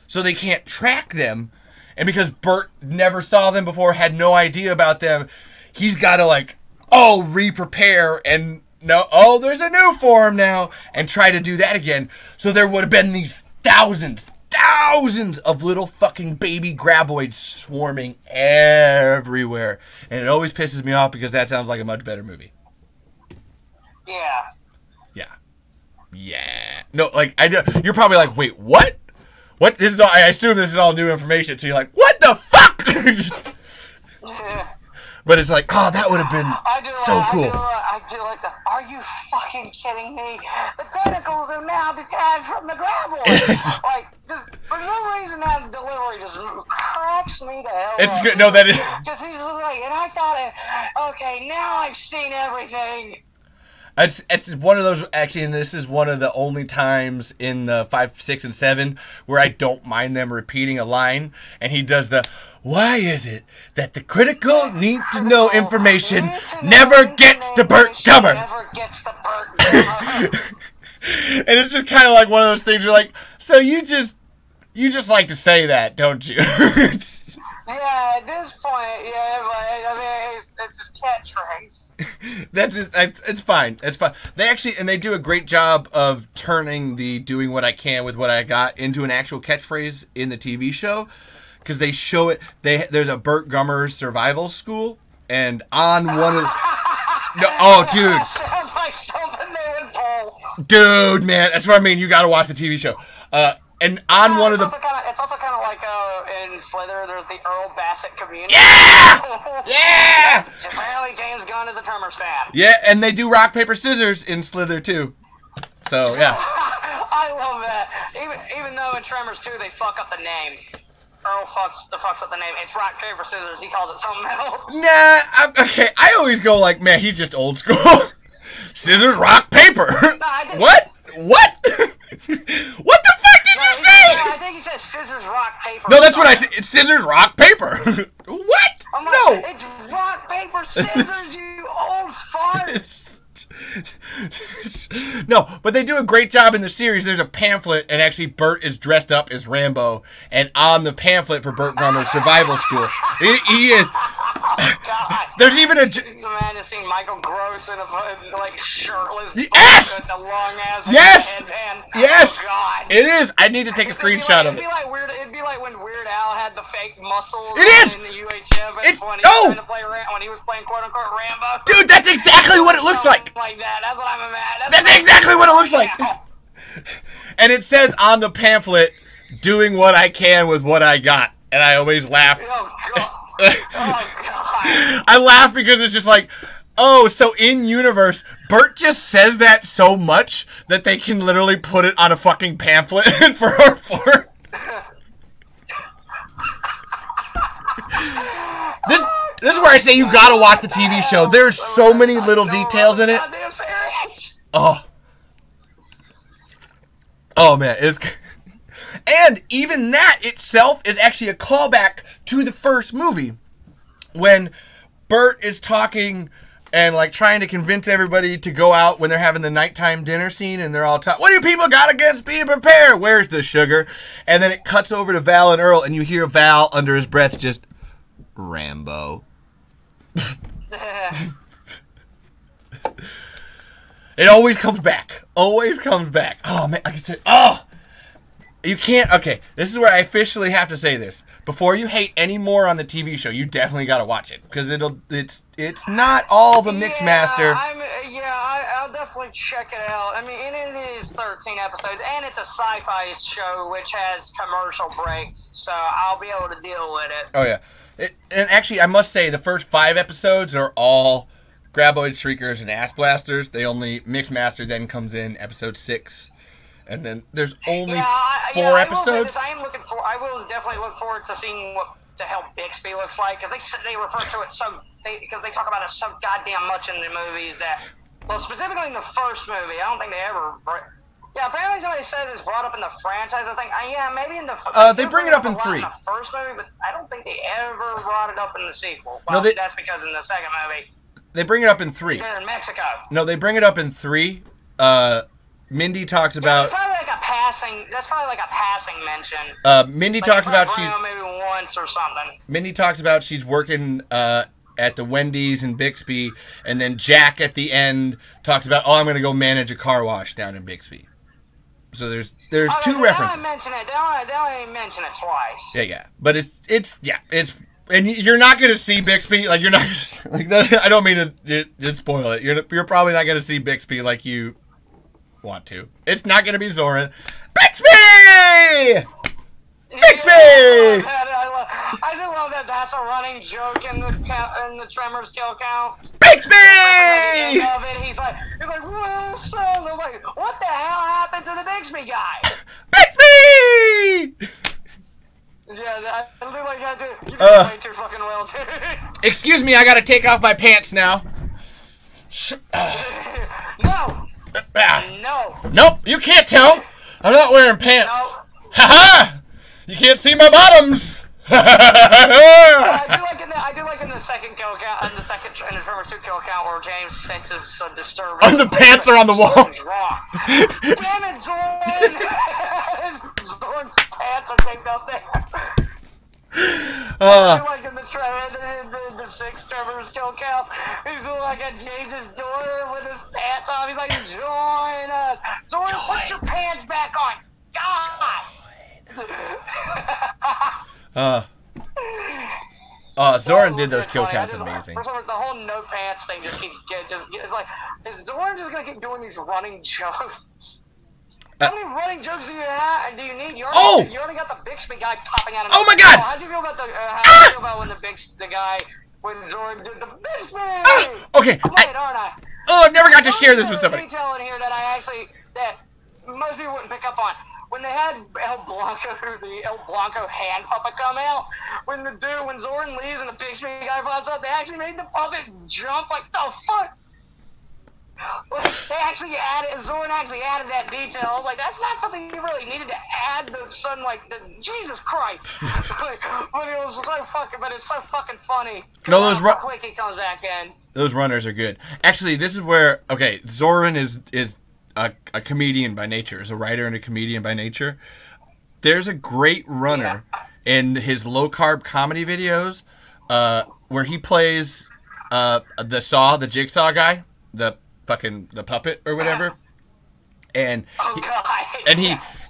S1: So they can't track them. And because Bert never saw them before, had no idea about them, he's got to, like, re-prepare and... there's a new form now, and try to do that again. So there would have been these thousands of little fucking baby graboids swarming everywhere. And it always pisses me off because that sounds like a much better movie. Yeah. No, like, you're probably like, wait, what? What? This is all, I assume this is all new information, so you're like, what the fuck? But it's like, that would have been so cool.
S2: I do like that. Are you fucking kidding me? The tentacles are now detached from the graboid. Like, just for some reason that delivery just cracks me the hell up.
S1: It's good. No, that is.
S2: Because he's like, and I thought, okay, now I've seen everything.
S1: It's one of those, actually, and this is one of the only times in the 5, 6, and 7 where I don't mind them repeating a line, and he does the, why is it that the critical need to know information never gets to Bert Gummer?
S2: Never gets to Bert Gummer.
S1: And it's just kind of like one of those things you're like, so you just like to say that, don't you?
S2: Yeah, at this point, but I mean, it's just catchphrase.
S1: It's fine. It's fine. They do a great job of turning the doing what I can with what I got into an actual catchphrase in the TV show, because they show it. There's a Bert Gummer survival school, and on one of dude,
S2: sounds like something they would pull.
S1: Dude, man, that's what I mean. You got to watch the TV show. And on one of the...
S2: It's also kind of like in Slither, there's the Earl Bassett community.
S1: Yeah! Yeah!
S2: Apparently James Gunn is a Tremors fan.
S1: Yeah, and they do rock, paper, scissors in Slither, too. So, yeah.
S2: I love that. Even though in Tremors 2 they fuck up the name. Earl fucks up the name. It's rock, paper, scissors. He calls it something else.
S1: Nah, okay. I always go like, man, he's just old school. Scissors, rock, paper. No, what? What? What the fuck did you say?
S2: I think he said scissors, rock, paper.
S1: No, that's what I said. It's scissors, rock, paper. What?
S2: I'm like,
S1: no.
S2: It's rock, paper, scissors, you old fart.
S1: No, but they do a great job in the series. There's a pamphlet, and actually Bert is dressed up as Rambo, and on the pamphlet for Bert Gummer's survival school, he is...
S2: God.
S1: There's even a...
S2: man has seen Michael Gross in a like shirtless...
S1: Yes!
S2: With a long ass headband.
S1: Yes!
S2: Oh, God.
S1: It is! I need to take a screenshot of it.
S2: It'd be like when Weird Al had the fake muscles in the UHF when he was playing quote-unquote Rambo.
S1: Dude, that's exactly what it looks like!
S2: Like that. That's what I'm mad.
S1: That's exactly what it looks like! And it says on the pamphlet, doing what I can with what I got. And I always laugh.
S2: Oh, God. Oh, God.
S1: I laugh because it's just like, oh, so in universe, Bert just says that so much that they can literally put it on a fucking pamphlet for This is where I say you gotta watch the TV show. There's so many little details in it. Oh man, and even that itself is actually a callback to the first movie, when Bert is talking and like trying to convince everybody to go out when they're having the nighttime dinner scene, and they're all talking, what do people got against being prepared? Where's the sugar? And then it cuts over to Val and Earl, and you hear Val under his breath just, Rambo. It always comes back. Always comes back. Oh man, I can say, you can't. Okay, this is where I officially have to say this. Before you hate any more on the TV show, you definitely got to watch it, because it's not all the Mixmaster.
S2: I'll definitely check it out. I mean, it is 13 episodes, and it's a sci-fi show which has commercial breaks, so I'll be able to deal with it.
S1: Oh yeah, and actually, I must say the first 5 episodes are all Graboid, Shriekers, and Ass Blasters. The only Mixmaster then comes in episode 6. And then there's only 4 episodes.
S2: I will definitely look forward to seeing what the hell Bixby looks like, because they refer to it because they talk about it so goddamn much in the movies that Well, specifically in the first movie, I don't think they ever. Yeah, apparently somebody said it's brought up in the franchise. I think, yeah, maybe in the.
S1: They bring it up in 3.
S2: In the first movie, but I don't think they ever brought it up in the sequel. Well,
S1: No,
S2: that's because in the second movie.
S1: They bring it up in 3.
S2: They're in Mexico.
S1: No, they bring it up in 3. Mindy talks about.
S2: That's probably like a passing mention.
S1: Mindy talks about
S2: maybe once or something.
S1: Mindy talks about she's working at the Wendy's in Bixby, and then Jack at the end talks about, I'm going to go manage a car wash down in Bixby. So there's 2 references.
S2: They only mention it twice.
S1: Yeah, but it's and you're not going to see Bixby like you're not like that. I don't mean to spoil it. You're probably not going to see Bixby like you want to. It's not going to be Zoran. Bixby! Bixby!
S2: I just love that. That's a running joke in the Tremors kill count.
S1: Bixby!
S2: He's like Wilson. I was like, what the hell happened to the Bixby guy?
S1: Bixby!
S2: Yeah, I look like I do. You do way too fucking well, dude.
S1: Excuse me, I gotta take off my pants now.
S2: No. No.
S1: Nope, you can't tell. I'm not wearing pants.
S2: No.
S1: Ha-ha! You can't see my bottoms.
S2: I do like in the second kill count, in the Tremors 2 kill count, where James senses some disturbance.
S1: Oh, the pants are on the wall.
S2: Something's wrong. Damn it, Zoran! Zoran's pants are taped up there. I do like in the 6 Tremors kill count, he's like at James's door with his pants off. He's like, join us. Zoran, put your pants back on. God!
S1: Zoran did those kill counts amazing.
S2: For some reason, the whole no pants thing just keeps it's like, is Zoran just gonna keep doing these running jokes? How many running jokes do you need? You already got the Bixby guy popping out of.
S1: Oh my God!
S2: How do you feel about how do you feel about when Zoran did the Bixby?
S1: Okay.
S2: I'm late, aren't I?
S1: Oh, I've never got to share this with somebody.
S2: There's a detail in here that most people wouldn't pick up on. When they had the El Blanco hand puppet come out, when Zoran leaves and the Bixby guy pops up, they actually made the puppet jump like the fuck. Zoran actually added that detail. I was like, that's not something you really needed to add. Jesus Christ! but it was so fucking. But it's so fucking funny.
S1: No,
S2: quick he comes back in.
S1: Those runners are good. Actually, this is where Zoran is a comedian by nature, is a writer and a comedian by nature. There's a great runner in his low carb comedy videos, where he plays the Jigsaw guy, the puppet or whatever, and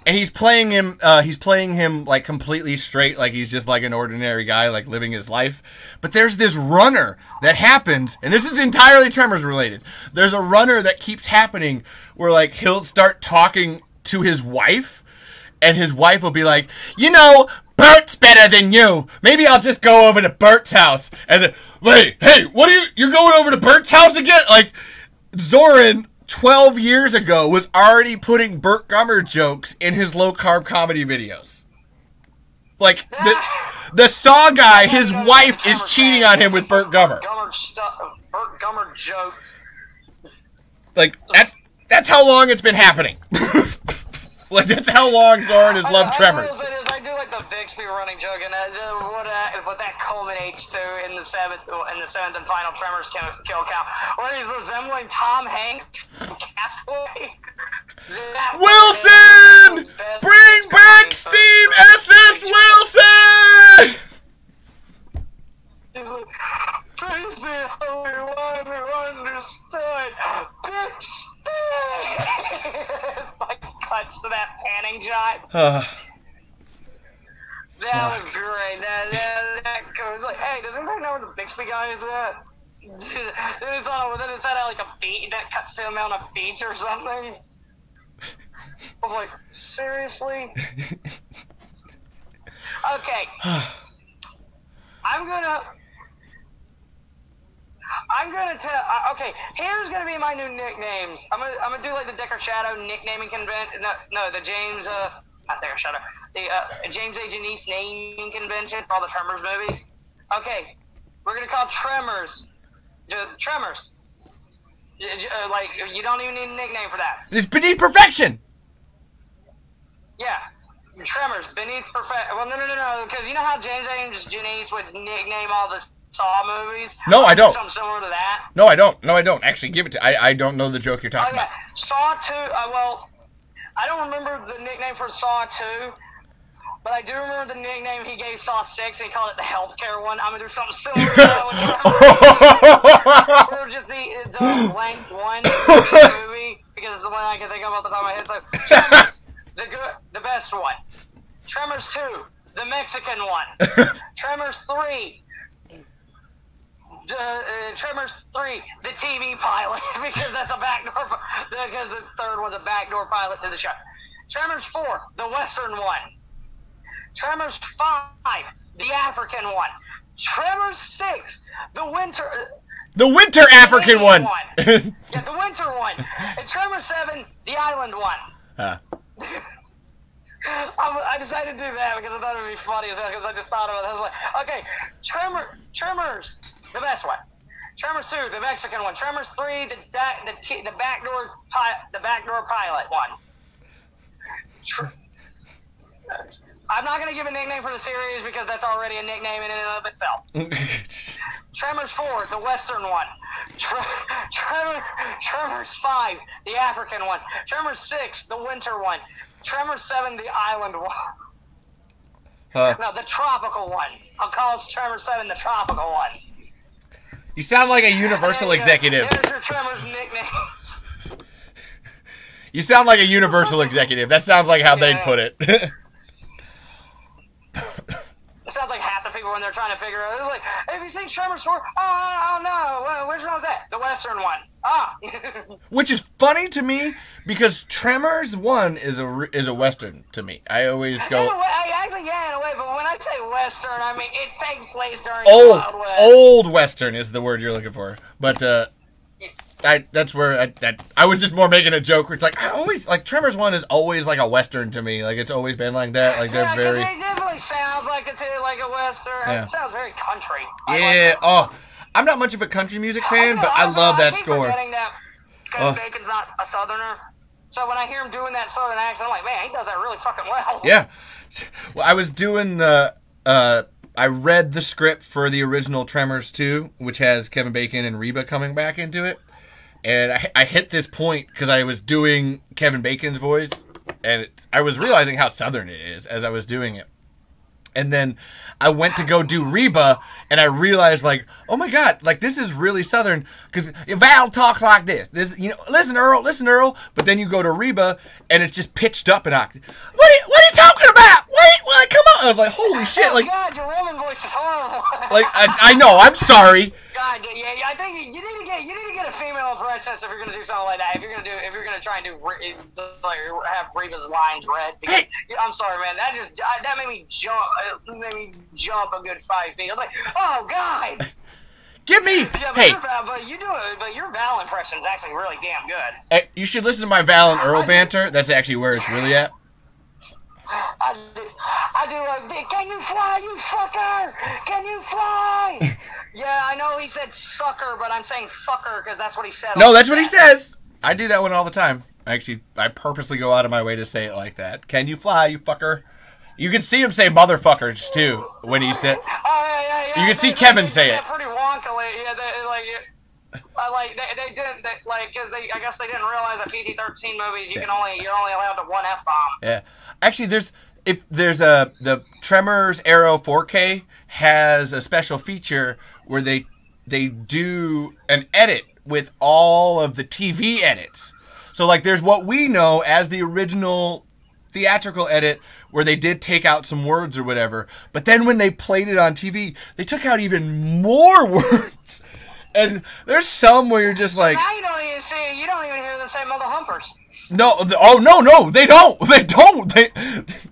S1: he's playing him. He's playing him like completely straight, like he's just like an ordinary guy, like living his life. But there's this runner that happens, and this is entirely Tremors related. There's a runner that keeps happening where like he'll start talking to his wife, and his wife will be like, Bert's better than you. Maybe I'll just go over to Bert's house. And then, wait, hey, you're going over to Bert's house again? Like, Zoran 12 years ago was already putting Burt Gummer jokes in his low-carb comedy videos. Like, the Saw guy, his wife is cheating on him with Burt Gummer.
S2: Burt Gummer jokes.
S1: Like, that's how long it's been happening. Like, that's how long Zoran has loved Tremors.
S2: I do like the Bixby running joke, and what that culminates to in the seventh and final Tremors kill count, where he's resembling Tom Hanks from Castaway.
S1: Wilson! Bring back Steve S.S. Wilson!
S2: He's like, please the only one who understood. Bixby! Like, cuts to that panning shot. That was great. That goes like, hey, does anybody know where the Bixby guy is at? Then it's at like a beach that cuts to him on a beach or something. I'm like, seriously? Okay. I'm gonna tell. Okay, here's gonna be my new nicknames. I'm gonna do like the Decker Shadow nicknaming convention. No, the James. Not Decker Shadow. The James A. Janice naming convention for all the Tremors movies. Okay, we're gonna call Tremors. Tremors. Like, you don't even need a nickname for that.
S1: It's beneath perfection.
S2: Yeah. Tremors, beneath perfection. Well, no. Because you know how James Janice would nickname all the Saw movies?
S1: No, I don't.
S2: Something similar to that?
S1: No, I don't. Actually, give it to... I don't know the joke you're talking about.
S2: Saw 2, well, I don't remember the nickname for Saw 2, but I do remember the nickname he gave Saw 6, and he called it the healthcare one. I'm going to do something similar to that one. Or just the blank one movie, because it's the one I can think of off the top of my head. So, Tremors, the best one. Tremors 2, the Mexican one. Tremors 3, Tremors 3, the TV pilot, because that's a backdoor. Because the third was a backdoor pilot to the show. Tremors 4, the Western one. Tremors 5, the African one. Tremors 6, the winter.
S1: The winter African one.
S2: Yeah, the winter one. And Tremors 7, the island one. I decided to do that because I thought it would be funny as well, because I just thought about it. I was like, okay, Tremors, the best one. Tremors 2, the Mexican one. Tremors 3, the backdoor pilot one. I'm not going to give a nickname for the series because that's already a nickname in and of itself. Tremors 4, the Western one. Tremors 5, the African one. Tremors 6, the winter one. Tremors 7, the island one. No, the tropical one. I'll call Tremors 7 the tropical one.
S1: You sound like a Universal executive.
S2: There's your Tremors nicknames.
S1: You sound like a Universal executive. That sounds like how they'd put it.
S2: It sounds like half the people when they're trying to figure out. It's like, have you seen Tremors 4? Oh, no. Which one was that? The Western one.
S1: Which is funny to me because Tremors 1 is a Western to me. I always go...
S2: In a way, in a way, but when I say Western, I mean it takes place during the Wild West.
S1: Old Western is the word you're looking for. But that's where I was just more making a joke where it's like, I always, like, Tremors 1 is always like a Western to me. Like, it's always been like that. Like, they're very...
S2: it definitely sounds like a Western.
S1: Yeah.
S2: It sounds very country.
S1: Yeah, I'm not much of a country music fan, but I love that score.
S2: I keep forgetting that Kevin Bacon's not a Southerner. So when I hear him doing that Southern accent, I'm like, man, he does that really fucking well.
S1: Yeah. Well, I was doing I read the script for the original Tremors 2, which has Kevin Bacon and Reba coming back into it. And I hit this point because I was doing Kevin Bacon's voice, and I was realizing how Southern it is as I was doing it. And then I went to go do Reba, and I realized, like, oh my god, like, this is really Southern, because Val talks like this. Listen, Earl. But then you go to Reba, and it's just pitched up an octave. What are you talking about? Wait, come on. I was like, holy shit.
S2: Oh,
S1: like,
S2: God, your woman voice is horrible.
S1: Like, I know, I'm sorry.
S2: God, yeah, I think you need to get a female impressionist if you're gonna do something like that. If you're gonna try and do like have Reba's lines read. Because, I'm sorry, man. That made me jump. It made me jump a good 5 feet. I'm like, oh God.
S1: Give me.
S2: Yeah, but your Val impression is actually really damn good.
S1: Hey, you should listen to my Val and Earl banter. That's actually where it's really at.
S2: I do like, can you fly, you fucker? Can you fly? Yeah, I know he said sucker, but I'm saying fucker because that's what he said.
S1: No, that's what he says. I do that one all the time. Actually, I purposely go out of my way to say it like that. Can you fly, you fucker? You can see him say motherfuckers, too, when he said...
S2: Yeah.
S1: You can see Kevin say it.
S2: Pretty wonkily. Yeah, they didn't, because I guess they didn't realize that PG-13 movies, you're only allowed to one F-bomb.
S1: Yeah. Actually, the Tremors Arrow 4K has a special feature where they do an edit with all of the TV edits. So, like, there's what we know as the original theatrical edit where they did take out some words or whatever. But then when they played it on TV, they took out even more words. And there's some where you're just like...
S2: Now you don't even hear them say mother humpers.
S1: No, no, they don't. They don't.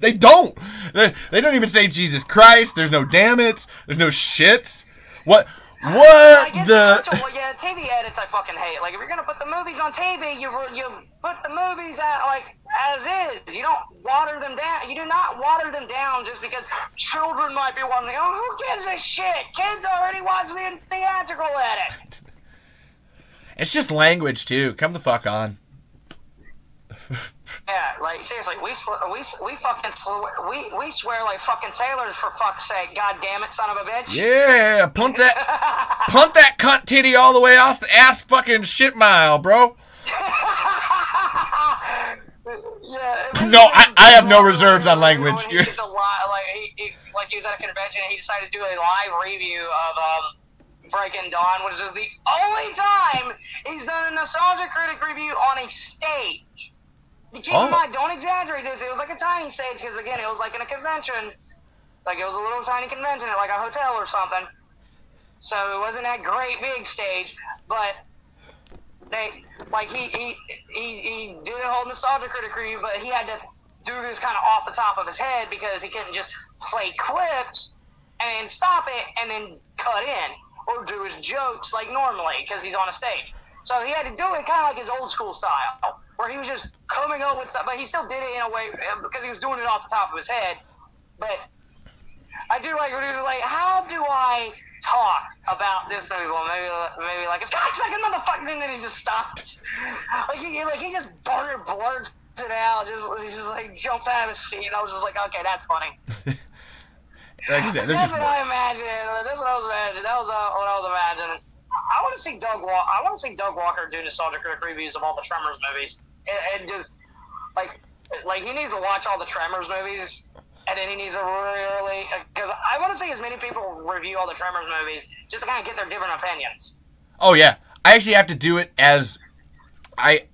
S1: They don't even say Jesus Christ. There's no damn it. There's no shits. What
S2: TV edits I fucking hate. Like, if you're gonna put the movies on TV, you put the movies out like as is. You don't water them down. You do not water them down just because children might be watching. Oh, who gives a shit? Kids already watch the theatrical edit.
S1: It's just language too. Come the fuck on.
S2: Yeah, like seriously, we fucking swear like fucking sailors for fuck's sake. God damn it, son of a bitch.
S1: Yeah, punt that cunt titty all the way off the ass fucking shit mile, bro.
S2: Yeah.
S1: No, I have no reserves on language.
S2: He was at a convention and he decided to do a live review of Breaking Dawn, which is the only time he's done a nostalgia critic review on a stage. Keep in mind, don't exaggerate this. It was like a tiny stage because, again, it was like in a convention. Like, it was a little tiny convention at like a hotel or something. So it wasn't that great big stage, but he did a whole nostalgia critic review, but he had to do this kind of off the top of his head because he couldn't just play clips and then stop it and then cut in or do his jokes like normally because he's on a stage. So he had to do it kind of like his old school style, where he was just coming up with stuff, but he still did it in a way because he was doing it off the top of his head. But I do like when he was like, how do I talk about this movie? Well, maybe like it's got like a motherfucking thing that he just stops. he just blurts it out. He just like jumps out of his seat, and I was just like, okay, that's funny.
S1: Like you said,
S2: that's what I imagined. That's what I was imagining. That was what I was imagining. I want to see Doug Walker do nostalgia critic reviews of all the Tremors movies, and just like he needs to watch all the Tremors movies, and then he needs to really, because I want to see as many people review all the Tremors movies just to kind of get their different opinions.
S1: Oh yeah, I actually have to do it as I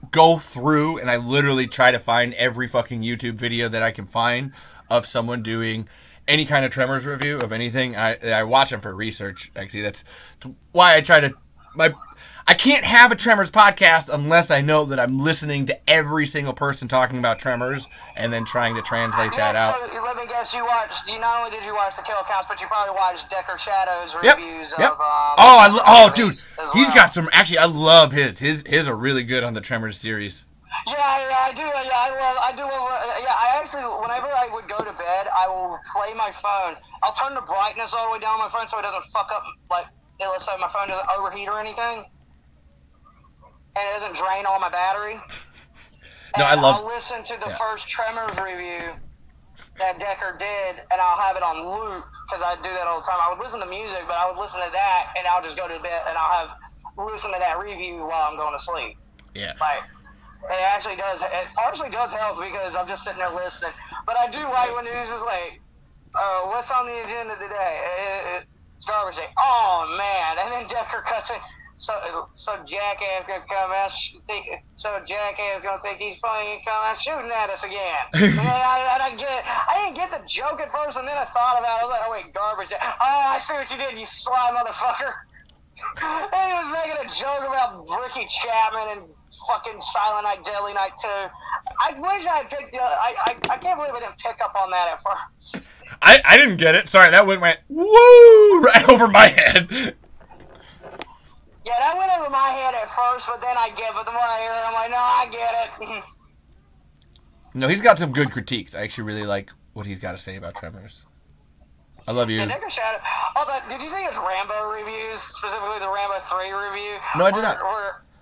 S1: go through, and I literally try to find every fucking YouTube video that I can find of someone doing any kind of Tremors review of anything. I watch them for research. Actually, that's why I try to. I can't have a Tremors podcast unless I know that I'm listening to every single person talking about Tremors and then trying to translate that out.
S2: So let me guess, not only did you watch the kill counts, but you probably watched Decker Shadow's reviews of.
S1: Dude, he's got some. Actually, I love his. His are really good on the Tremors series.
S2: Yeah, I do. I actually, whenever I would go to bed, I will play my phone. I'll turn the brightness all the way down on my phone so it doesn't fuck up, let's say my phone doesn't overheat or anything. And it doesn't drain all my battery.
S1: No,
S2: I'll listen to the first Tremors review that Decker did, and I'll have it on loop, because I do that all the time. I would listen to music, but I would listen to that, and I'll just go to bed, and I'll listen to that review while I'm going to sleep.
S1: Yeah.
S2: It actually does. It partially does help because I'm just sitting there listening. But I do like when it's just like, what's on the agenda today? It's garbage day. Oh, man. And then Decker cuts in. So Jackass gonna come out. So Jackass gonna think he's funny and come out shooting at us again. And then I didn't get the joke at first, and then I thought about it. I was like, oh wait, garbage day. Oh, I see what you did, you sly motherfucker. And he was making a joke about Ricky Chapman and fucking Silent Night, Deadly Night 2. I wish I had picked. I can't believe I didn't pick up on that at first.
S1: I didn't get it. Sorry, that went woo right over my head.
S2: Yeah, that went over my head at first, but then I get it. The more I hear it, I'm like, no, I get it.
S1: No, he's got some good critiques. I actually really like what he's got to say about Tremors. I love you.
S2: Yeah, also, did you see his Rambo reviews, specifically the Rambo 3 review?
S1: No, I did not.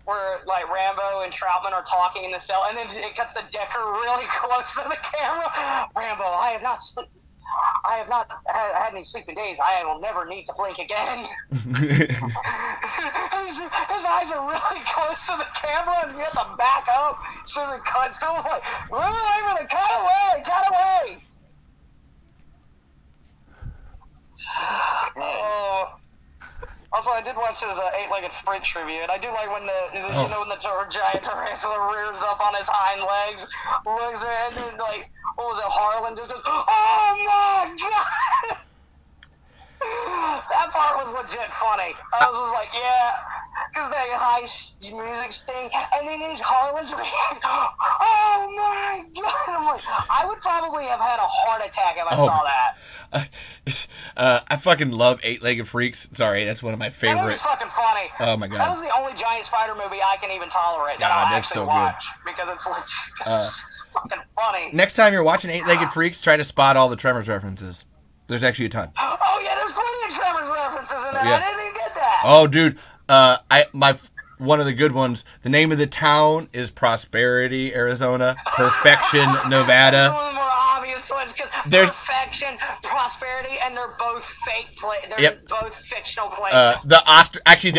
S2: Where like Rambo and Troutman are talking in the cell, and then it cuts to Decker really close to the camera. Rambo, I have not had any sleeping days. I will never need to blink again. his eyes are really close to the camera, and you have to back up so it cuts to him. Like, really, cut away. Also, I did watch his eight-legged freaks review, and I do like when when the giant tarantula rears up on his hind legs, looks at it, and then, like, what was it, Harlan just goes, oh my god! That part was legit funny. I was just like, yeah, because that high music sting, and then these Harlan's oh my god! I'm like, I would probably have had a heart attack if I saw that.
S1: I fucking love Eight-Legged Freaks. Sorry, that's one of my favorite.
S2: That was fucking funny.
S1: Oh my god,
S2: that was the only giant spider movie I can even tolerate that I'll actually watch because it's fucking funny.
S1: Next time you're watching Eight-Legged Freaks, try to spot all the Tremors references. There's actually a ton.
S2: Oh yeah, there's plenty of Tremors references in there. Yeah. I didn't even get that.
S1: Oh dude, one of the good ones. The name of the town is Prosperity, Arizona. Perfection, Nevada.
S2: One of the more obvious ones, because Perfection, Prosperity, and they're both fake. They're both fictional places.
S1: The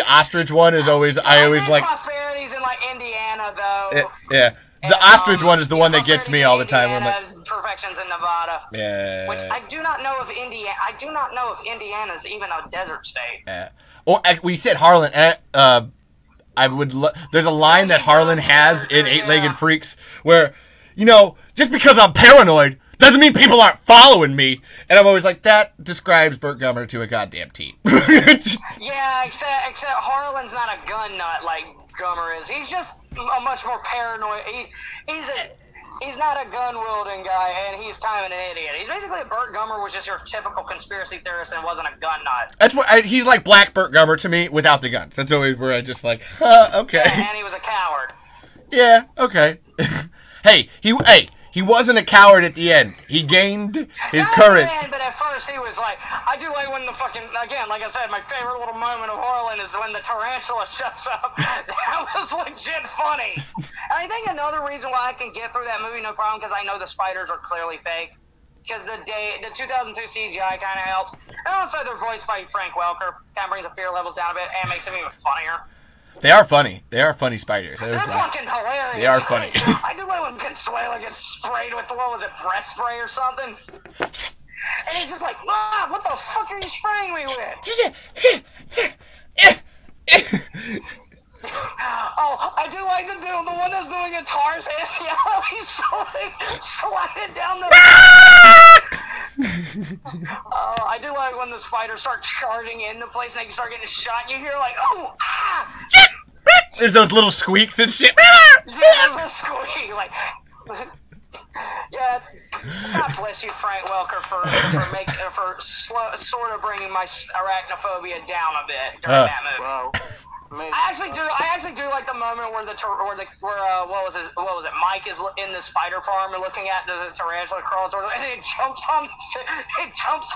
S1: ostrich one is always. I always like.
S2: Prosperity's in like Indiana, though.
S1: Yeah. The ostrich one is the one that gets me all the time.
S2: Perfection's in Nevada.
S1: Yeah.
S2: Which I do not know if Indiana's even a desert state.
S1: Yeah. Or we said Harlan. There's a line that Harlan has in Eight-Legged Freaks where, just because I'm paranoid doesn't mean people aren't following me. And I'm always like, that describes Burt Gummer to a goddamn T.
S2: Yeah, except Harlan's not a gun nut like Gummer is. He's just a much more paranoid. He's not a gun-wielding guy, and he's kind of an idiot. He's basically Burt Gummer was just your typical conspiracy theorist and wasn't a gun nut.
S1: That's what he's like Black Burt Gummer to me without the guns. That's always where I just like, okay.
S2: Yeah, and he was a coward.
S1: Yeah, okay. He wasn't a coward at the end. He gained his courage.
S2: But at first he was like, I do like when the fucking, again, like I said, my favorite little moment of Harlan is when the tarantula shows up. That was legit funny. And I think another reason why I can get through that movie no problem, because I know the spiders are clearly fake. Because the 2002 CGI kind of helps. And also their voice by Frank Welker kind of brings the fear levels down a bit and makes them even funnier.
S1: They are funny. They are funny spiders.
S2: They're fucking hilarious.
S1: They are funny.
S2: I do like when Consuelo gets sprayed with, what was it, breath spray or something? And he's just like, what the fuck are you spraying me with? Oh, I do like the one that's doing guitars and he's sliding down the... I do like when the spiders start charging in the place and they start getting shot and you hear like,
S1: There's those little squeaks and shit.
S2: Yeah, there's a squeak. Like, yeah, God bless you, Frank Welker, for sort of bringing my arachnophobia down a bit during that movie.
S3: Wow.
S2: I actually do like the moment where what was it? Mike is in the spider farm and looking at the tarantula crawl towards him, and it jumps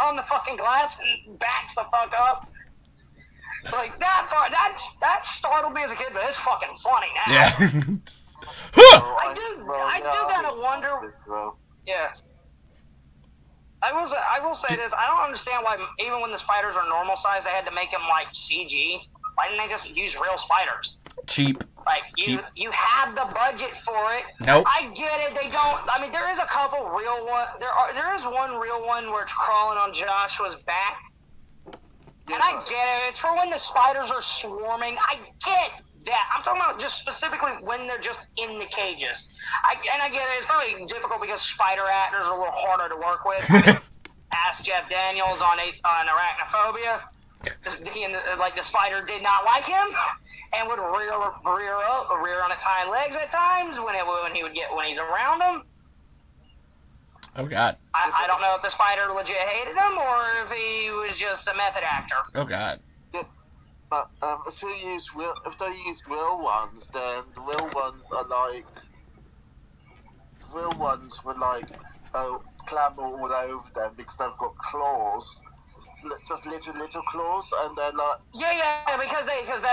S2: on the fucking glass and backs the fuck up. Like that startled me as a kid, but it's fucking funny now.
S1: Yeah.
S2: I do kind of wonder. Yeah. I will say this. I don't understand why even when the spiders are normal size, they had to make them like CG. Why didn't they just use real spiders?
S1: Cheap.
S2: Like, you had the budget for it.
S1: Nope.
S2: I get it. They don't... I mean, there is a couple real ones. There is one real one where it's crawling on Joshua's back. And I get it. It's for when the spiders are swarming. I get that. I'm talking about just specifically when they're just in the cages. I get it. It's probably difficult because spider actors are a little harder to work with. Ask Jeff Daniels on Arachnophobia. The spider did not like him and would rear on its hind legs at times when he's around him.
S1: Oh God.
S2: I don't know if the spider legit hated him or if he was just a method actor.
S1: Oh God.
S3: Yeah, but if they use real ones, then the real ones were like clamber all over them because they've got claws. Just little claws, and they're like
S2: because it's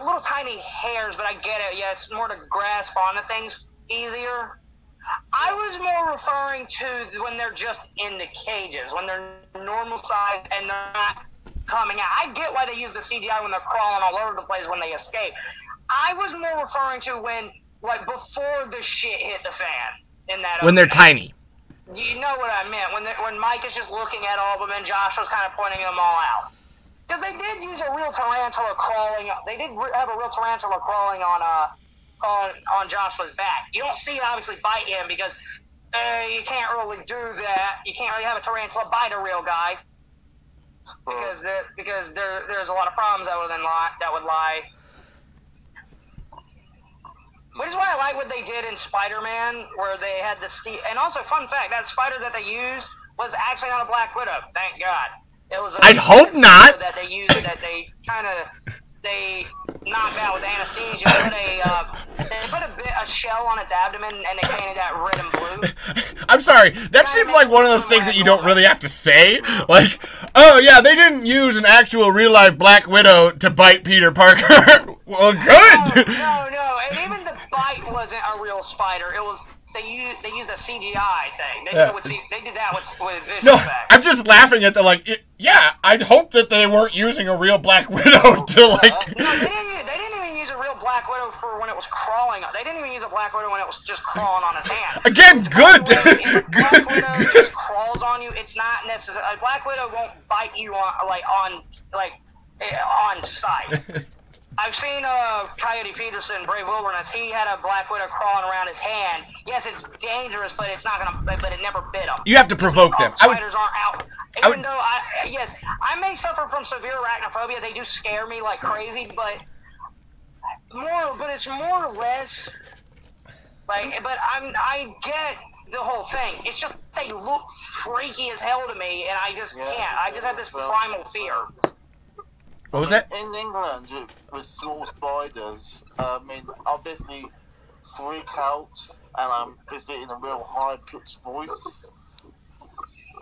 S2: little tiny hairs, but I get it. Yeah, it's more to grasp onto things easier. I was more referring to when they're just in the cages, when they're normal size and they're not coming out. I get why they use the CGI when they're crawling all over the place when they escape. I was more referring to when, like, before the shit hit the fan in that.
S1: When they're tiny.
S2: You know what I meant, when Mike is just looking at all of them and Josh was kind of pointing them all out. Because they did use a real tarantula crawling. They did have a real tarantula crawling on Joshua's back. You don't see it obviously bite him because you can't really do that. You can't really have a tarantula bite a real guy because there's a lot of problems that would lie. Which is why I like what they did in SpiderMan, where they had the and also, fun fact, that spider that they used was actually not a Black Widow. Thank God. It was.
S1: I'd hope not.
S2: That they used that they knocked out with anesthesia. They put a shell on its abdomen and they painted that red and blue.
S1: I'm sorry. That seems like one of those things that you don't really have to say. Like, oh yeah, they didn't use an actual real life Black Widow to bite Peter Parker. Well, good.
S2: No, and even the bite wasn't a real spider. It was they used a CGI thing. They did that with visual effects.
S1: I'm just laughing at the I'd hope that they weren't using a real Black Widow to like.
S2: No, they didn't even use a real Black Widow for when it was crawling. They didn't even use a Black Widow when it was just crawling on his hand.
S1: Again, good.
S2: If a Black Widow just crawls on you, it's not necessary. A Black Widow won't bite you on sight. I've seen Coyote Peterson, Brave Wilderness. He had a Black Widow crawling around his hand. Yes, it's dangerous, but it's not gonna. But it never bit him.
S1: You have to provoke them.
S2: Spiders aren't out. Even though I may suffer from severe arachnophobia. They do scare me like crazy, but it's more or less like. But I get the whole thing. It's just they look freaky as hell to me, and I just can't. I just have this primal fear.
S1: What was that?
S3: In England, with small spiders, I basically freak out, and I'm basically in a real high-pitched voice.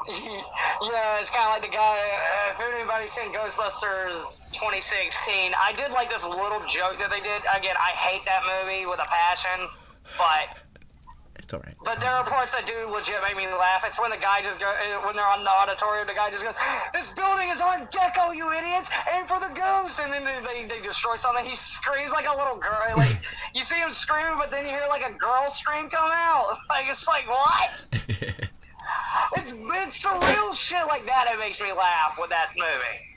S2: Yeah, it's kind of like the guy, if anybody's seen Ghostbusters 2016, I did like this little joke that they did. Again, I hate that movie with a passion, but...
S1: It's alright.
S2: But there are parts that do legit make me laugh. It's when the guy just goes, when they're on the auditorium, the guy just goes, "This building is Art Deco, you idiots, and for the ghosts!" And then they destroy something. He screams like a little girl. Like, you see him screaming, but then you hear like a girl scream come out. Like, it's like, what? It's surreal shit like that that makes me laugh with that movie.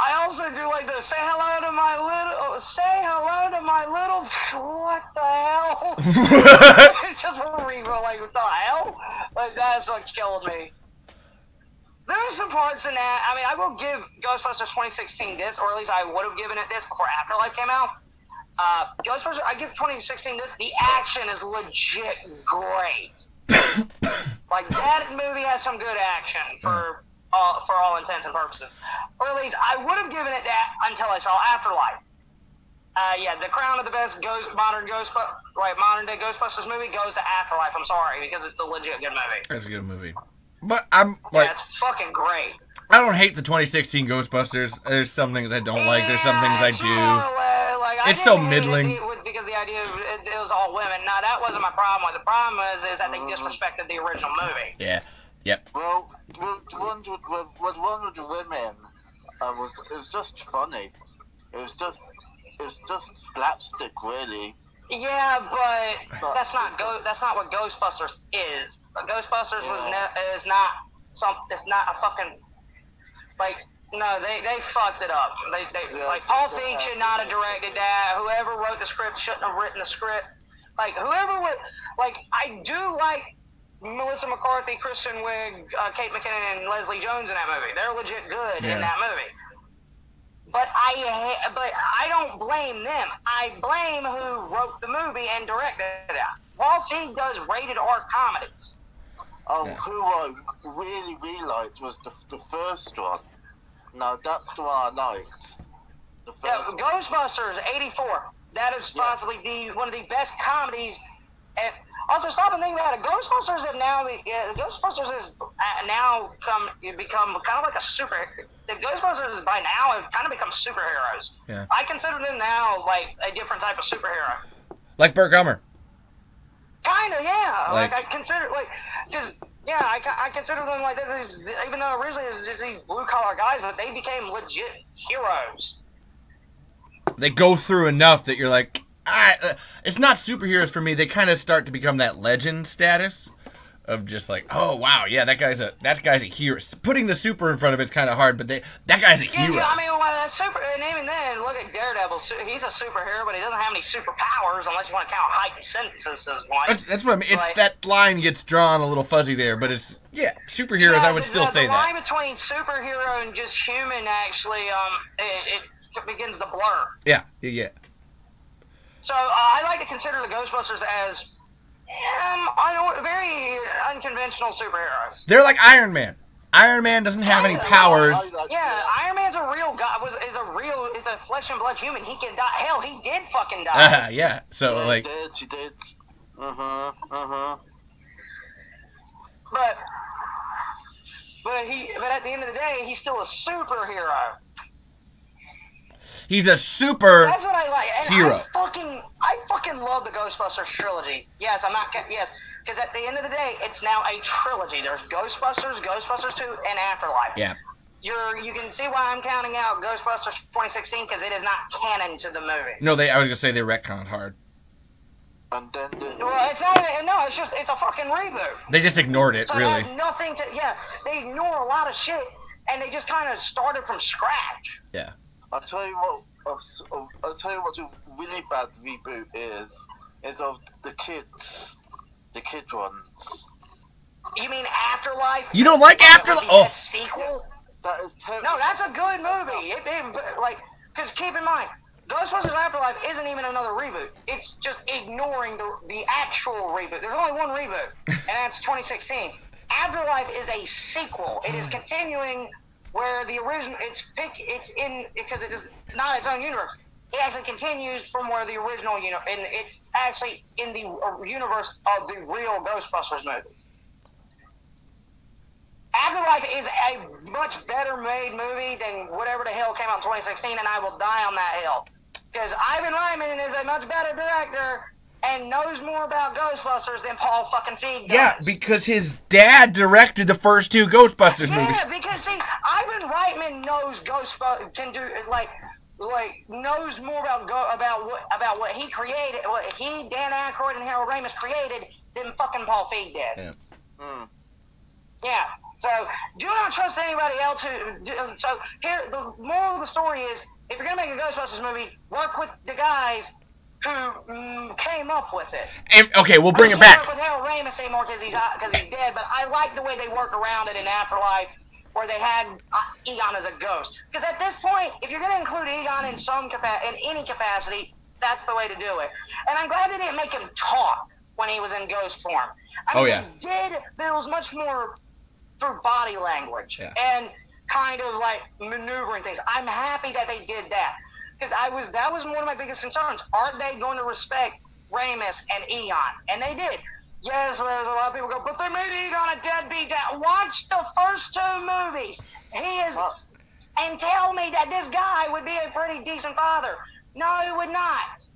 S2: I also do like the say hello to my little, what the hell? It's just a real, like, what the hell? Like, that's what killed me. There are some parts in that, I mean, I will give Ghostbusters 2016 this, or at least I would have given it this before Afterlife came out. Ghostbusters, I give 2016 this, the action is legit great. Like, that movie has some good action for all intents and purposes. Or at least I would have given it that until I saw Afterlife. The crown of the best modern day Ghostbusters movie goes to Afterlife. I'm sorry, because it's a legit good movie.
S1: It's a good movie. But I'm like...
S2: Yeah, it's fucking great.
S1: I don't hate the 2016 Ghostbusters. There's some things I don't like. There's some things I do. It's so middling.
S2: Because the idea of it was all women. No, that wasn't my problem. The problem is that they disrespected the original movie.
S1: Yeah. Yep.
S3: Well, the one with the women it was just funny. It was just slapstick, really.
S2: Yeah, but that's not what Ghostbusters is. Ghostbusters is not a fucking, like, no, they fucked it up. Like, Paul Feig should not have directed that. Whoever wrote the script shouldn't have written the script. Like, whoever would, like, I do like Melissa McCarthy, Kristen Wiig, Kate McKinnon, and Leslie Jones in that movie. They're legit good in that movie. But I don't blame them. I blame who wrote the movie and directed it. Paul Feig does rated R comedies.
S3: Who I really, really liked was the first one. No, that's the one I liked.
S2: Ghostbusters '84. That is possibly one of the best comedies. And also, stop and think about it. Ghostbusters has now become kind of like a super. The Ghostbusters by now have kind of become superheroes.
S1: Yeah.
S2: I consider them now like a different type of superhero.
S1: Like Burt Gummer.
S2: Kind of, yeah. Like I consider, I consider them like this. Even though originally it was just these blue collar guys, but they became legit heroes.
S1: They go through enough that you're like, it's not superheroes for me. They kind of start to become that legend status of just like, oh wow, yeah, that guy's a hero. Putting the super in front of it's kind of hard, but that guy's a hero.
S2: Yeah, I mean, that's super. And even then, look at Daredevil. He's a superhero, but he doesn't have any superpowers unless you want to count heightened sentences as one.
S1: That's what I mean. It's that line gets drawn a little fuzzy there, but it's superheroes. I would still say that. The line between superhero and just human actually, it begins to blur. Yeah.
S2: So I like to consider the Ghostbusters as very unconventional superheroes.
S1: They're like Iron Man. Iron Man doesn't have any powers.
S2: Iron Man's a real guy. It's a flesh and blood human. He can die. Hell, he did fucking die.
S1: Yeah. So
S3: he did.
S2: But at the end of the day, he's still a superhero.
S1: He's a super
S2: That's what I like. And
S1: hero.
S2: I fucking love the Ghostbusters trilogy. Yes, because at the end of the day, it's now a trilogy. There's Ghostbusters, Ghostbusters 2, and Afterlife.
S1: Yeah.
S2: You can see why I'm counting out Ghostbusters 2016 because it is not canon to the movie.
S1: No, I was gonna say they retconned hard.
S3: And then
S2: Well, it's not even, no, it's a fucking reboot.
S1: They just ignored it,
S2: So
S1: really.
S2: it has nothing to, they ignore a lot of shit and they just kind of started from scratch.
S1: Yeah.
S3: I'll tell you what the really bad reboot is of the kid ones.
S2: You mean Afterlife?
S1: You don't like Afterlife?
S2: Oh. A sequel?
S3: That is terrible.
S2: No, that's a good movie. Because keep in mind, Ghostbusters Afterlife isn't even another reboot. It's just ignoring the actual reboot. There's only one reboot, and that's 2016. Afterlife is a sequel. It is continuing where the original. Because it is not its own universe. It actually continues from where the original, and it's actually in the universe of the real Ghostbusters movies. Afterlife is a much better made movie than whatever the hell came out in 2016, and I will die on that hill. Because Ivan Reitman is a much better director and knows more about Ghostbusters than Paul fucking Feig does.
S1: Yeah, because his dad directed the first two Ghostbusters movies.
S2: Yeah, because see, Ivan Reitman knows Ghostbusters can do knows more about what he created, what he, Dan Aykroyd, and Harold Ramis created than fucking Paul Feig did.
S1: Yeah.
S2: Yeah. So do not trust anybody else. So here, the moral of the story is: if you're gonna make a Ghostbusters movie, work with the guys who came up with it.
S1: And, okay, we'll bring it back.
S2: I can't work with Harold Ramis anymore because he's dead. But I like the way they worked around it in Afterlife, where they had Egon as a ghost. Because at this point, if you're gonna include Egon in any capacity, that's the way to do it. And I'm glad they didn't make him talk when he was in ghost form. I mean, they did, but it was much more through body language and kind of like maneuvering things. I'm happy that they did that because that was one of my biggest concerns. Are they going to respect Ramis and Egon? And they did. Yes, there's a lot of people go, but they made Egon a deadbeat dad. Watch the first two movies. And tell me that this guy would be a pretty decent father. No, he would not.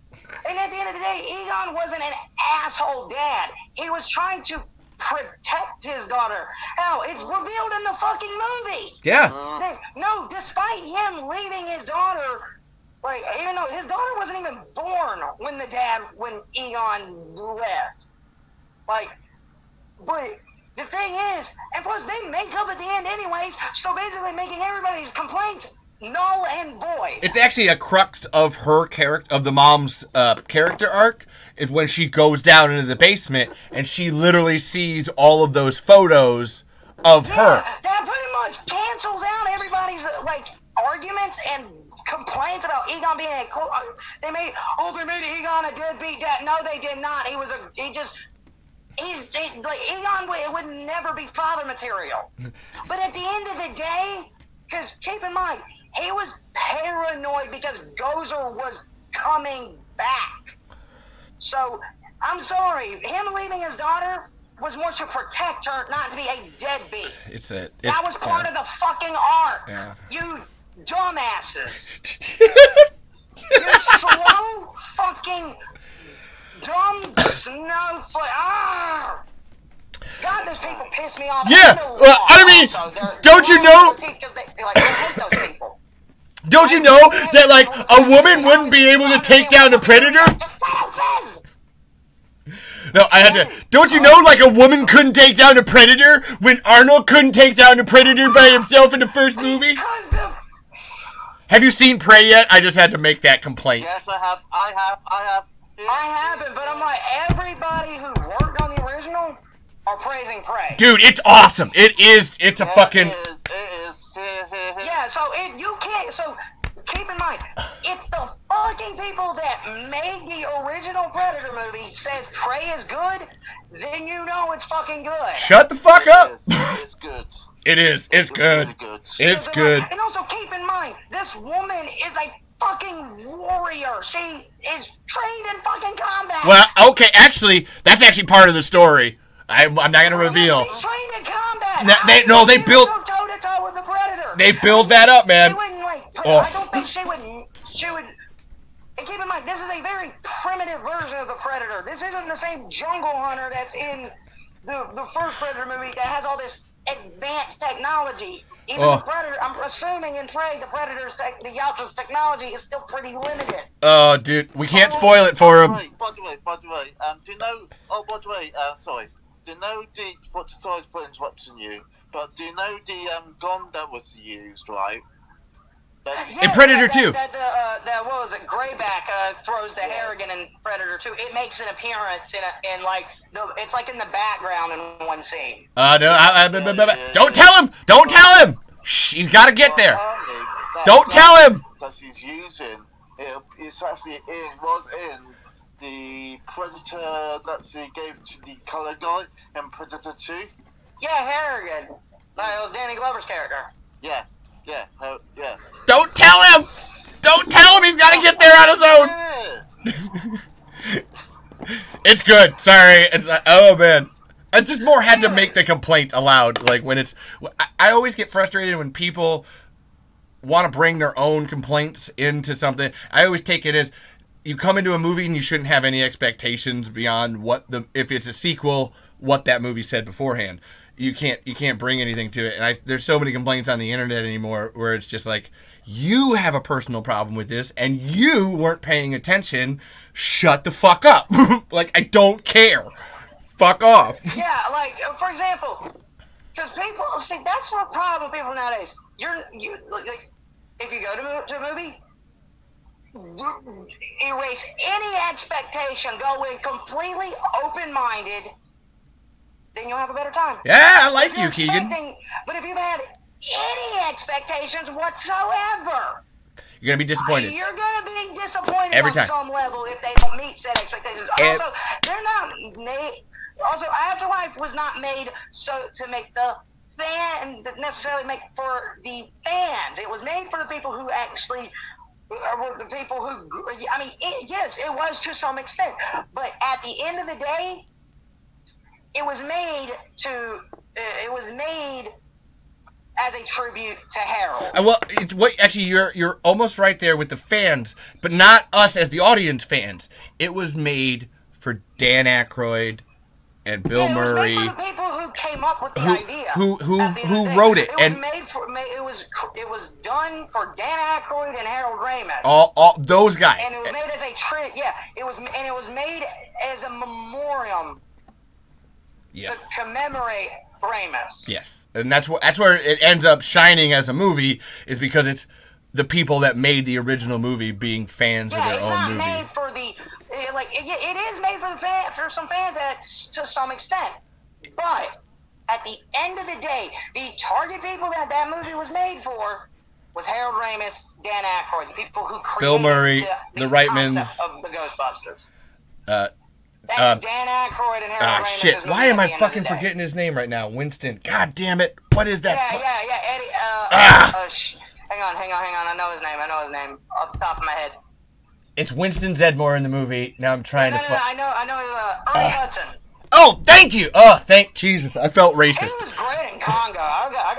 S2: And at the end of the day, Egon wasn't an asshole dad. He was trying to protect his daughter. Hell, it's revealed in the fucking movie.
S1: Yeah.
S2: No, despite him leaving his daughter, even though his daughter wasn't even born when Egon left. But the thing is, and plus they make up at the end anyways, so basically making everybody's complaints null and void.
S1: It's actually a crux of her character, of the mom's character arc, is when she goes down into the basement and she literally sees all of those photos of her.
S2: That pretty much cancels out everybody's arguments and complaints about Egon being they made Egon a deadbeat dad. No, they did not. Egon would never be father material. But at the end of the day, because keep in mind, he was paranoid because Gozer was coming back. So, I'm sorry, him leaving his daughter was more to protect her, not to be a deadbeat. That was part of the fucking arc.
S1: Yeah.
S2: You dumbasses. You slow fucking dumb snowflake. God, those people piss me off.
S1: Yeah, don't you know?
S2: I hate those people.
S1: Don't you know that, a woman wouldn't be able to take down a predator?
S2: Just say what it says.
S1: No, I had to. Don't you know, a woman couldn't take down a predator when Arnold couldn't take down a predator by himself in the first movie? Have you seen Prey yet? I just had to make that complaint.
S3: Yes, I have.
S2: I haven't, but I'm like, everybody who worked on the original are praising Prey.
S1: Dude, it's awesome. It is. It's a fucking.
S3: It is.
S2: Yeah, so you can't. So keep in mind, if the fucking people that made the original Predator movie says Prey is good, then you know it's fucking good.
S1: Shut the fuck up.
S3: It's good.
S1: It is. It's good.
S3: Really good.
S1: It's good.
S2: And also keep in mind, this woman is a fucking warrior. She is trained in fucking combat.
S1: Well, okay, actually, that's actually part of the story. I'm not gonna reveal.
S2: She's trained in combat.
S1: They built.
S2: Toe to toe with the Predator.
S1: They build that up, man.
S2: She wouldn't I don't think she would would. And keep in mind, this is a very primitive version of the Predator. This isn't the same jungle hunter that's in the first Predator movie that has all this advanced technology. Even the Predator, I'm assuming in Prey, the Yauta's technology is still pretty limited.
S1: Oh, dude, we can't spoil it for him.
S3: By the way, do you know? Oh, by the way, sorry. Do you know sorry for interrupting you, but do you know the gun that was used, right?
S1: In Predator 2.
S2: What was it? Grayback throws the Harrigan in Predator 2. It makes an appearance in like it's like in the background in one scene.
S1: No, don't tell him! Don't tell him! Shh, he's got to get there. Don't tell him.
S3: That he's using it was in the Predator that he gave to the color guy in Predator 2.
S2: Yeah, Harrigan. No, it was Danny Glover's character.
S3: Yeah.
S1: Don't tell him! Don't tell him he's got to get there on his own! It's good. Sorry. Oh, man. I just more had to make the complaint aloud. Like, when it's... I always get frustrated when people want to bring their own complaints into something. I always take it as... You come into a movie and you shouldn't have any expectations beyond if it's a sequel, what that movie said beforehand. You can't bring anything to it. And there's so many complaints on the internet anymore where it's just like, you have a personal problem with this and you weren't paying attention. Shut the fuck up. Like, I don't care. Fuck off.
S2: Yeah, like, for example, because people, see, that's the problem with people nowadays. Like, if you go to a movie, erase any expectation, go in completely open-minded, then you'll have a better time.
S1: Yeah, I like you, Keegan.
S2: But if you've had any expectations whatsoever,
S1: you're going to be disappointed.
S2: You're going to be disappointed
S1: every
S2: on
S1: time.
S2: Some level if they don't meet said expectations. Also, they're not made. Also, Afterlife was not made to make the necessarily make for the fans. It was made for the people who actually. The people who, I mean, yes, it was to some extent, but at the end of the day, it was made as a tribute to Harold.
S1: Well, actually, you're almost right there with the fans, but not us as the audience fans. It was made for Dan Aykroyd and Bill Murray.
S2: It was made for the people who came up with the idea.
S1: Who wrote it?
S2: It was done for Dan Aykroyd and Harold Ramis.
S1: All those guys.
S2: And it was made as a it was made as a memoriam.
S1: Yes.
S2: To commemorate Ramis.
S1: Yes, and that's where it ends up shining as a movie, is because it's the people that made the original movie being fans of their own movie.
S2: Made for the it is made for some fans to some extent, but at the end of the day, the target people that movie was made for was Harold Ramis, Dan Aykroyd, the people who created
S1: Bill Murray, the Reitmans
S2: of the Ghostbusters. That's Dan Aykroyd and Harold Ramis.
S1: Shit, why am I fucking forgetting his name right now? Winston. God damn it. What is that?
S2: Yeah, Eddie. Hang on. I know his name off the top of my head.
S1: It's Winston Zeddemore in the movie. Now I'm trying to...
S2: I know, Ernie Hudson.
S1: Oh, thank you. Oh, thank Jesus. I felt racist.
S2: He was great in Congo.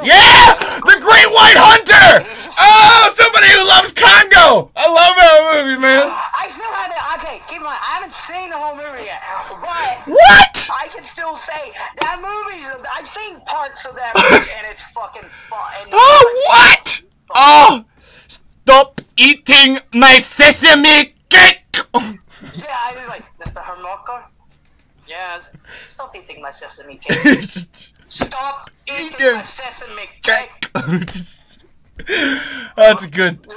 S1: Yeah! The Great White Hunter! Oh, somebody who loves Congo! I love that movie, man.
S2: I still haven't... Okay, keep in mind, I haven't seen the whole movie yet. But...
S1: What?
S2: I can still say, that movie... I've seen parts of that movie, and it's fucking fun.
S1: Oh, what? Oh! Stop eating my sesame cake!
S2: Yeah, I was like, Mr. Hermoco? Yes. Stop eating my sesame cake. Stop eating my sesame cake.
S1: That's good.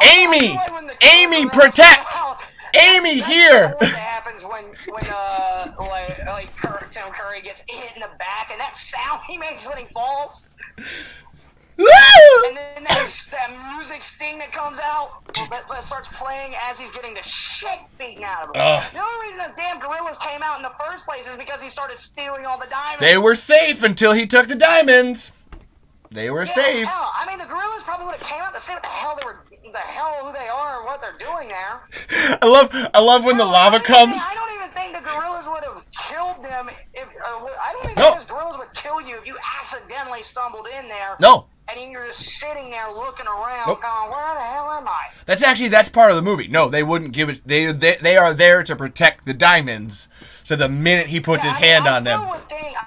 S1: Amy, protect! Amy, here!
S2: That's what happens when Tim Curry gets hit in the back, and that sound he makes when he falls. And then that music sting that comes out that starts playing as he's getting the shit beaten out of him. The only reason those damn gorillas came out in the first place is because he started stealing all the diamonds.
S1: They were safe until he took the diamonds. They were safe.
S2: Hell, I mean, the gorillas probably would have came out to see what the hell who they are and what they're doing there.
S1: I love when the lava comes.
S2: I don't even think the gorillas would have killed them. I don't even think those gorillas would kill you if you accidentally stumbled in there.
S1: No.
S2: and you're just sitting there looking around, going, "Where the hell am I?"
S1: That's part of the movie. No, they wouldn't give it. They are there to protect the diamonds. So the minute he puts his hand on them,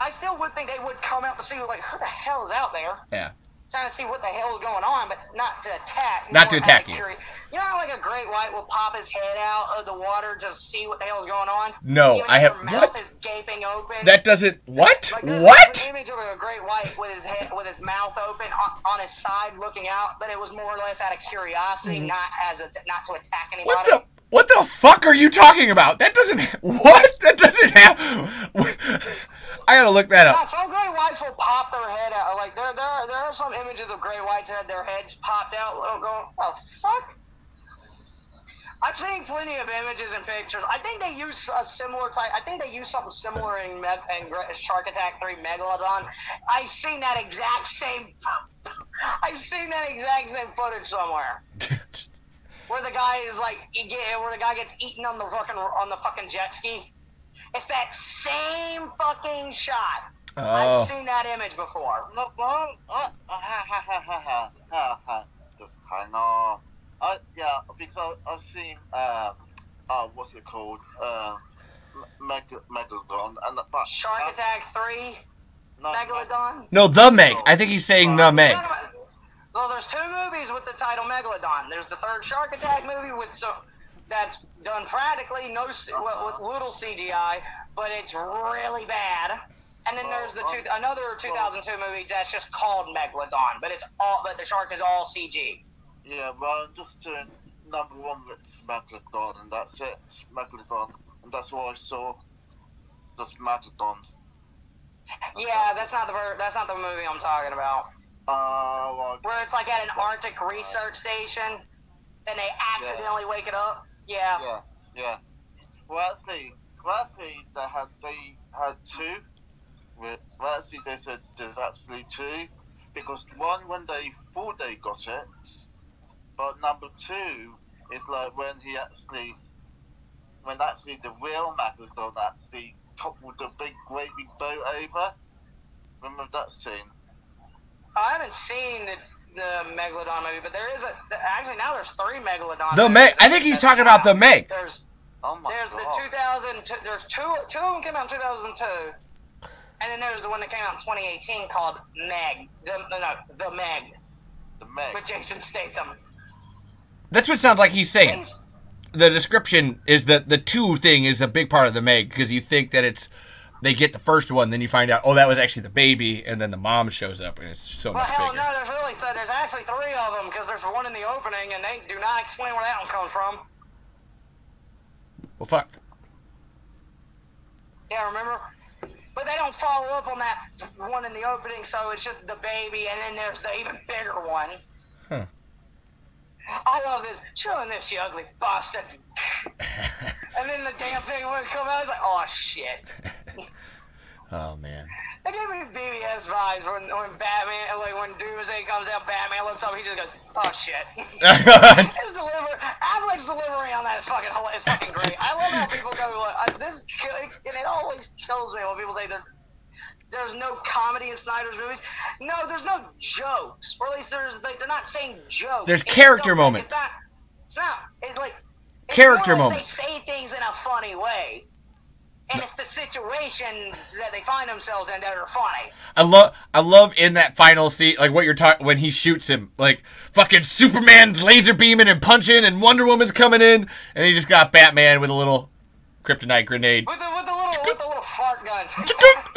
S2: I still would think they would come out to see, like, who the hell is out there?
S1: Yeah.
S2: Trying to see what the hell is going on, but not to attack.
S1: Not to attack you.
S2: You know how, like, a great white will pop his head out of the water to see what the hell is going on?
S1: No,
S2: Even
S1: I have
S2: their mouth is gaping open.
S1: That doesn't. What?
S2: Like,
S1: What?
S2: There's an image of a great white with his mouth open on his side, looking out, but it was more or less out of curiosity, not to attack anybody.
S1: What the fuck are you talking about? That doesn't. What? That doesn't happen. I gotta look that up.
S2: Yeah, some great whites will pop their head out. Like there are some images of great whites that had their heads popped out, going, "Oh fuck." I've seen plenty of images and pictures. I think they use a similar type. I think they use something similar in Shark Attack 3 Megalodon. I've seen that exact same footage somewhere. Where the guy is like, where the guy gets eaten on the fucking jet ski. It's that same fucking shot.
S1: Oh.
S2: I've seen that image before.
S3: Just hang on. Yeah, because I've seen what's it called? Megalodon and
S2: Shark Attack 3 Megalodon.
S1: No, the Meg. I think he's saying the Meg.
S2: Well, there's two movies with the title Megalodon. There's the third Shark Attack movie that's done practically with little CGI, but it's really bad. And then there's another 2002 movie that's just called Megalodon, but the shark is all CG.
S3: Yeah, well, I'm just doing number one with Megalodon, and that's it. Megalodon, and that's what I saw. Just Megalodon.
S2: Yeah, that's not the movie I'm talking about. Where it's like at an Arctic research station, then they accidentally wake it up. Yeah.
S3: Yeah. Well, actually, they had two. Well, actually, they said there's actually two, because one when they thought they got it, but number two is like when the real Megalodon actually toppled the great big boat over. Remember that scene?
S2: I haven't seen the Megalodon movie, but there's three Megalodon.
S1: The Meg. I think he's talking about the Meg.
S2: There's
S3: God.
S2: the 2002. There's two of them came out in 2002, and then there's the one that came out in 2018 called Meg. The Meg.
S3: The Meg.
S2: With Jason Statham.
S1: That's what it sounds like he's saying. The description is that the two thing is a big part of the Meg, because you think that they get the first one, then you find out, that was actually the baby, and then the mom shows up, and it's so much bigger.
S2: Well, hell no, there's actually three of them, because there's one in the opening, and they do not explain where that one comes from.
S1: Well, fuck.
S2: Yeah, remember? But they don't follow up on that one in the opening, so it's just the baby, and then there's the even bigger one.
S1: Huh.
S2: I love this. Showing this, you ugly bastard. And then the damn thing would come out. I was like, oh, shit.
S1: Oh, man.
S2: They gave me BBS vibes when Batman, like when Doomsday comes out, Batman looks up, he just goes, oh, shit. Affleck's delivery on that is fucking great. I love how people go, and it always kills me when people say there's no comedy in Snyder's movies. No, there's no jokes. Or at least they're not saying jokes.
S1: There's character moments.
S2: It's like
S1: character moments.
S2: They say things in a funny way. And it's the situations that they find themselves in that are funny.
S1: I love in that final scene, like what you're talking, when he shoots him, like fucking Superman's laser beaming and punching, and Wonder Woman's coming in, and he just got Batman with a little kryptonite grenade.
S2: With the little fart gun.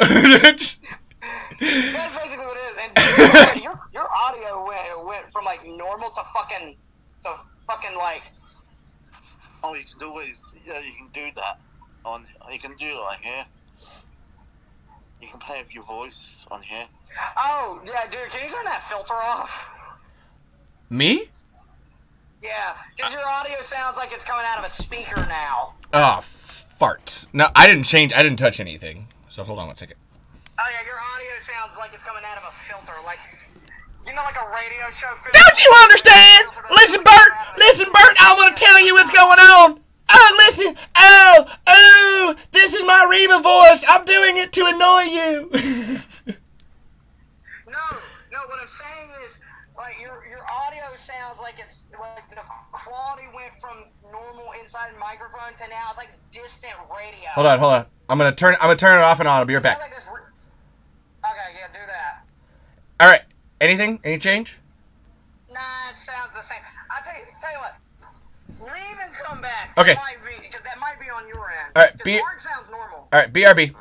S2: That's basically what it is. And your audio went from like normal to fucking like.
S3: Oh, you can do that. You can do it on here. You can play with your voice on here.
S2: Oh, yeah, dude, can you turn that filter off?
S1: Me?
S2: Yeah, because your audio sounds like it's coming out of a speaker now.
S1: Oh, farts. No, I didn't touch anything. So hold on one second.
S2: Oh, yeah, your audio sounds like it's coming out of a filter, like, you know, like a radio show filter.
S1: Don't you understand? Listen, Bert, I want to tell you what's going on. Oh, listen! Oh! This is my Reba voice! I'm doing it to annoy you!
S2: No, what I'm saying is, like, your audio sounds like it's like the quality went from normal inside microphone to now it's like distant radio.
S1: Hold on. I'm gonna turn it off and on. I'll be right back.
S2: Like okay, yeah, do that.
S1: All right. Anything? Any change?
S2: Nah, it sounds the same. I'll tell you what. Leave and come back.
S1: Okay.
S2: Because that might be on your end.
S1: All right.
S2: Because Mark sounds normal.
S1: All right. BRB.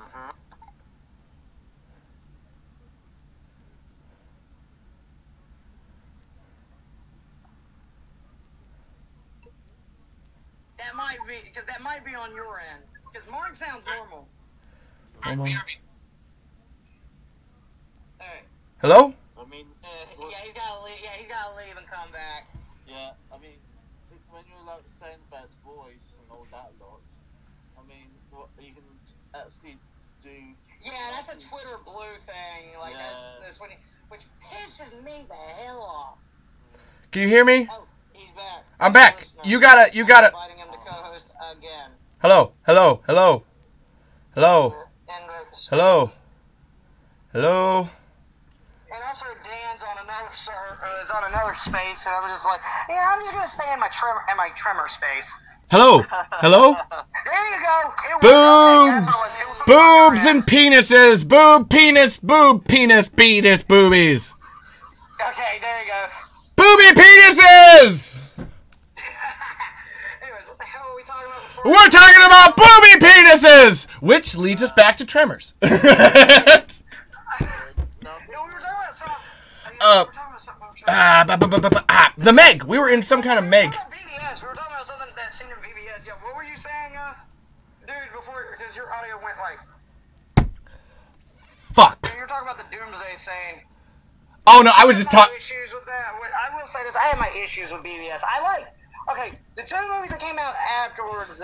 S2: That might be on your end. Because Mark sounds normal.
S1: Hold on.
S2: Alright.
S1: Hello?
S3: I mean,
S2: Yeah, he's gotta leave. Yeah, he's gotta leave and come back.
S3: yeah, I mean, when you're like saying about voice and all that lot, I mean, what you can actually do.
S2: Yeah, that's a Twitter blue thing. Like that's which pisses me the hell off.
S1: Can you hear me?
S2: Oh, he's back.
S1: I'm back. You gotta.
S2: Inviting him to co-host again.
S1: Hello. Hello.
S2: And also, Dan's on another space, and I'm just like, yeah, I'm just gonna stay in my Tremor space.
S1: Hello.
S2: There you go.
S1: Boobs and penises. Boob, penis, boobies.
S2: Okay, there you go.
S1: Booby penises!
S2: Anyways, what the hell were we talking about before?
S1: We're talking about booby penises! Which leads us back to Tremors.
S2: We were talking about
S1: The Meg. We were in some kind of Meg.
S2: BBS. We were talking about something that scene in BBS. Yeah, what were you saying, dude, before, because your audio went like...
S1: Fuck.
S2: You were talking about the Doomsday scene.
S1: Oh, no, I was just talking...
S2: issues with that. I will say this. I have my issues with BBS. Okay, the two movies that came out afterwards,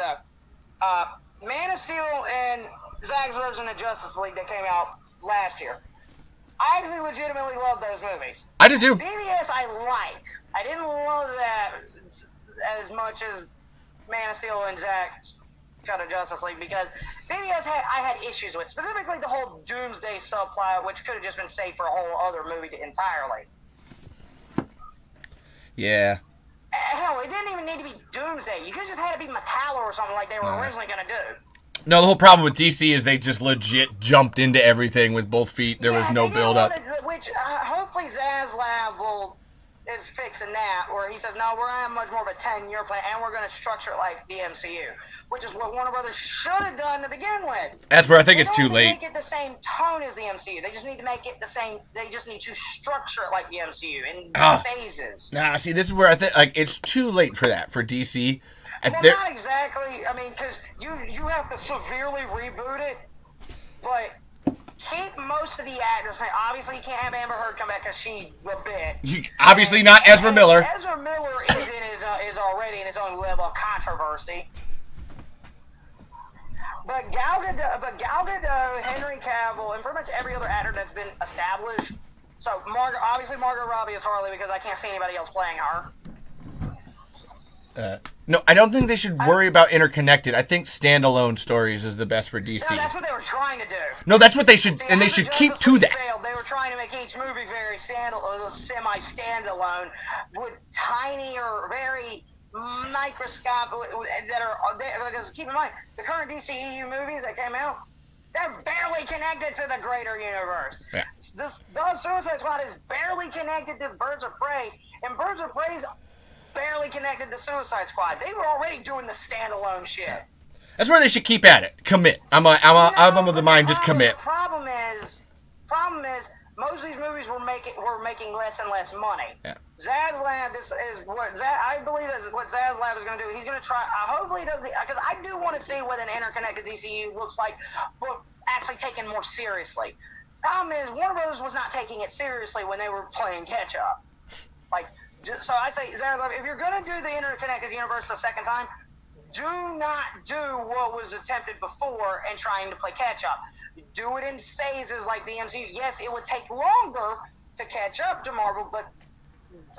S2: Man of Steel and Zack's version of Justice League that came out last year. I actually legitimately love those movies.
S1: I did too.
S2: BBS I like. I didn't love that as much as Man of Steel and Zack's cut of Justice League because BBS I had issues with. Specifically the whole Doomsday subplot, which could have just been saved for a whole other movie entirely.
S1: Yeah.
S2: Hell, it didn't even need to be Doomsday. You could have just had it be Metallo or something like they were originally going to do.
S1: No, the whole problem with DC is they just legit jumped into everything with both feet. There was no build-up.
S2: Which hopefully Zaslav is fixing that, where he says, no, we're going to have much more of a 10-year plan, and we're going to structure it like the MCU, which is what Warner Brothers should have done to begin with.
S1: That's where I think it's too late.
S2: They don't make it the same tone as the MCU. They just need to make it the same. They just need to structure it like the MCU in phases.
S1: Nah, see, this is where I think it's too late for that, for DC.
S2: Well, not exactly. I mean, because you have to severely reboot it, but keep most of the actors. Obviously, you can't have Amber Heard come back because she's a bitch.
S1: Obviously, not Ezra Miller.
S2: Ezra Miller is already in his own level of controversy. But Gal Gadot, Henry Cavill, and pretty much every other actor that's been established. So, obviously, Margot Robbie is Harley because I can't see anybody else playing her.
S1: No, I don't think they should worry about interconnected. I think standalone stories is the best for DC.
S2: No, that's what they were trying to do.
S1: No, that's what they should, and they should keep to that.
S2: They were trying to make each movie very semi-standalone, with tiny or very microscopic that are. Because keep in mind, the current DCEU movies that came out, they're barely connected to the greater universe.
S1: Yeah.
S2: The Suicide Squad is barely connected to Birds of Prey, and Birds of Prey's barely connected to Suicide Squad. They were already doing the standalone shit.
S1: That's where they should keep at it. Commit. I'm of the mind. Just commit.
S2: The problem is, most of these movies were making less and less money.
S1: Yeah.
S2: Zaslav is what I believe is what Zaslav is going to do. He's going to try. Hopefully, he does because I do want to see what an interconnected DCU looks like, but actually taken more seriously. Problem is, Warner Bros. Was not taking it seriously when they were playing catch up. So I say, Zaslav, if you're going to do the interconnected universe the second time, do not do what was attempted before and trying to play catch up. Do it in phases like the MCU. Yes, it would take longer to catch up to Marvel, but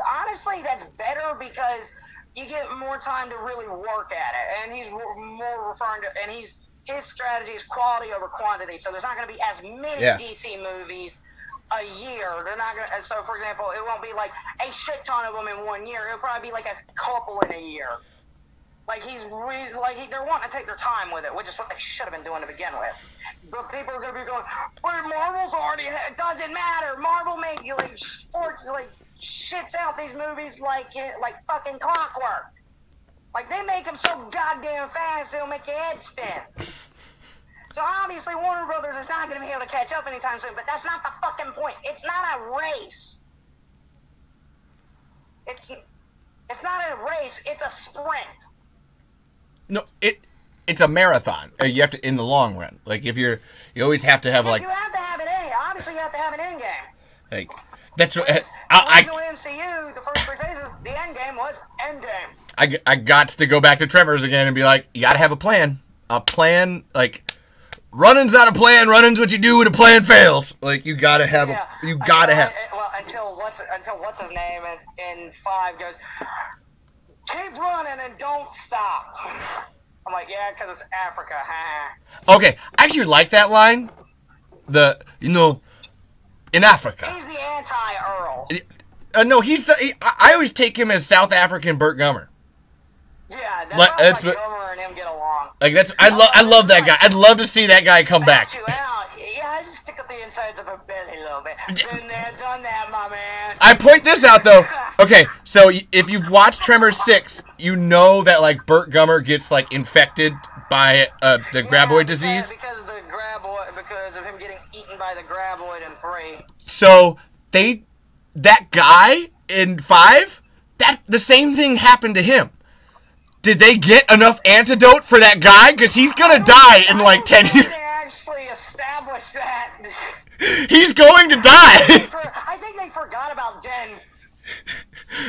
S2: honestly, that's better because you get more time to really work at it. And he's more referring to, and his strategy is quality over quantity. So there's not going to be as many DC movies a year. They're not gonna. So, for example, it won't be like a shit ton of them in 1 year. It'll probably be like a couple in a year. Like they're wanting to take their time with it, which is what they should have been doing to begin with. But people are gonna be going, but Marvel's already. It doesn't matter. Marvel make you like shits out these movies like fucking clockwork. Like they make them so goddamn fast it'll make your head spin. So obviously Warner Brothers is not going to be able to catch up anytime soon, but that's not the fucking point. It's not a race. It's not a race, it's a sprint.
S1: No, it's a marathon. You have to in the long run. Like if you always have to have like
S2: you have to have an end. Obviously you have to have an end game.
S1: Like that's what
S2: original MCU, the first 3 phases, the end game was end game.
S1: I got to go back to Tremors again and be like, you got to have a plan. A plan, like running's not a plan. Running's what you do when a plan fails. Like you gotta have
S2: until what's his name in 5 goes, keep running and don't stop. I'm like, yeah, because it's Africa.
S1: Okay, I actually like that line. In Africa.
S2: He's the anti-Earl.
S1: No, I always take him as South African Burt Gummer.
S2: Yeah, that's what Gummer and him get along.
S1: Like I love that guy. I'd love to see that guy come back.
S2: You out. Yeah, I just stick up the insides of her belly a little bit. Been there, done that, my man.
S1: I point this out though. Okay, so if you've watched Tremors 6, you know that like Burt Gummer gets like infected by the Graboid disease.
S2: Because of him getting eaten by the Graboid in 3.
S1: So that guy in 5, the same thing happened to him. Did they get enough antidote for that guy? Because he's gonna die in like 10 years.
S2: They actually established that.
S1: He's going to die.
S2: I think they forgot about Den.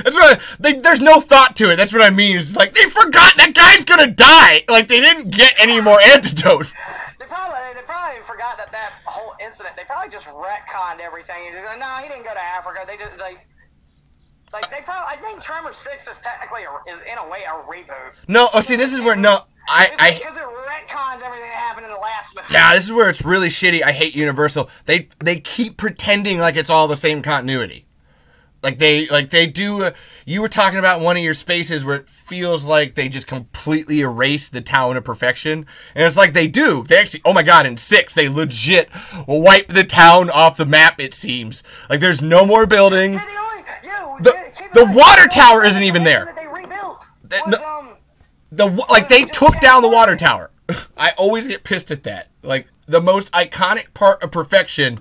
S1: That's what there's no thought to it. That's what I mean. It's like they forgot that guy's gonna die. Like they didn't get any more antidote.
S2: They probably forgot that whole incident. They probably just retconned everything. And just go, no, he didn't go to Africa. They just I think Tremors 6 is technically is in a way a reboot.
S1: No, see, this is where
S2: because it retcons everything that happened in the last movie.
S1: Yeah, this is where it's really shitty. I hate Universal. They keep pretending like it's all the same continuity. Like they do. You were talking about one of your spaces where it feels like they just completely erase the Town of Perfection, and it's like they do. They actually, oh my god, in 6 they legit wipe the town off the map. It seems like there's no more buildings. The water tower isn't even there.
S2: They rebuilt.
S1: They took down the water tower. I always get pissed at that. Like the most iconic part of Perfection,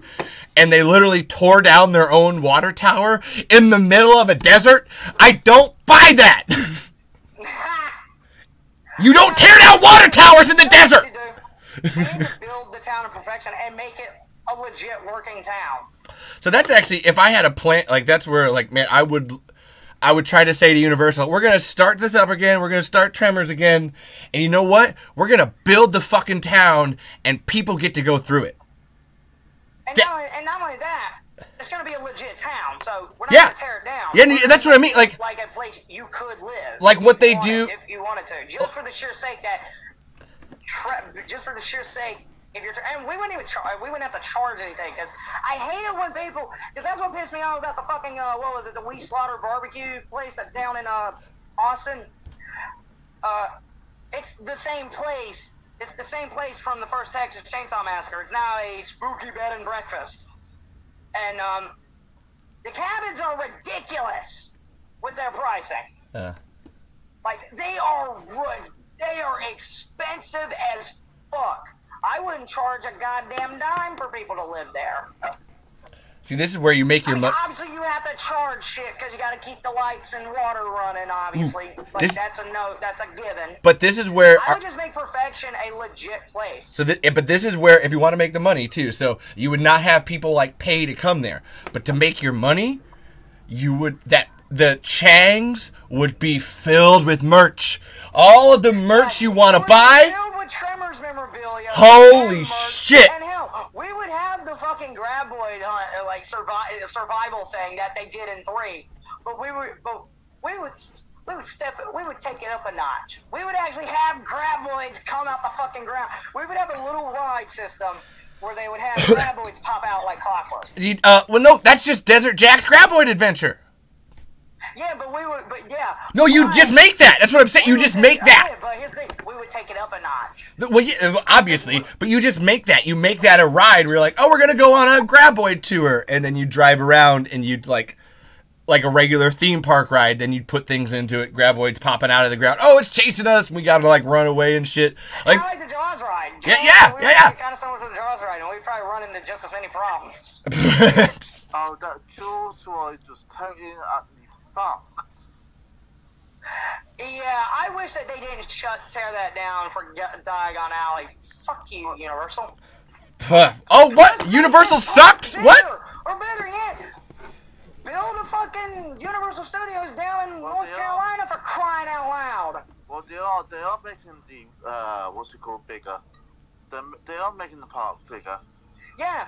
S1: and they literally tore down their own water tower in the middle of a desert. I don't buy that. You don't tear down water towers in the desert.
S2: They need to build the Town of Perfection and make it a legit working town.
S1: So that's actually, if I had a plan, like that's where, like, man, I would try to say to Universal, we're going to start this up again. We're going to start Tremors again. And you know what? We're going to build the fucking town and people get to go through it.
S2: And not only that, it's going to be a legit town. So we're not going to tear it down.
S1: Yeah, that's what I mean. Like
S2: a place you could live.
S1: Like what they do.
S2: If you wanted to. Just for the sheer sake that, if you're, and we wouldn't have to charge anything, because I hate it when people, because that's what pissed me off about the fucking, what was it, the We Slaughter barbecue place that's down in, Austin. It's the same place. It's the same place from the first Texas Chainsaw Massacre. It's now a spooky bed and breakfast. And, the cabins are ridiculous with their pricing. Like, they are expensive as fuck. I wouldn't charge a goddamn dime for people to live there.
S1: See, this is where you make your money.
S2: Obviously, you have to charge shit because you got to keep the lights and water running. Obviously, that's a given.
S1: But this is where
S2: I would just make Perfection a legit place.
S1: So, but this is where if you want to make the money too, so you would not have people like pay to come there, but to make your money, you would the Changs would be filled with merch. All of the merch you want to buy.
S2: Tremors memorabilia.
S1: Holy shit!
S2: And hell, we would have the fucking Graboid survival thing that they did in 3, but we would take it up a notch. We would actually have Graboids come out the fucking ground. We would have a little ride system where they would have Graboids pop out like clockwork.
S1: Well, no, that's just Desert Jack's Graboid Adventure.
S2: Yeah, but
S1: No, you just make that. That's what I'm saying. You just make that.
S2: But here's the thing, we would take it up a notch.
S1: Well, yeah, obviously, but you just make that. You make that a ride where you're like, oh, we're gonna go on a Graboid tour, and then you drive around and you'd like a regular theme park ride. Then you'd put things into it. Graboids popping out of the ground. Oh, it's chasing us. We gotta like run away and shit.
S2: Like, kind of like the Jaws ride.
S1: Yeah.
S2: Kind of similar to the Jaws ride, and we'd probably run into just as many problems.
S3: Oh, that Jaws ride just totally fucks.
S2: Yeah, I wish that they didn't tear that down for Diagon Alley. Fuck you, Universal.
S1: Oh, what? Universal sucks? What?
S2: Or better yet, build a fucking Universal Studios down in North Carolina for crying out loud.
S3: Well, they are making the bigger. They are making the park bigger.
S2: Yeah,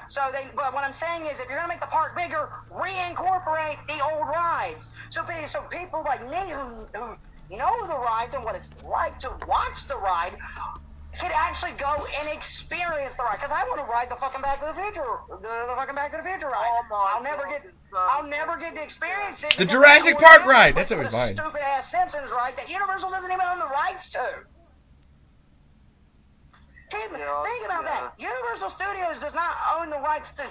S2: but what I'm saying is, if you're gonna make the park bigger, reincorporate the old rides. So people like me who know the rides and what it's like to watch the ride could actually go and experience the ride. Because I want to ride the fucking Back to the Future, the fucking Back to the Future ride. Oh my I'll never get to experience it.
S1: The Jurassic Park ride. That's what it's mine.
S2: Stupid ass Simpsons ride that Universal doesn't even own the rights to. Think about that. Universal Studios does not own the rights to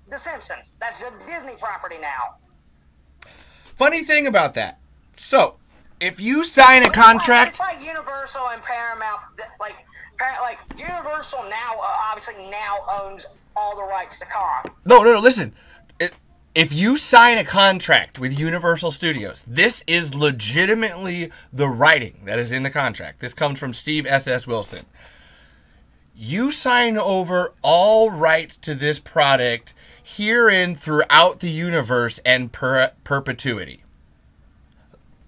S2: The Simpsons. That's a Disney property now.
S1: Funny thing about that. So, if you sign a contract...
S2: It's like Universal and Paramount. Like Universal now, obviously now owns all the rights to Kong.
S1: No, listen. If you sign a contract with Universal Studios, this is legitimately the writing that is in the contract. This comes from Steve S.S. Wilson. You sign over all rights to this product herein throughout the universe and perpetuity.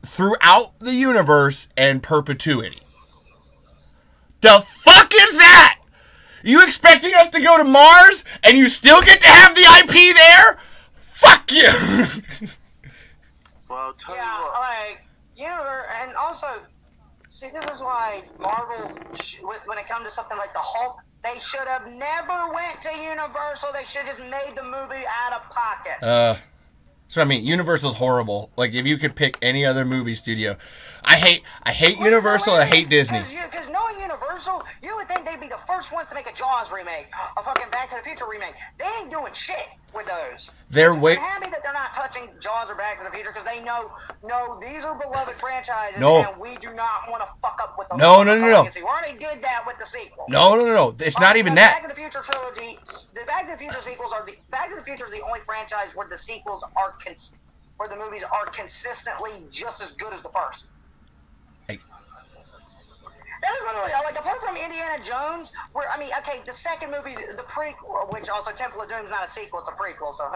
S1: Throughout the universe and perpetuity. The fuck is that? You expecting us to go to Mars and you still get to have the IP there? Fuck you!
S3: Well,
S2: and also... See, this is why Marvel, when it comes to something like the Hulk, they should have never went to Universal. They should have just made the movie out of pocket.
S1: That's what I mean. Universal's horrible. Like, if you could pick any other movie studio. I hate Universal, I hate Disney.
S2: Because knowing Universal, you would think they'd be the first ones to make a Jaws remake, a fucking Back to the Future remake. They ain't doing shit with those.
S1: I'm
S2: happy that they're not touching Jaws or Back to the Future because they know, these are beloved franchises and we do not want to fuck up with the legacy. We already did that with the sequel.
S1: No. It's not even that.
S2: Back to the Future trilogy, the Back to the Future sequels are Back to the Future is the only franchise where the sequels are where the movies are consistently just as good as the first. That is literally, like, apart from Indiana Jones, the second movie, the prequel, which also Temple of Doom is not a sequel, it's a prequel, so,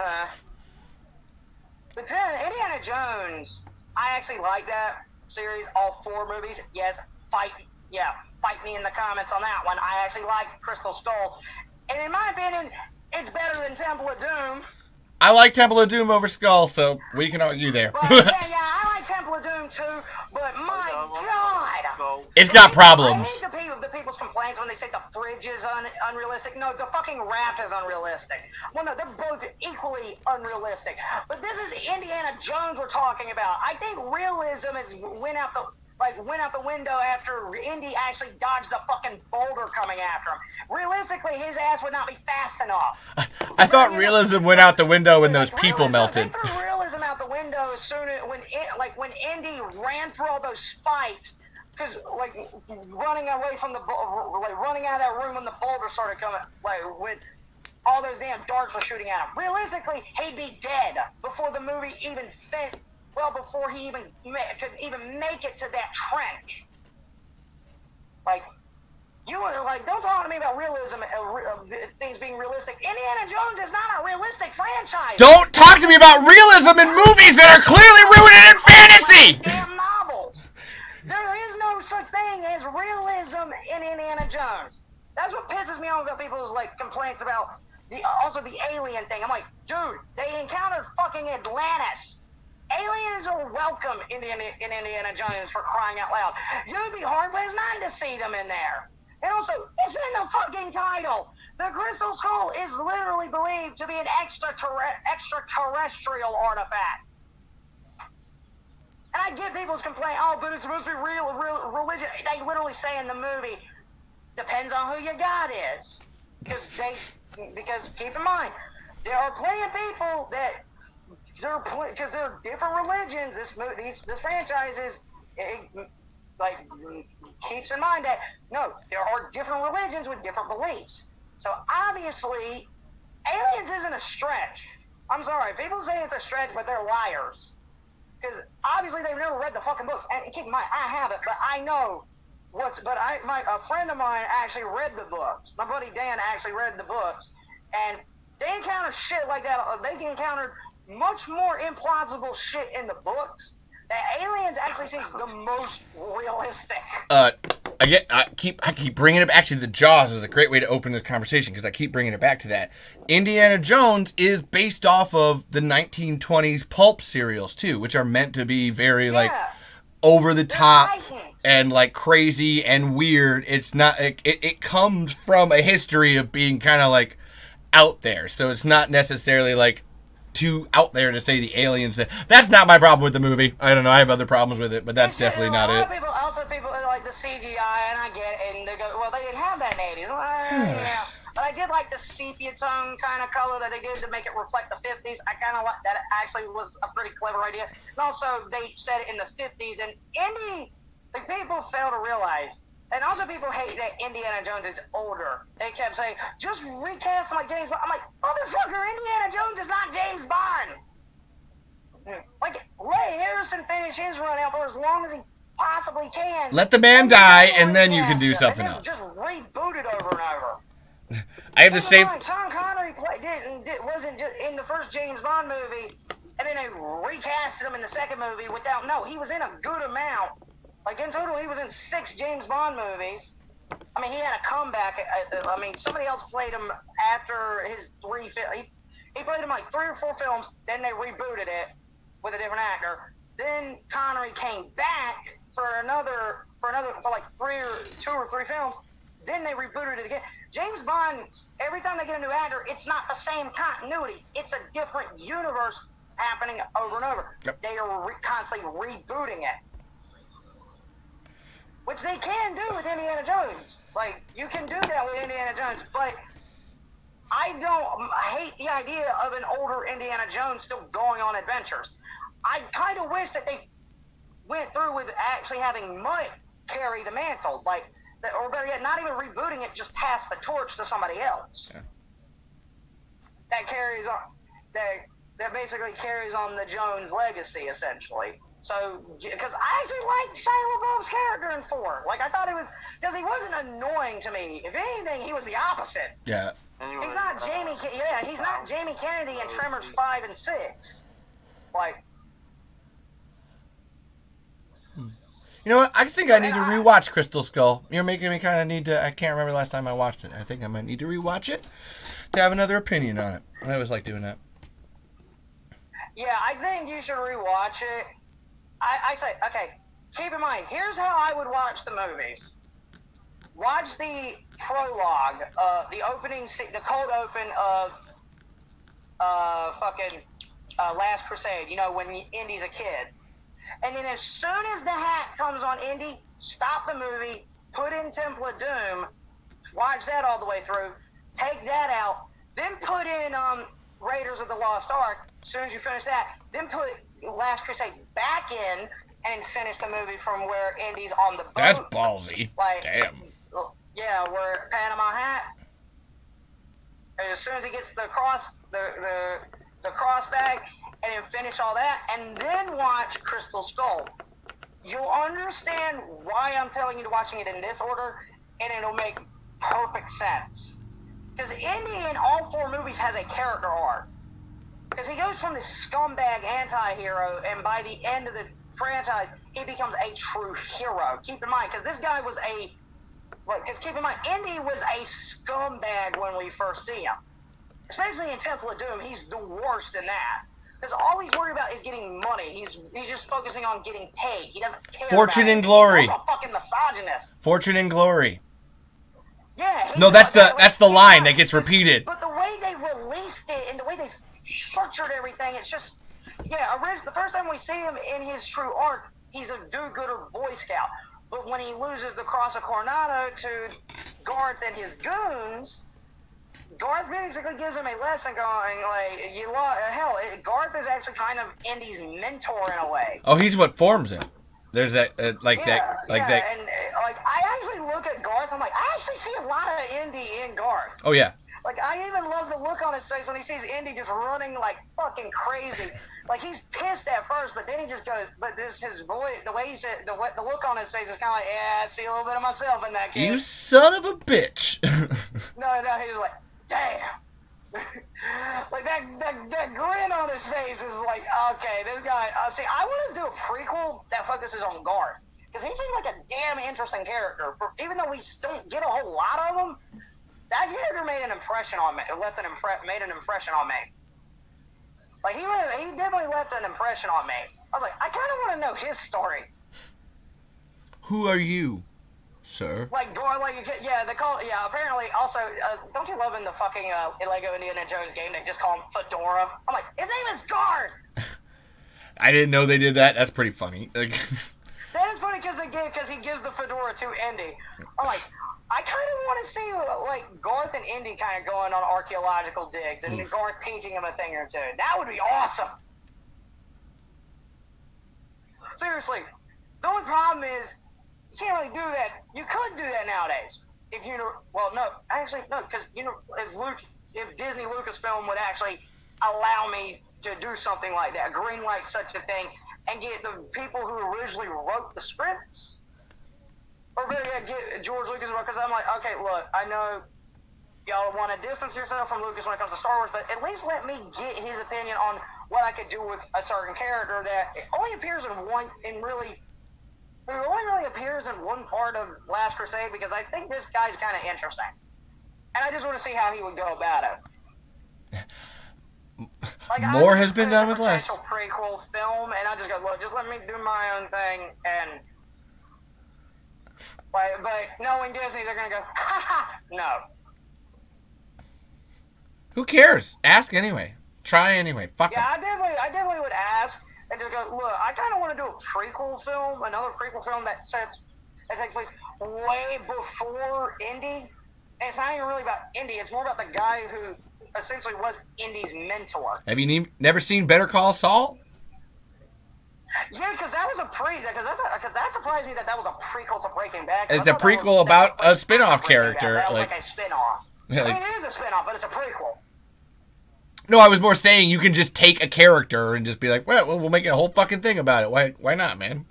S2: But then, Indiana Jones, I actually like that series, all 4 movies. Yes, fight me in the comments on that one. I actually like Crystal Skull. And in my opinion, it's better than Temple of Doom.
S1: I like Temple of Doom over Skull, so we can argue there.
S2: But, I like Temple of Doom too, but my God!
S1: It's got problems.
S2: I hate the people's complaints when they say the fridge is unrealistic. No, the fucking raft is unrealistic. Well, no, they're both equally unrealistic. But this is Indiana Jones we're talking about. I think realism went out the window after Indy actually dodged the fucking boulder coming after him. Realistically, his ass would not be fast enough.
S1: I thought realism went out the window when those people melted.
S2: They threw realism out the window as soon as when Indy ran through all those spikes, because running away from running out of that room when the boulder started coming, when all those damn darts were shooting at him. Realistically, he'd be dead before the movie even finished. Well, before he could even make it to that trench. Don't talk to me about realism, things being realistic. Indiana Jones is not a realistic franchise.
S1: Don't talk to me about realism in movies that are clearly rooted in fantasy.
S2: Damn novels. There is no such thing as realism in Indiana Jones. That's what pisses me off about people's complaints about the alien thing. I'm like, dude, they encountered fucking Atlantis. Aliens are welcome in Indiana Jones, for crying out loud. You'd be hard-pressed not to see them in there. And also, it's in the fucking title. The Crystal Skull is literally believed to be an extraterrestrial artifact. And I get people's complaint, oh, but it's supposed to be real religion. They literally say in the movie, depends on who your God is. Because keep in mind, there are plenty of people that, because there are different religions, this franchise is, keeps in mind that, no, there are different religions with different beliefs. So obviously, aliens isn't a stretch. I'm sorry, people say it's a stretch, but they're liars. Because obviously they've never read the fucking books. And keep in mind, I haven't, but I know a friend of mine actually read the books. My buddy Dan actually read the books. And they encountered shit like that. They encountered much more implausible shit in the books. That aliens actually seems the most realistic.
S1: I keep bringing it. Actually, the Jaws was a great way to open this conversation because I keep bringing it back to that. Indiana Jones is based off of the 1920s pulp serials too, which are meant to be very over the top and like crazy and weird. It's not. It comes from a history of being kind of like out there, so it's not necessarily like too out there to say the aliens. That's not my problem with the movie. I don't know. I have other problems with it, but that's definitely not it.
S2: People like the CGI, and I get it, and they go, well, they didn't have that in the 80s. Yeah. But I did like the sepia tone kind of color that they did to make it reflect the 50s. I kind of like that. It actually was a pretty clever idea. And also, they said it in the 50s, and people fail to realize. And also people hate that Indiana Jones is older. They kept saying, just recast him like James Bond. I'm like, motherfucker, Indiana Jones is not James Bond. Like, let Harrison finish his run out for as long as he possibly can.
S1: Let the man die, and then you can do something else.
S2: Just reboot it over and over.
S1: I have the same...
S2: Sean Connery wasn't just in the first James Bond movie, and then they recasted him in the second movie without... No, he was in a good amount. Like, in total, he was in 6 James Bond movies. I mean, he had a comeback. I mean, somebody else played him after his 3 films. He played him like 3 or 4 films, then they rebooted it with a different actor. Then Connery came back for like 2 or 3 films. Then they rebooted it again. James Bond, every time they get a new actor, it's not the same continuity. It's a different universe happening over and over. Yep. They are constantly rebooting it. Which they can do with Indiana Jones. Like, you can do that with Indiana Jones, but I hate the idea of an older Indiana Jones still going on adventures. I kind of wish that they went through with actually having Mutt carry the mantle, or better yet, not even rebooting it, just pass the torch to somebody else. Yeah. That carries on, that basically carries on the Jones legacy, essentially. So, because I actually liked Shia LaBeouf's character in 4. Like, I thought it was, because he wasn't annoying to me. If anything, he was the opposite.
S1: Yeah.
S2: He's not he's not Jamie Kennedy in Tremors 5 and 6. Like.
S1: You know what? I think I need to rewatch Crystal Skull. You're making me kind of need to, I can't remember the last time I watched it. I think I might need to rewatch it to have another opinion on it. I always like doing that.
S2: Yeah, I think you should rewatch it. I say, okay, keep in mind, here's how I would watch the movies. Watch the prologue, the cold open of Last Crusade, you know, when Indy's a kid. And then as soon as the hat comes on Indy, stop the movie, put in Temple of Doom, watch that all the way through, take that out, then put in Raiders of the Lost Ark. As soon as you finish that, then put Last Crusade back in and finish the movie from where Indy's on the boat.
S1: That's ballsy. Like, damn.
S2: Yeah, where Panama Hat. And as soon as he gets the cross bag, and then finish all that, and then watch Crystal Skull. You'll understand why I'm telling you to watching it in this order, and it'll make perfect sense. Because Indy in all 4 movies has a character arc. Because he goes from this scumbag anti-hero, and by the end of the franchise, he becomes a true hero. Keep in mind, because this guy was Indy was a scumbag when we first see him. Especially in Temple of Doom, he's the worst in that. Because all he's worried about is getting money. He's just focusing on getting paid. He doesn't care
S1: Fortune
S2: about
S1: and glory.
S2: He's also a fucking misogynist.
S1: Fortune and glory.
S2: Yeah.
S1: No, that's the line that gets repeated.
S2: But the way they released it and the way they structured everything, it's just, yeah. The first time we see him in his true arc, he's a do-gooder Boy Scout. But when he loses the Cross of Coronado to Garth and his goons, Garth basically gives him a lesson going, like, hell, Garth is actually kind of Indy's mentor in a way.
S1: Oh, he's what forms him. There's that, that.
S2: And like, I actually look at Garth, I'm like, I actually see a lot of Indy in Garth.
S1: Oh, yeah.
S2: Like, I even love the look on his face when he sees Indy just running like fucking crazy. Like, he's pissed at first, but then he just goes, but this, his boy, the way he said, the look on his face is kind of like, yeah, I see a little bit of myself in that kid.
S1: You son of a bitch.
S2: No, he's like, damn. Like, that grin on his face is like, okay, this guy, see, I want to do a prequel that focuses on Garth. Because he seems like a damn interesting character. Even though we don't get a whole lot of him, that character made an impression on me. Made an impression on me. Like, he definitely left an impression on me. I was like, I kind of want to know his story.
S1: Who are you, sir?
S2: Like, they call, apparently, also, don't you love in the fucking Lego Indiana Jones game, they just call him Fedora? I'm like, his name is Garth!
S1: I didn't know they did that. That's pretty funny. Like,
S2: that is funny because he gives the fedora to Indy. I'm like, I kind of want to see, like, Garth and Indy kind of going on archaeological digs and Garth teaching him a thing or two. That would be awesome. Seriously. The only problem is, you can't really do that. You could do that nowadays. If because, if Disney Lucasfilm would actually allow me to do something like that, greenlight such a thing, and get the people who originally wrote the scripts, or better yet, get George Lucas, because I'm like, okay, look, I know y'all want to distance yourself from Lucas when it comes to Star Wars, but at least let me get his opinion on what I could do with a certain character that only appears who only really appears in one part of Last Crusade, because I think this guy's kind of interesting. And I just want to see how he would go about it. Like,
S1: more has been done with less.
S2: Potential prequel film, and I just go, look, just let me do my own thing, and... But knowing Disney, they're going to go, ha ha, no.
S1: Who cares? Ask anyway. Try anyway. Fuck it.
S2: Yeah, I definitely would ask and just go, look, I kind of want to do a prequel film, another prequel film that takes place way before Indy. And it's not even really about Indy. It's more about the guy who essentially was Indy's mentor.
S1: Have you never seen Better Call Saul?
S2: Yeah, because that was because that surprised me that was a prequel to Breaking Bad.
S1: It's a prequel about a spin-off character.
S2: That was like a spin-off.
S1: Yeah,
S2: I mean, it is a spin-off, but it's a prequel.
S1: No, I was more saying you can just take a character and just be like, well, we'll make a whole fucking thing about it. Why not, man?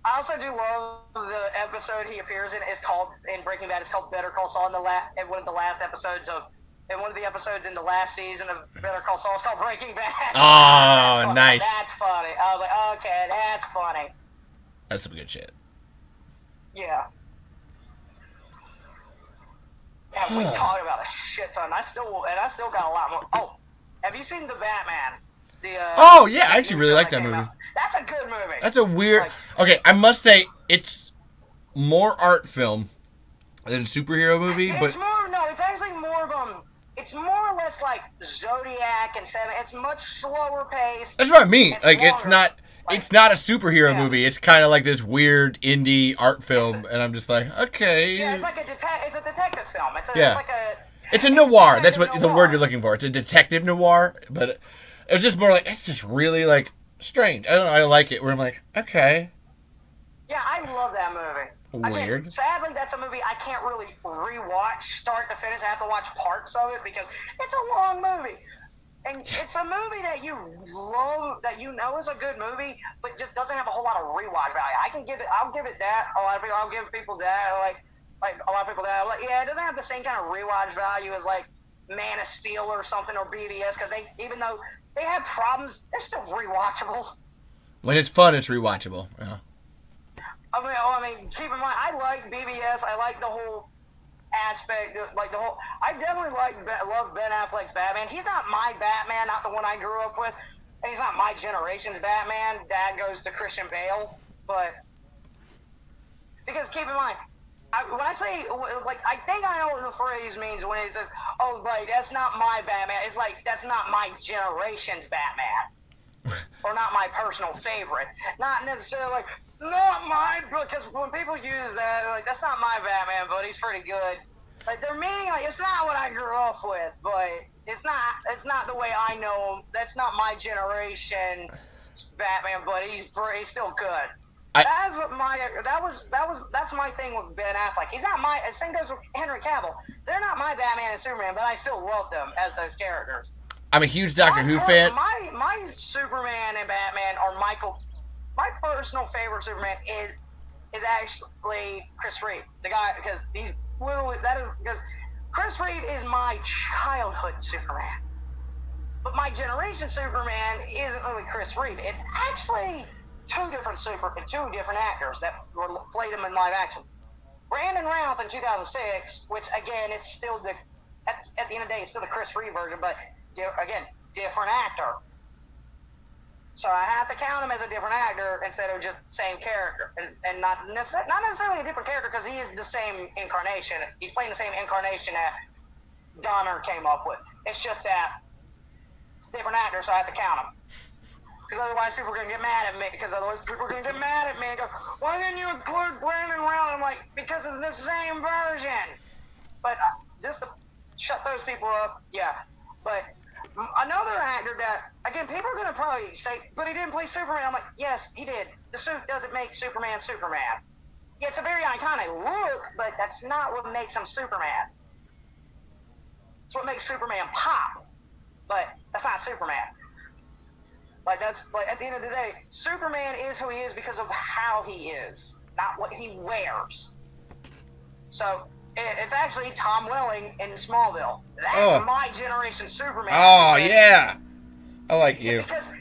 S2: I also do love the episode he appears in. In Breaking Bad. It's called Better Call Saul. In one of the last episodes in one of the episodes in the last season of Better Call Saul, it's called Breaking Bad.
S1: Oh, nice.
S2: That's funny. I was like, okay, that's funny.
S1: That's some good shit.
S2: Yeah. Yeah, we talk about a shit ton. I still got a lot more. Oh, have you seen The Batman?
S1: Oh, yeah, I actually really like that movie.
S2: That's a good movie.
S1: That's a weird... Okay, I must say, it's more art film than a superhero movie, but...
S2: It's actually more of it's more or less like Zodiac and Seven. It's much slower paced.
S1: That's what I mean. It's like,
S2: longer.
S1: it's not a superhero movie. It's kind of like this weird indie art film, and I'm just like, okay.
S2: Yeah, it's like it's a detective film.
S1: It's a noir. That's what the word you're looking for. It's a detective noir, but it was just more like, it's just really like strange. I don't know. I like it. Where I'm like, okay.
S2: Yeah, I love that movie.
S1: Weird.
S2: Sadly, that's a movie I can't really rewatch start to finish. I have to watch parts of it because it's a long movie. And it's a movie that you love, that you know is a good movie, but just doesn't have a whole lot of rewatch value. I'll give it that. I'll give people that. Like a lot of people that. I'm like, yeah, it doesn't have the same kind of rewatch value as like Man of Steel or something, or BVS, because even though they have problems, they're still rewatchable.
S1: When it's fun, it's rewatchable. Yeah.
S2: I mean, keep in mind, I like BVS. I like the whole aspect, I definitely love Ben Affleck's Batman. He's not my Batman, not the one I grew up with, and he's not my generation's Batman. That goes to Christian Bale, but because keep in mind, When I say, like, I think I know what the phrase means when it says, oh, like, that's not my Batman. It's like, that's not my generation's Batman. Or not my personal favorite. Not necessarily like, not mine, because when people use that, like, that's not my Batman, but he's pretty good. Like, they're meaning, like, it's not what I grew up with, but it's not the way I know him. That's not my generation's Batman, but he's still good. That's my thing with Ben Affleck. He's not my. The same goes with Henry Cavill. They're not my Batman and Superman, but I still love them as those characters.
S1: I'm a huge Doctor Who fan.
S2: My Superman and Batman are Michael. My personal favorite Superman is actually Chris Reeve, the guy, because he's literally because Chris Reeve is my childhood Superman, but my generation Superman isn't really Chris Reeve. It's actually two different actors that played him in live action. Brandon Routh in 2006, which again, it's still at the end of the day, it's still the Chris Reeve version, but again, different actor. So I have to count him as a different actor instead of just same character, and not necessarily a different character because he is the same incarnation. He's playing the same incarnation that Donner came up with. It's just that it's a different actor, so I have to count him. Because otherwise people are going to get mad at me. And go, why didn't you include Brandon Routh? I'm like, because it's the same version. But just to shut those people up, yeah. But another actor that, again, people are going to probably say, but he didn't play Superman. I'm like, yes, he did. The suit doesn't make Superman Superman. Yeah, it's a very iconic look, but that's not what makes him Superman. It's what makes Superman pop. But that's not Superman. Like, that's, like, at the end of the day, Superman is who he is because of how he is, not what he wears. So, it's actually Tom Welling in Smallville. That's my generation Superman.
S1: Oh, yeah. I like you.
S2: Because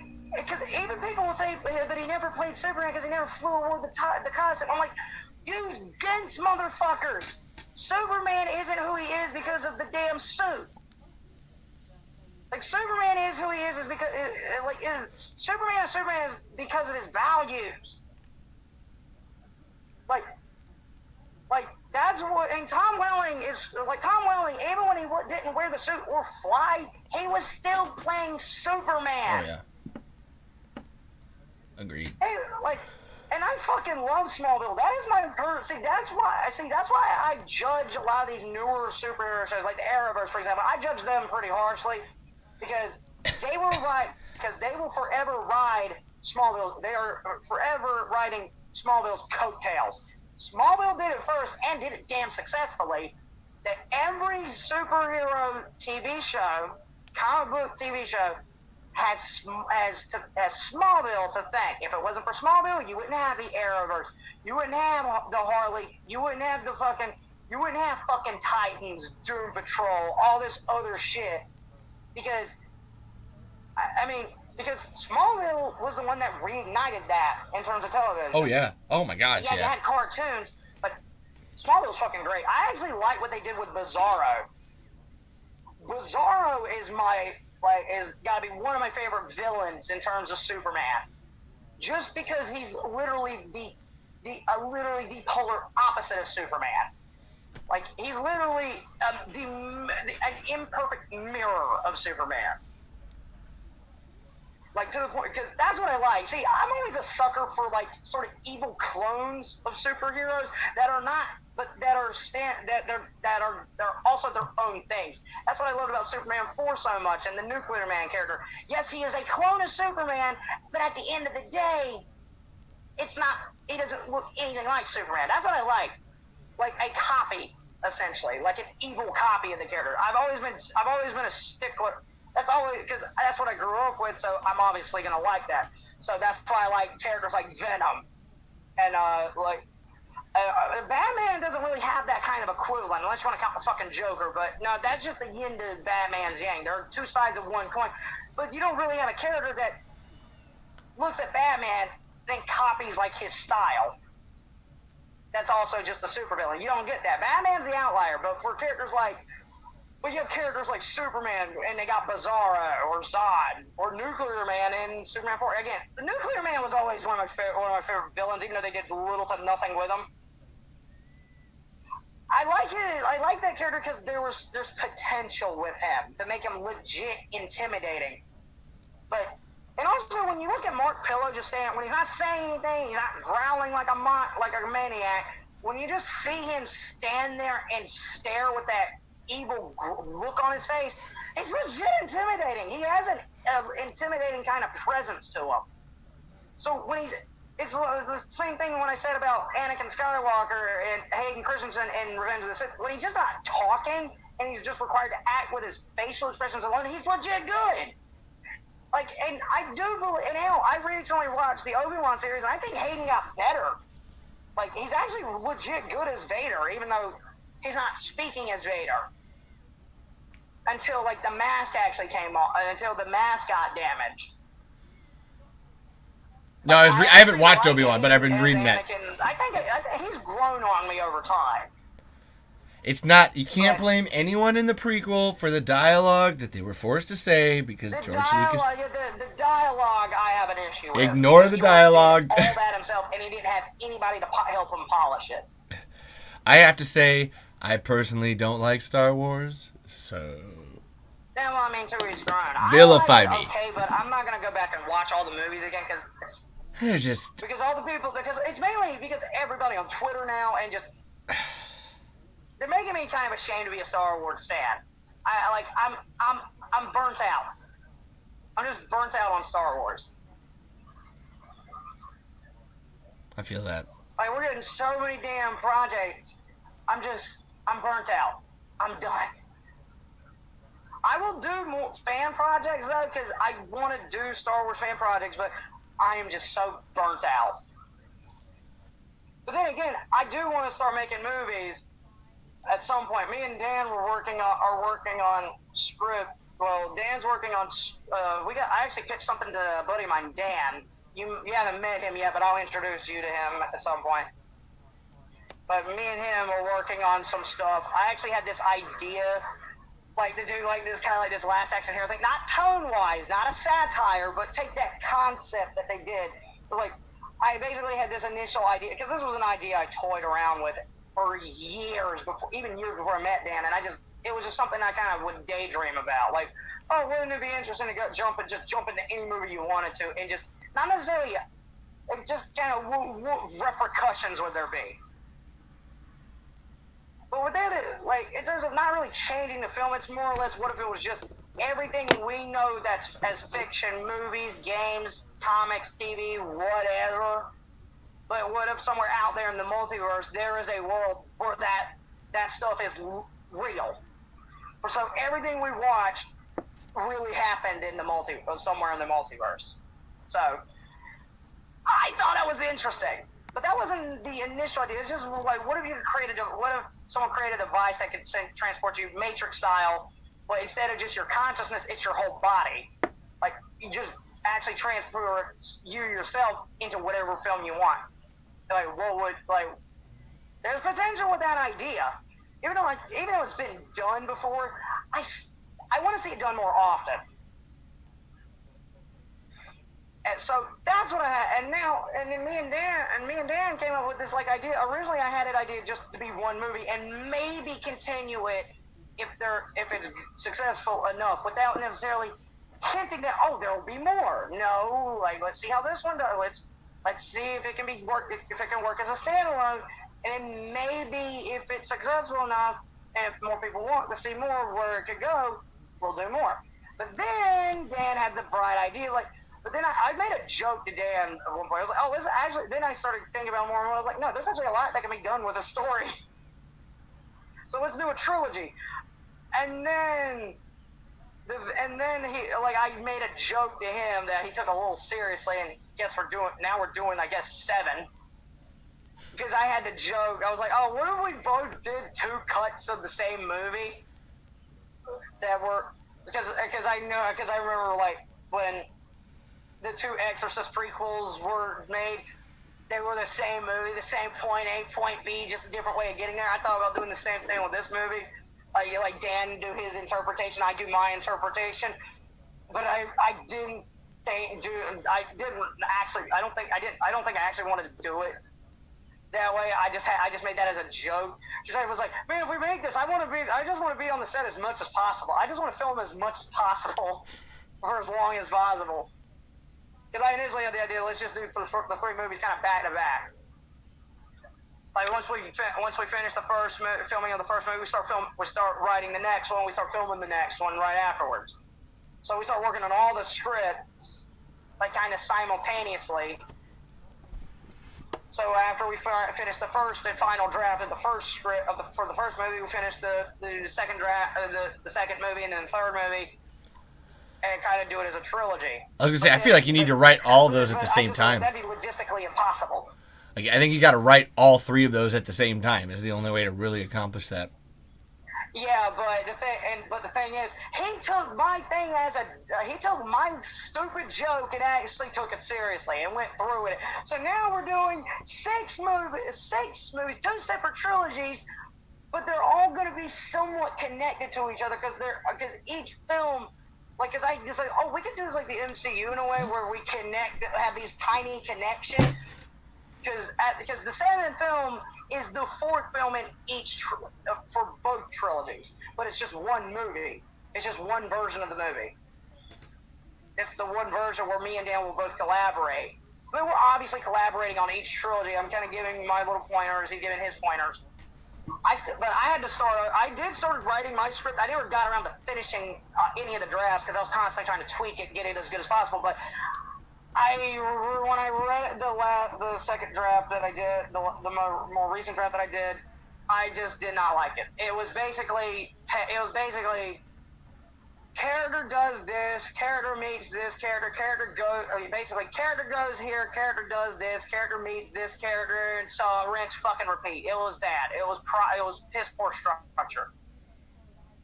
S2: even people will say that he never played Superman because he never flew over the costume. I'm like, you dense motherfuckers. Superman isn't who he is because of the damn suit. Like, Superman is who he is because Superman is because of his values. Like that's what. And Tom Welling, even when he didn't wear the suit or fly, he was still playing Superman.
S1: Oh yeah. Agreed.
S2: Hey, and I fucking love Smallville. That is my that's why I judge a lot of these newer superhero shows, like the Arrowverse, for example. I judge them pretty harshly. Because they will forever ride Smallville. They are forever riding Smallville's coattails. Smallville did it first and did it damn successfully. That every superhero TV show, comic book TV show, has Smallville to thank. If it wasn't for Smallville, you wouldn't have the Arrowverse. You wouldn't have the Harley. You wouldn't have fucking Titans, Doom Patrol, all this other shit. Because Smallville was the one that reignited that in terms of television.
S1: Oh, yeah. Oh, my gosh,
S2: yeah. You had cartoons, but Smallville's fucking great. I actually like what they did with Bizarro. Bizarro is gotta be one of my favorite villains in terms of Superman. Just because he's literally the polar opposite of Superman. Like, he's literally an imperfect mirror of Superman. Like, to the point, because that's what I like. See, I'm always a sucker for, like, sort of evil clones of superheroes that are not, but that are also their own things. That's what I loved about Superman 4 so much, and the Nuclear Man character. Yes, he is a clone of Superman, but at the end of the day, he doesn't look anything like Superman. That's what I like. Like a copy, essentially, like an evil copy of the character. I've always been a stickler. That's always because that's what I grew up with. So I'm obviously gonna like that. So that's why I like characters like Venom, and Batman doesn't really have that kind of equivalent unless you want to count the fucking Joker. But no, that's just the yin to Batman's yang. There are two sides of one coin. But you don't really have a character that looks at Batman then copies like his style. That's also just a supervillain. You don't get that. Batman's the outlier, but for characters like, well, you have characters like Superman, and they got Bizarro or Zod or Nuclear Man in Superman 4. Again, the Nuclear Man was always one of my favorite villains, even though they did little to nothing with him. I like it. I like that character because there's potential with him to make him legit intimidating. But and also when you look at Mark Pillow just saying when he's not saying anything, he's not growling like a maniac. When you just see him stand there and stare with that evil look on his face, it's legit intimidating. He has an intimidating kind of presence to him. So when it's the same thing when I said about Anakin Skywalker and Hayden Christensen in Revenge of the Sith. When he's just not talking and he's just required to act with his facial expressions alone, he's legit good. Like, and I do believe, and hell, I recently watched the Obi-Wan series, and I think Hayden got better. Like, he's actually legit good as Vader, even though he's not speaking as Vader. Until, like, the mask actually came off, until the mask got damaged.
S1: No, I haven't watched Obi-Wan, but I've been reading that.
S2: I think he's grown on me over time.
S1: It's not, you can't blame anyone in the prequel for the dialogue that they were forced to say because George Lucas...
S2: The dialogue I have an issue with.
S1: Ignore the dialogue.
S2: All that himself, and he didn't have anybody to help him polish it.
S1: I have to say, I personally don't like Star Wars, so...
S2: Yeah, well, I mean, to each their own.
S1: Vilify me.
S2: Okay, but I'm not going to go back and watch all the movies again because... Because all the people... Because it's mainly because everybody on Twitter now and just... They're making me kind of ashamed to be a Star Wars fan. I'm burnt out. I'm just burnt out on Star Wars.
S1: I feel that.
S2: Like, we're getting so many damn projects. I'm burnt out. I'm done. I will do more fan projects, though, because I want to do Star Wars fan projects, but I am just so burnt out. But then again, I do want to start making movies at some point. Me and Dan are working on script. Well, Dan's working on. I actually pitched something to a buddy of mine, Dan. You haven't met him yet, but I'll introduce you to him at some point. But me and him are working on some stuff. I actually had this idea, like to do like this kind of like this Last Action Hero thing, not tone wise, not a satire, but take that concept that they did. But like, I basically had this initial idea because this was an idea I toyed around with for years before, even years before I met Dan, and it was just something I kind of would daydream about. Like, oh, wouldn't it be interesting to jump into any movie you wanted to, and just not necessarily, just kind of what repercussions would there be? But with that, like, in terms of not really changing the film, it's more or less what if it was just everything we know that's as fiction, movies, games, comics, TV, whatever. But what if somewhere out there in the multiverse, there is a world where that stuff is real? So everything we watched really happened in the somewhere in the multiverse. So I thought that was interesting, but that wasn't the initial idea. It's just like, what if someone created a device that could transport you Matrix style, but instead of just your consciousness, it's your whole body. Like, you just actually transfer you yourself into whatever film you want. Like, there's potential with that idea. Even though it's been done before, I want to see it done more often. And so that's what I had. And then me and Dan came up with this like idea. Originally, I had an idea just to be one movie and maybe continue it if it's successful enough, without necessarily hinting that there will be more. No, like, let's see how this one does. Let's see if it can work as a standalone, and then maybe if it's successful enough, and if more people want to see more where it could go, we'll do more. But then Dan had the bright idea, like. But then I made a joke to Dan at one point. I was like, this actually. Then I started thinking about it more, and I was like, no, there's actually a lot that can be done with a story. So let's do a trilogy. And then I made a joke to him that he took a little seriously, and we're doing I guess 7. Because I had to joke. I was like, oh, what if we both did 2 cuts of the same movie? That were because I remember like when the 2 Exorcist prequels were made, they were the same movie, the same point A, point B, just a different way of getting there. I thought about doing the same thing with this movie. Like Dan do his interpretation, I do my interpretation. But I don't think I actually wanted to do it That way, I just made that as a joke. Because I was like, man, if we make this, I just want to be on the set as much as possible. I just want to film as much as possible for as long as possible. Because I initially had the idea, let's just do the 3 movies kind of back to back. Like once we finish the first filming of the first movie, we start writing the next one. We start filming the next one right afterwards. So we start working on all the scripts, like kind of simultaneously. So after we finished the first and final draft of the first script for the first movie, we finished the second draft, the second movie, and then the third movie, and kind of do it as a trilogy.
S1: I was gonna say, I feel like you need to write all those at the same time.
S2: That'd be logistically impossible.
S1: Like, I think you got to write all 3 of those at the same time. Is the only way to really accomplish that.
S2: Yeah, but the thing is, he took my thing he took my stupid joke and actually took it seriously and went through with it. So now we're doing 6 movies, 2 separate trilogies, but they're all going to be somewhat connected to each other because each film, like, cause I just like, oh, we could do this like the MCU in a way where we have these tiny connections. Because the 7th film is the 4th film in for both trilogies, but it's just one movie. It's just one version of the movie. It's the one version where me and Dan will both collaborate. I mean, we're obviously collaborating on each trilogy. I'm kind of giving my little pointers, he's giving his pointers. But I did start writing my script. I never got around to finishing any of the drafts because I was constantly trying to tweak it, get it as good as possible. But when I read the second draft that I did, the more recent draft that I did, I just did not like it. It was basically character does this, character meets this character goes here, character does this, character meets this character, and so rinse fucking repeat. It was bad. It was piss poor structure.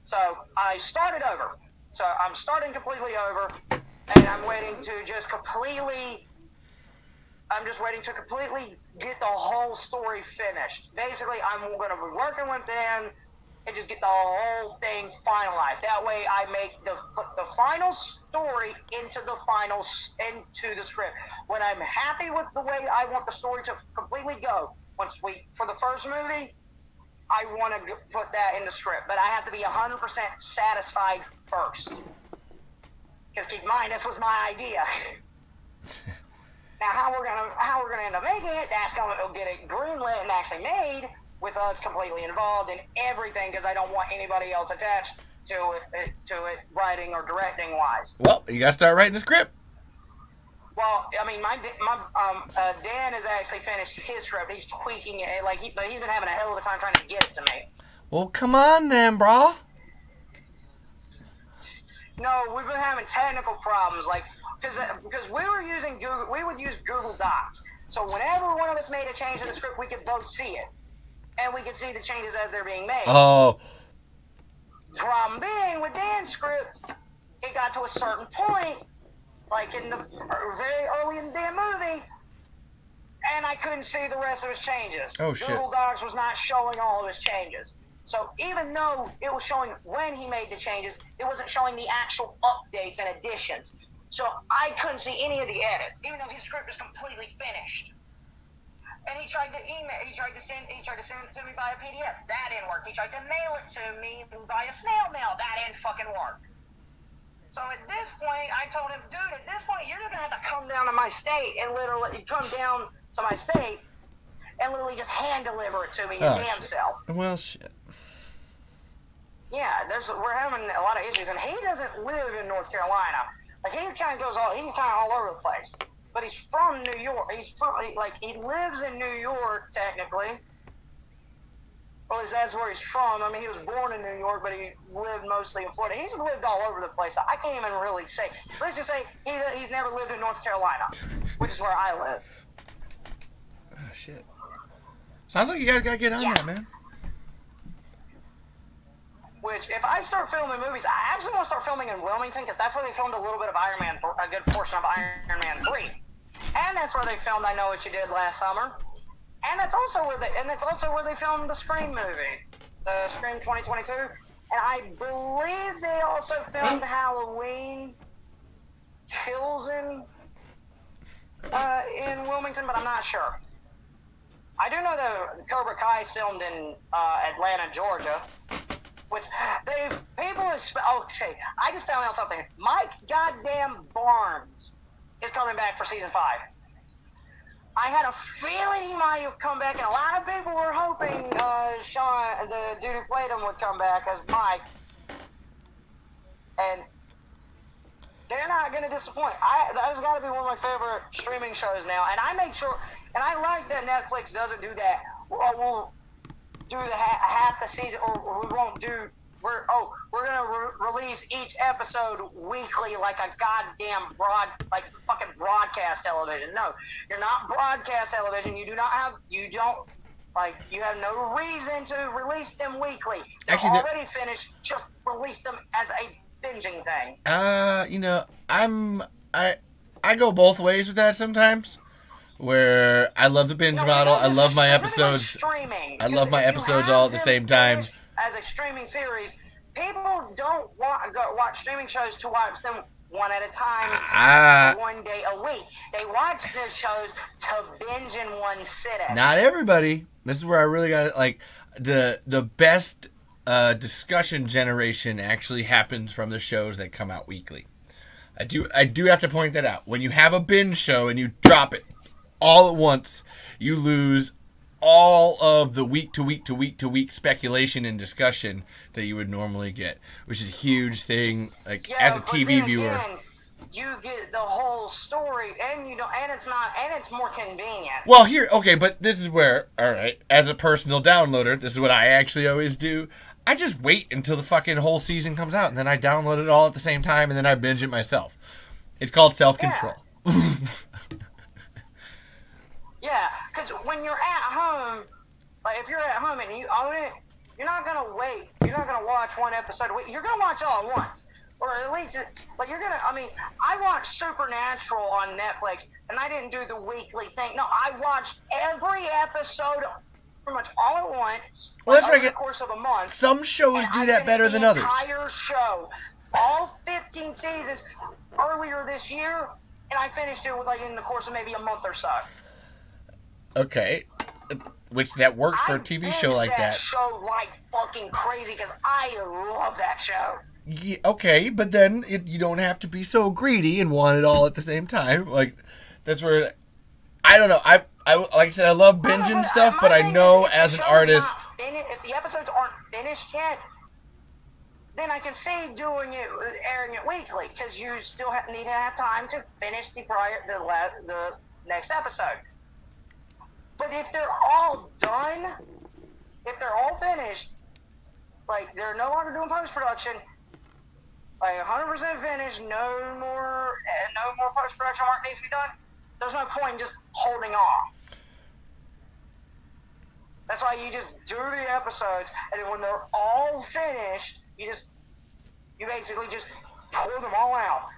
S2: So I started over. So I'm starting completely over. And I'm waiting to completely get the whole story finished. Basically, I'm going to be working with Dan and just get the whole thing finalized. That way, I make the final story into the script. When I'm happy with the way I want the story to completely go, for the first movie, I want to put that in the script. But I have to be 100% satisfied first. Because keep in mind, this was my idea. Now, how we're gonna end up making it? That's gonna get it greenlit and actually made with us completely involved in everything. Because I don't want anybody else attached to it, writing or directing wise.
S1: Well, you gotta start writing the script.
S2: Well, I mean, Dan has actually finished his script. He's tweaking it, but he's been having a hell of a time trying to get it to me.
S1: Well, come on then, brah.
S2: No, we've been having technical problems, because we would use Google Docs. So whenever one of us made a change in the script, we could both see it, and we could see the changes as they're being made.
S1: Oh.
S2: Problem being, with Dan's script, it got to a certain point, like in the very early in the damn movie, and I couldn't see the rest of his changes.
S1: Oh shit!
S2: Google Docs was not showing all of his changes. So even though it was showing when he made the changes, it wasn't showing the actual updates and additions. So I couldn't see any of the edits, even though his script was completely finished. And he tried to send it to me by a PDF. That didn't work. He tried to mail it to me by a snail mail. That didn't fucking work. So at this point, I told him, dude, at this point, you're gonna have to come down to my state and literally just hand deliver it to me in damn self.
S1: Well, shit.
S2: Yeah, we're having a lot of issues, and he doesn't live in North Carolina. Like, he's kind of all over the place. But he's from New York. He lives in New York, technically. Well, that's where he's from. I mean, he was born in New York, but he lived mostly in Florida. He's lived all over the place. I can't even really say. Let's just say he's never lived in North Carolina, which is where I live.
S1: Oh, shit. Sounds like you guys gotta get on that, man.
S2: Which, if I start filming movies, I actually want to start filming in Wilmington, because that's where they filmed a little bit of Iron Man, a good portion of Iron Man 3. And that's where they filmed I Know What You Did last summer. And that's also where they filmed the Scream movie, the Scream 2022. And I believe they also filmed Halloween Kills in Wilmington, but I'm not sure. I do know that Cobra Kai is filmed in Atlanta, Georgia. Which people okay, I just found out something. Mike goddamn Barnes is coming back for season 5. I had a feeling he might have come back, and a lot of people were hoping Sean, the dude who played him, would come back as Mike. And they're not going to disappoint. That has got to be one of my favorite streaming shows now. And I make sure, and I like that Netflix doesn't do that. We'll do the half the season, or we won't do. We're gonna release each episode weekly, like a goddamn fucking broadcast television. No, you're not broadcast television. You have no reason to release them weekly. They're already finished. Just release them as a binging thing.
S1: I go both ways with that sometimes. Where I love the binge model. I love my episodes. I love my episodes all at the same time.
S2: As a streaming series, people don't watch streaming shows to watch them one at a time, 1 day a week. They watch their shows to binge in one sitting.
S1: Not everybody. This is where I really got it. Like the best discussion generation actually happens from the shows that come out weekly. I do have to point that out. When you have a binge show and you drop it all at once, you lose all of the week to week to week to week speculation and discussion that you would normally get, which is a huge thing. Like as a TV viewer, again,
S2: you get the whole story, and it's more convenient.
S1: Well, but this is where, all right, as a personal downloader, this is what I actually always do. I just wait until the fucking whole season comes out, and then I download it all at the same time, and then I binge it myself. It's called self-control.
S2: Yeah. Yeah, because when you're at home, like if you're at home and you own it, you're not going to wait. You're not going to watch one episode a week. You're going to watch it all at once. Or at least, I watched Supernatural on Netflix, and I didn't do the weekly thing. No, I watched every episode pretty much all at once over the course of a month.
S1: Some shows do that better than others.
S2: The entire show, all 15 seasons, earlier this year, and I finished it in the course of maybe a month or so.
S1: Okay, which that works for a TV show like that.
S2: Show like fucking crazy because I love that show.
S1: Yeah, okay, but then you don't have to be so greedy and want it all at the same time. Like that's where I don't know. I like I said, I love binging stuff, but I know as an artist,
S2: if the episodes aren't finished yet, then I can see airing it weekly because you still need to have time to finish the next episode. But if they're all done, if they're all finished, like they're no longer doing post-production, like 100% finished, no more post-production work needs to be done, there's no point in just holding off. That's why you just do the episodes, and then when they're all finished, you basically just pull them all out.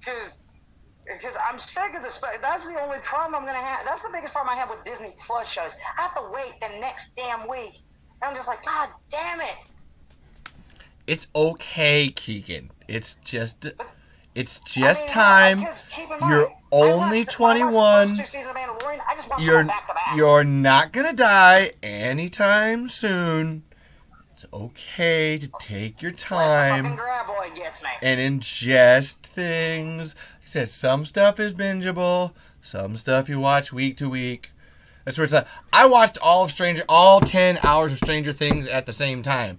S2: Because I'm sick of this. That's the only problem I'm going to have. That's the biggest problem I have with Disney Plus shows. I have to wait the next damn week. And I'm just like, God damn it.
S1: It's okay, Keegan. It's just time. You're only 21. You're not going to die anytime soon. It's okay to take your time
S2: Graboid gets me.
S1: and ingest things. Like I said, some stuff is bingeable. Some stuff you watch week to week. That's where it's like. I watched all 10 hours of Stranger Things at the same time.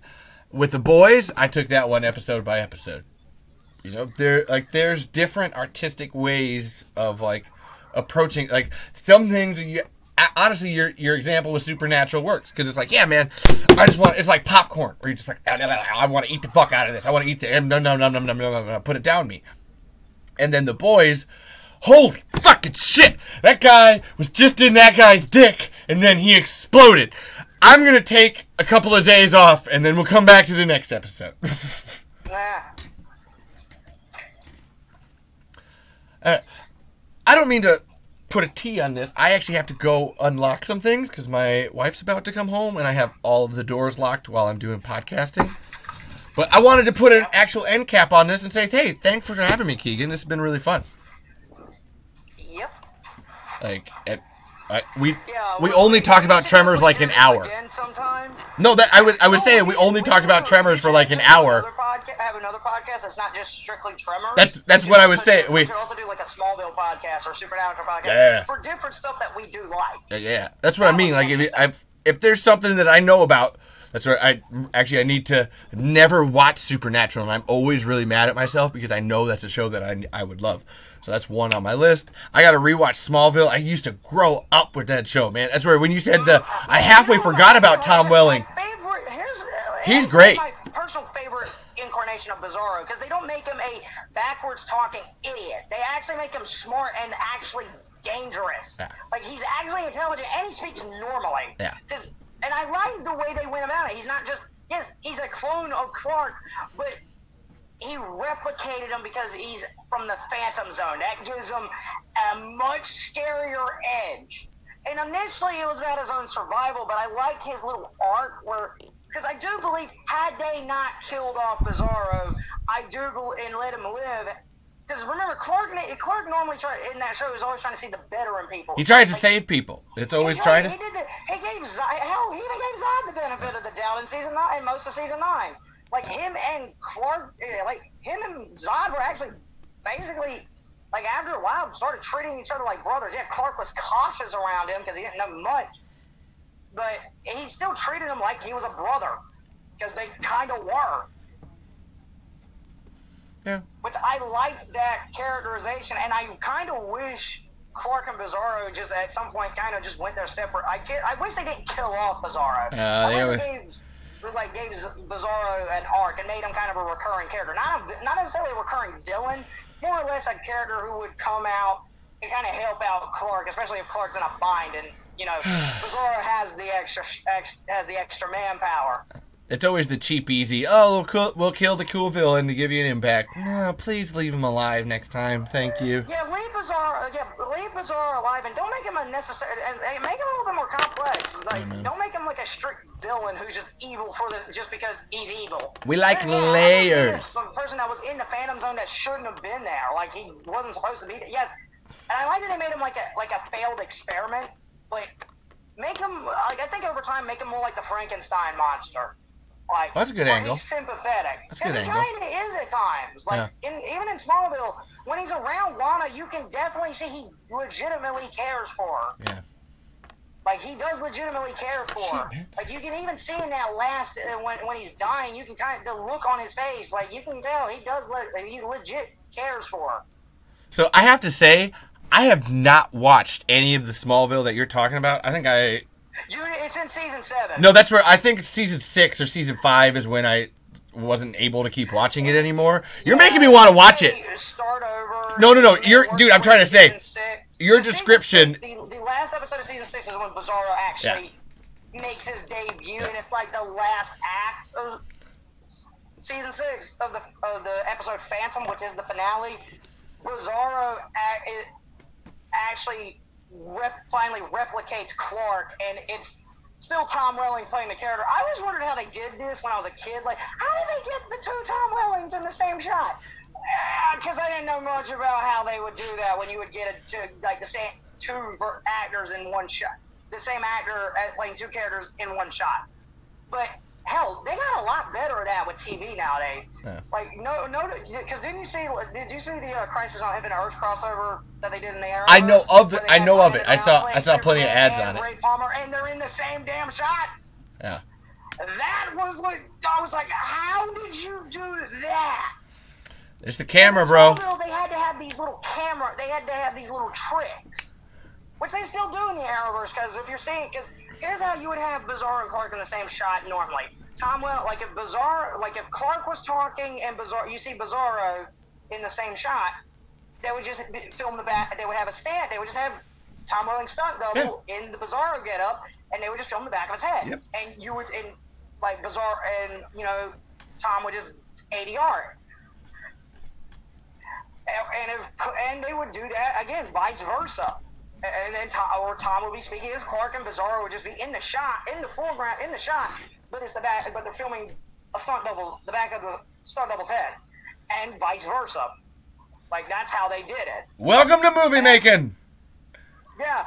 S1: With the boys, I took that one episode by episode. You know, there's different artistic ways of approaching some things. Honestly, your example with Supernatural works because it's like, yeah, man, it's like popcorn, where you're just like, I want to eat the fuck out of this. I want to eat no, put it down me. And then the boys, holy fucking shit, that guy was just in that guy's dick, and then he exploded. I'm gonna take a couple of days off, and then we'll come back to the next episode. I don't mean to put a T on this. I actually have to go unlock some things because my wife's about to come home and I have all of the doors locked while I'm doing podcasting. But I wanted to put an actual end cap on this and say, hey, thanks for having me, Keegan. This has been really fun.
S2: Yep.
S1: We only talked about Tremors like an hour. No, that I was saying we only talked about Tremors for like an hour.
S2: Have another podcast that's not just strictly Tremors.
S1: That's what I was saying.
S2: We should also do like a Smallville podcast or Supernatural podcast.
S1: Yeah.
S2: For different stuff that we do like.
S1: Yeah, that's what I mean. Like if there's something that I know about, that's where I need to never watch Supernatural, and I'm always really mad at myself because I know that's a show that I would love. So that's one on my list. I got to rewatch Smallville. I used to grow up with that show, man. That's where when you said I halfway forgot about Tom Welling. He's great.
S2: My personal favorite incarnation of Bizarro because they don't make him a backwards talking idiot. They actually make him smart and actually dangerous. Yeah. Like he's actually intelligent and he speaks normally.
S1: Yeah.
S2: And I like the way they went about it. He's not just he's a clone of Clark, but he replicated him because he's from the Phantom Zone. That gives him a much scarier edge. And initially it was about his own survival, but I like his little arc where, because I do believe had they not killed off Bizarro, and let him live. Because remember, Clark normally in that show is always trying to see the better in people.
S1: He tries to save people. It's always trying to.
S2: He gave Zod, he even gave Zod the benefit of the doubt in season 9, and most of season 9. Like him and Clark, him and Zod were actually basically, like after a while, started treating each other like brothers. Yeah, Clark was cautious around him because he didn't know much, but he still treated him like he was a brother because they kind of were.
S1: Yeah.
S2: Which I liked that characterization, and I kind of wish Clark and Bizarro just at some point kind of just went their separate. I wish they didn't kill off Bizarro. I wish they gave Bizarro an arc and made him kind of a recurring character, not necessarily a recurring villain, more or less a character who would come out and kind of help out Clark, especially if Clark's in a bind and Bizarro has the extra manpower.
S1: It's always the cheap, easy. Oh, we'll kill the cool villain to give you an impact. No, please leave him alive next time. Thank you.
S2: Yeah, leave Bizarro alive, and don't make him unnecessary. And make him a little bit more complex. Like, don't make him like a strict villain who's just evil just because he's evil.
S1: We like layers.
S2: The person that was in the Phantom Zone that shouldn't have been there, like he wasn't supposed to be there. Yes, and I like that they made him like a failed experiment. But make him I think over time make him more like the Frankenstein monster. Like,
S1: that's a good angle.
S2: He's sympathetic.
S1: That's a good
S2: angle. He kind of is at times. Like, even in Smallville, when he's around Lana, you can definitely see he legitimately cares for her.
S1: Yeah.
S2: Like, he does legitimately care for her. Like, you can even see in that last, when he's dying, you can kind of, the look on his face, like, you can tell he legit cares for her.
S1: So, I have to say, I have not watched any of the Smallville that you're talking about. I think
S2: it's in season 7.
S1: No, that's where I think it's season 6 or season 5 is when I wasn't able to keep watching it anymore. You're making me want to watch it.
S2: Start over.
S1: No. Dude, I'm trying to say. Your description.
S2: The last episode of season 6 is when Bizarro actually makes his debut, and it's like the last act of season 6 of the episode Phantom, which is the finale. Bizarro actually finally replicates Clark, and it's still Tom Welling playing the character. I always wondered how they did this when I was a kid. Like, how did they get the two Tom Wellings in the same shot? Because I didn't know much about how they would do that when you would get the same two actors in one shot. The same actor playing two characters in one shot. But hell, they got a lot better at that with TV nowadays. Yeah. Like, because did you see the Crisis on Infinite Earths crossover that they did in the Arrowverse?
S1: I know of it. I saw plenty of ads on it.
S2: Ray Palmer, and they're in the same damn shot.
S1: Yeah.
S2: That was I was like, how did you do that?
S1: It's the camera, bro.
S2: They had to have these little tricks, which they still do in the Arrowverse. Because here's how you would have Bizarro and Clark in the same shot normally. If Clark was talking and you see Bizarro in the same shot, they would just film the back. They would have a stand. They would just have Tom Welling's stunt double in the Bizarro getup, and they would just film the back of his head. Yep. And you would, Bizarro, and Tom would just ADR it. And they would do that again, vice versa. And then Tom would be speaking as Clark, and Bizarro would just be in the shot, in the foreground, in the shot. But it's the back. But they're filming a stunt double, the back of the stunt double's head, and vice versa. Like, that's how they did it.
S1: Welcome to movie making.
S2: Yeah,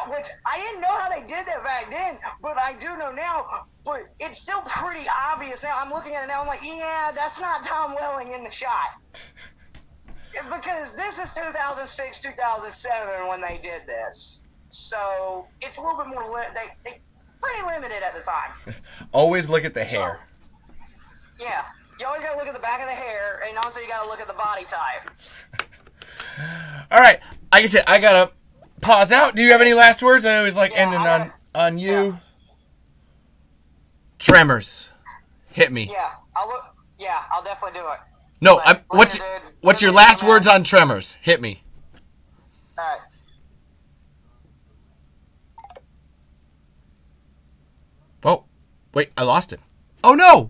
S2: which I didn't know how they did that back then, but I do know now. But it's still pretty obvious now. I'm looking at it now. I'm like, yeah, that's not Tom Welling in the shot. Because this is 2006, 2007 when they did this. So it's a little bit more, they pretty limited at the time.
S1: Always look at the hair.
S2: So, yeah, you always got to look at the back of the hair, and also you got to look at the body type.
S1: All right, like I said, I got to pause out. Do you have any last words? I always like ending on you.
S2: Yeah.
S1: Tremors. Hit me.
S2: Yeah, I'll definitely do it.
S1: No, what's your last words on Tremors? Hit me.
S2: All right.
S1: Oh, wait, I lost it. Oh no!